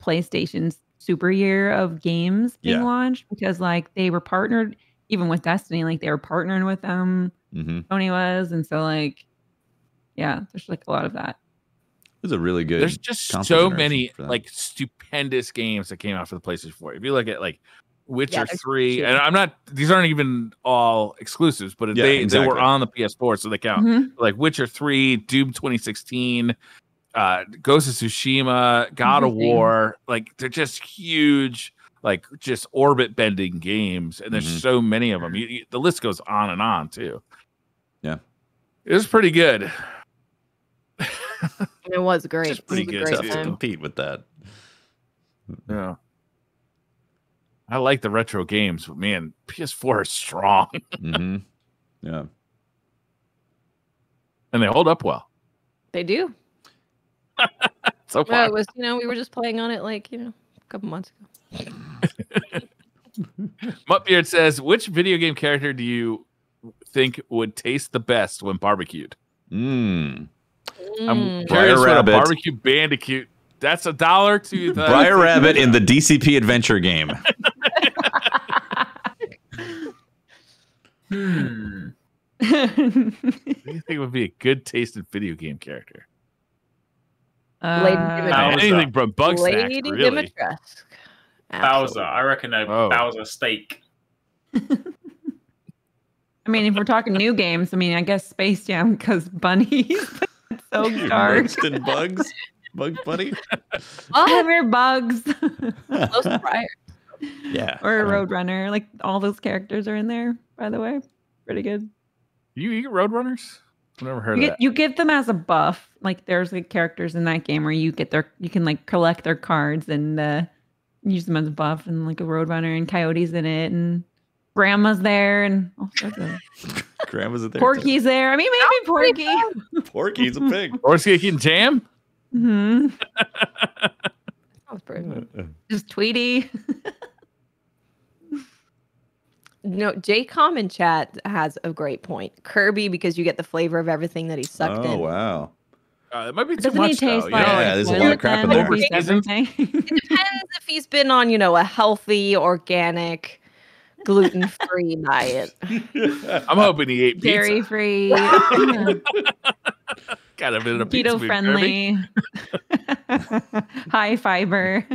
PlayStation's super year of games being launched because like they were partnered even with Destiny, like they were partnering with them. Sony was, and so like, yeah, there's like a lot of that. It was a really good. There's just so many like stupendous games that came out for the PlayStation 4. If you look at like Witcher 3, and I'm not; these aren't even all exclusives, but they were on the PS4, so they count. Like Witcher 3, Doom 2016, Ghost of Tsushima, God of War. Like they're just huge, like just orbit bending games, and there's so many of them. The list goes on and on too. Yeah, it was pretty good. It was great. Just pretty good tough to compete with that. Yeah. I like the retro games, but man, PS4 is strong. Yeah. And they hold up well. They do. So far. Well, it was, we were just playing on it like, a couple months ago. Muttbeard says, which video game character do you think would taste the best when barbecued? I'm curious what a barbecue bandicoot. That's $1 to the Briar Rabbit in the DCP adventure game. Who do you think would be a good tasted video game character? Anything from Bugsnax, really. Bowser. I reckon a Bowser steak. I mean, if we're talking new games, I mean, I guess Space Jam because bunnies. So dark. And Bugs Bunny. Ever Bugs. Close to Briar. Yeah. Or a Roadrunner. Like all those characters are in there, by the way. Pretty good. You eat Roadrunners? I've never heard of that. You get them as a buff. Like there's like characters in that game where you can like collect their cards and use them as a buff, and like a Roadrunner and Coyote's in it, and Grandma's there, and all sorts of Grandma's there. Porky's too. there. I mean, maybe Porky. Porky's a pig. Porky eating jam? That was pretty good. Just Tweety. JCom in chat has a great point. Kirby, because you get the flavor of everything that he sucked in. Oh, wow. That might be too Doesn't much, he taste though. like there's a lot of crap in there. Everything. It depends if he's been on, a healthy, organic, gluten-free diet. I'm hoping he ate pizza. Dairy-free. Got a bit of pizza. Keto-friendly. High fiber.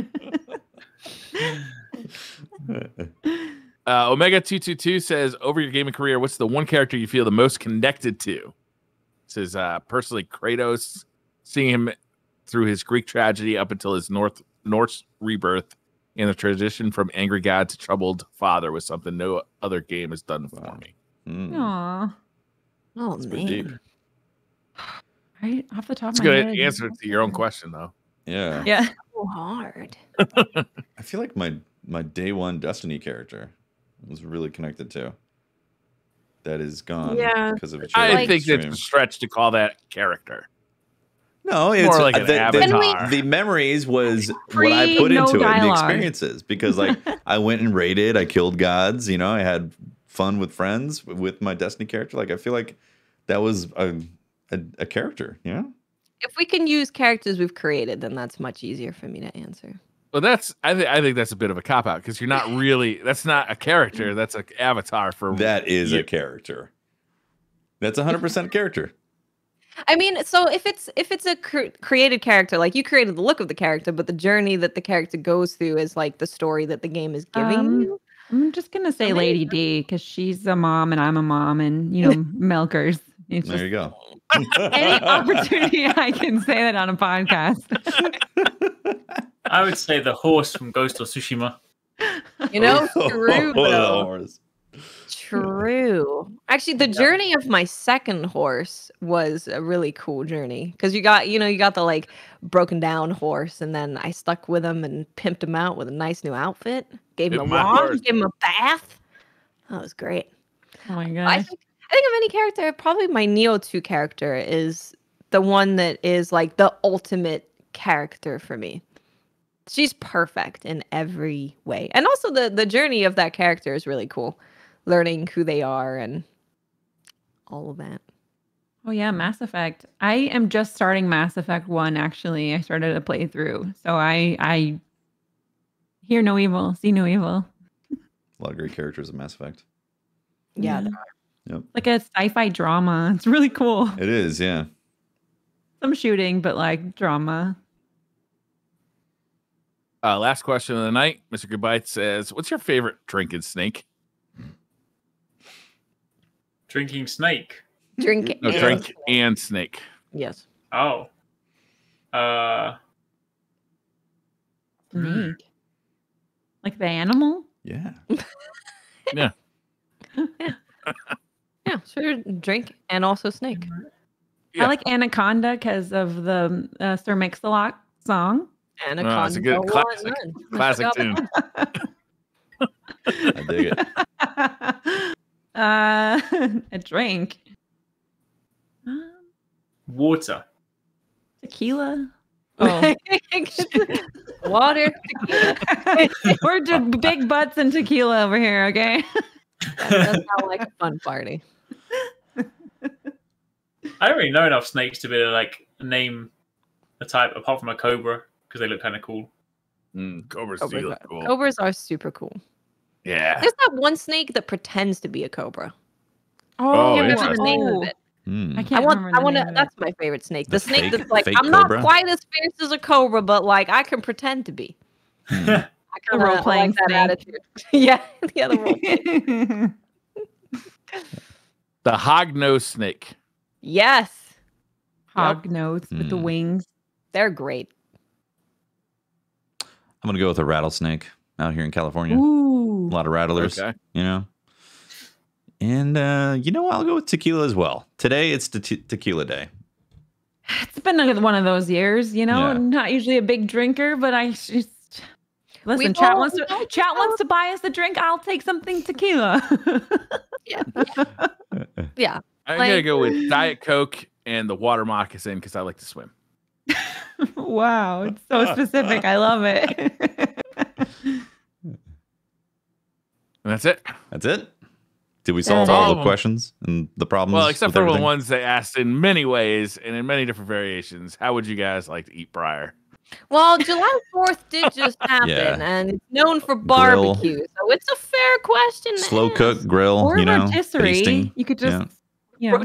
Omega222 says, over your gaming career, what's the one character you feel the most connected to? Says, personally, Kratos, seeing him through his Greek tragedy up until his Norse rebirth in the transition from angry god to troubled father was something no other game has done for me. Aww. Oh, That's man. pretty deep. Right off the top It's of a my good head. answer to your own question, though. Yeah. Yeah. So hard. I feel like my day one Destiny character was really connected to. That is gone because of a I think stream. it's a stretch to call that character. No, it's More like an avatar. The memories was what I put into it, the dialogue. experiences. Because like I went and raided, I killed gods, I had fun with friends with my Destiny character. Like I feel like that was a character, If we can use characters we've created, then that's much easier for me to answer. Well, I think that's a bit of a cop out because you're not really. That's not a character. That's an avatar for. That is a character. That's 100% character. I mean, so if it's a created character, like you created the look of the character, but the journey that the character goes through is like the story that the game is giving you. I'm just gonna say Lady D because she's a mom and I'm a mom, and milkers. It's There you go. Any opportunity I can say that on a podcast. I would say the horse from Ghost of Tsushima. True. Though. True. Actually, the journey of my second horse was a really cool journey because you got the like broken down horse, and then I stuck with him and pimped him out with a nice new outfit. Gave him a wand, gave him a bath. That was great. Oh my gosh. I think of any character, probably my Neo 2 character is the one that is like the ultimate character for me. She's perfect in every way. And also the journey of that character is really cool. Learning who they are and all of that. Oh yeah, Mass Effect. I am just starting Mass Effect 1 actually. I started a playthrough. So I hear no evil, see no evil. A lot of great characters in Mass Effect. Yeah. Yep. Like a sci-fi drama. It's really cool. It is, yeah. Some shooting, but like drama. Last question of the night. Mr. Goodbye says, "What's your favorite drinking snake?" Drinking snake. Drink and snake. Yes. Oh. Snake. Like the animal? Yeah. Yeah. Yeah, sure. Drink and also snake. Yeah. I like Anaconda because of the Sir Mix-a-Lot song. Anaconda. It's a good classic tune. I dig it. A drink. Water. Tequila. Oh. Water. We're just big butts and tequila over here, okay? That does sound like a fun party. I don't really know enough snakes to be able to like name a type apart from a cobra because they look kind of cool. Cobras do look cool. Cobras are super cool. Yeah. There's that one snake that pretends to be a cobra. Oh, I can't remember the interesting. name of it. I can't remember the name of it. That's my favorite snake. The snake fake- that's like, fake I'm cobra? not quite as fierce as a cobra, but like I can pretend to be. I The role-playing like that snake. attitude. Yeah, the other role. The hog-nosed snake. Yes, Hog nose with the wings. they're great. I'm going to go with a rattlesnake out here in California. Ooh. A lot of rattlers, Okay. And, I'll go with tequila as well. Today, it's tequila day. It's been one of those years, Yeah. I'm not usually a big drinker, but I just listen. We've Chat all- wants to buy us a drink. I'll take something tequila. Yeah, I'm going to Like- go with Diet Coke and the water moccasin because I like to swim. Wow, it's so specific. I love it. And that's it. That's it. Did we solve That's all all the of 'em. questions and the problems? Well, except with for the everything? ones they asked in many ways and in many different variations. How would you guys like to eat briar? well, July 4th did just happen, Yeah. and it's known for barbecue, so it's a fair question. to Slow ask. cook, grill, Or rotisserie. basting. You could just,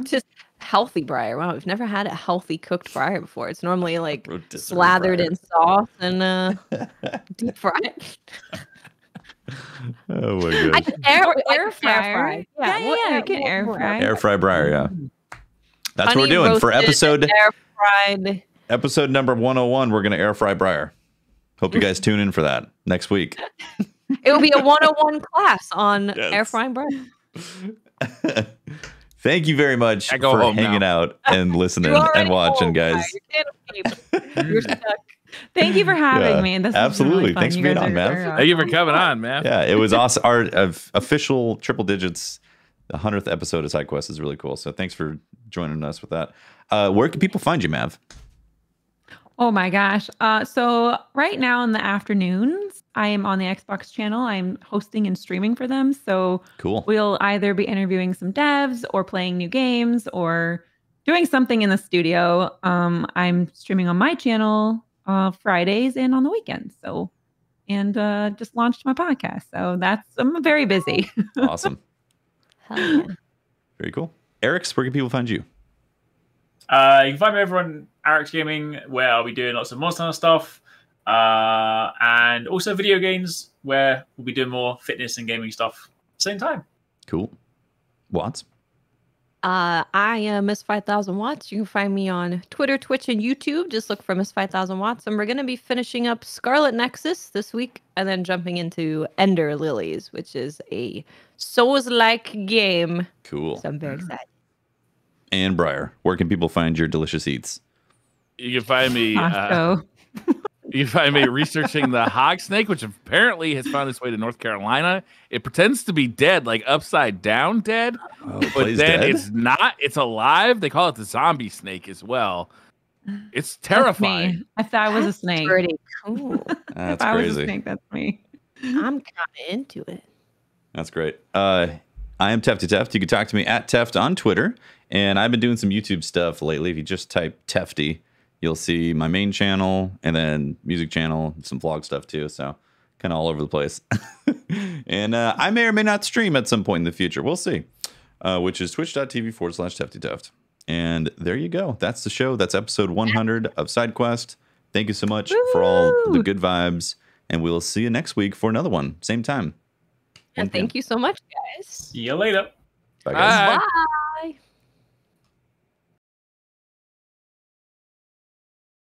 Just healthy briar. Wow, we've never had a healthy cooked briar before. It's normally like Rotisserie slathered briar. in sauce and deep fried. Oh my I gosh. can air Air fryer. Yeah, we'll you can air fry. Air fry briar, yeah. That's what Honey we're doing for roasted, air fried. episode number 101. We're going to air fry briar. Hope you guys tune in for that next week. It will be a 101 class on Yes. air frying bread. Thank you very much I go for home hanging now. out and listening You already and watching, know, guys. You can't escape. You're stuck. Thank you for having Yeah, me. This was absolutely. really fun. Thanks You for being guys on, are Mav. very Thank you for awesome. coming on, man. Yeah, it was awesome. Our official triple digits, the 100th episode of SideQuest is really cool. So thanks for joining us with that. Where can people find you, Mav? Oh my gosh. So right now in the afternoons, I am on the Xbox channel. I'm hosting and streaming for them. So Cool. we'll either be interviewing some devs or playing new games or doing something in the studio. I'm streaming on my channel Fridays and on the weekends. So and just launched my podcast. So I'm very busy. Awesome. Hell yeah. Very cool. Eric's, where can people find you? You can find me over on Eric's Gaming, where I'll be doing lots of Monster Hunter stuff, and also video games, where we'll be doing more fitness and gaming stuff at the same time. Cool. Watts? I am Miss 5000 Watts. You can find me on Twitter, Twitch, and YouTube. Just look for Miss 5000 Watts. And we're going to be finishing up Scarlett Nexus this week and then jumping into Ender Lilies, which is a Souls-like game. Cool. So I'm very excited. And Briar, where can people find your delicious eats? You can find me. You can find me researching the hog snake, which apparently has found its way to North Carolina. It pretends to be dead, like upside down dead, but then it's not. It's alive. They call it the zombie snake as well. It's terrifying. That's me. I thought I was a snake. Pretty cool. That's if I was a crazy. snake, that's me. I'm kind of into it. That's great. I am Tefty Teft. You can talk to me at Teft on Twitter. And I've been doing some YouTube stuff lately. If you just type Tefty, you'll see my main channel and then music channel, some vlog stuff too. So kind of all over the place. And I may or may not stream at some point in the future. We'll see. Which is twitch.tv/TeftyTeft. And there you go. That's the show. That's episode 100 of SideQuest. Thank you so much for all the good vibes. And we'll see you next week for another one. Same time. And thank you so much, guys. See you later. Bye, guys. Bye. Bye.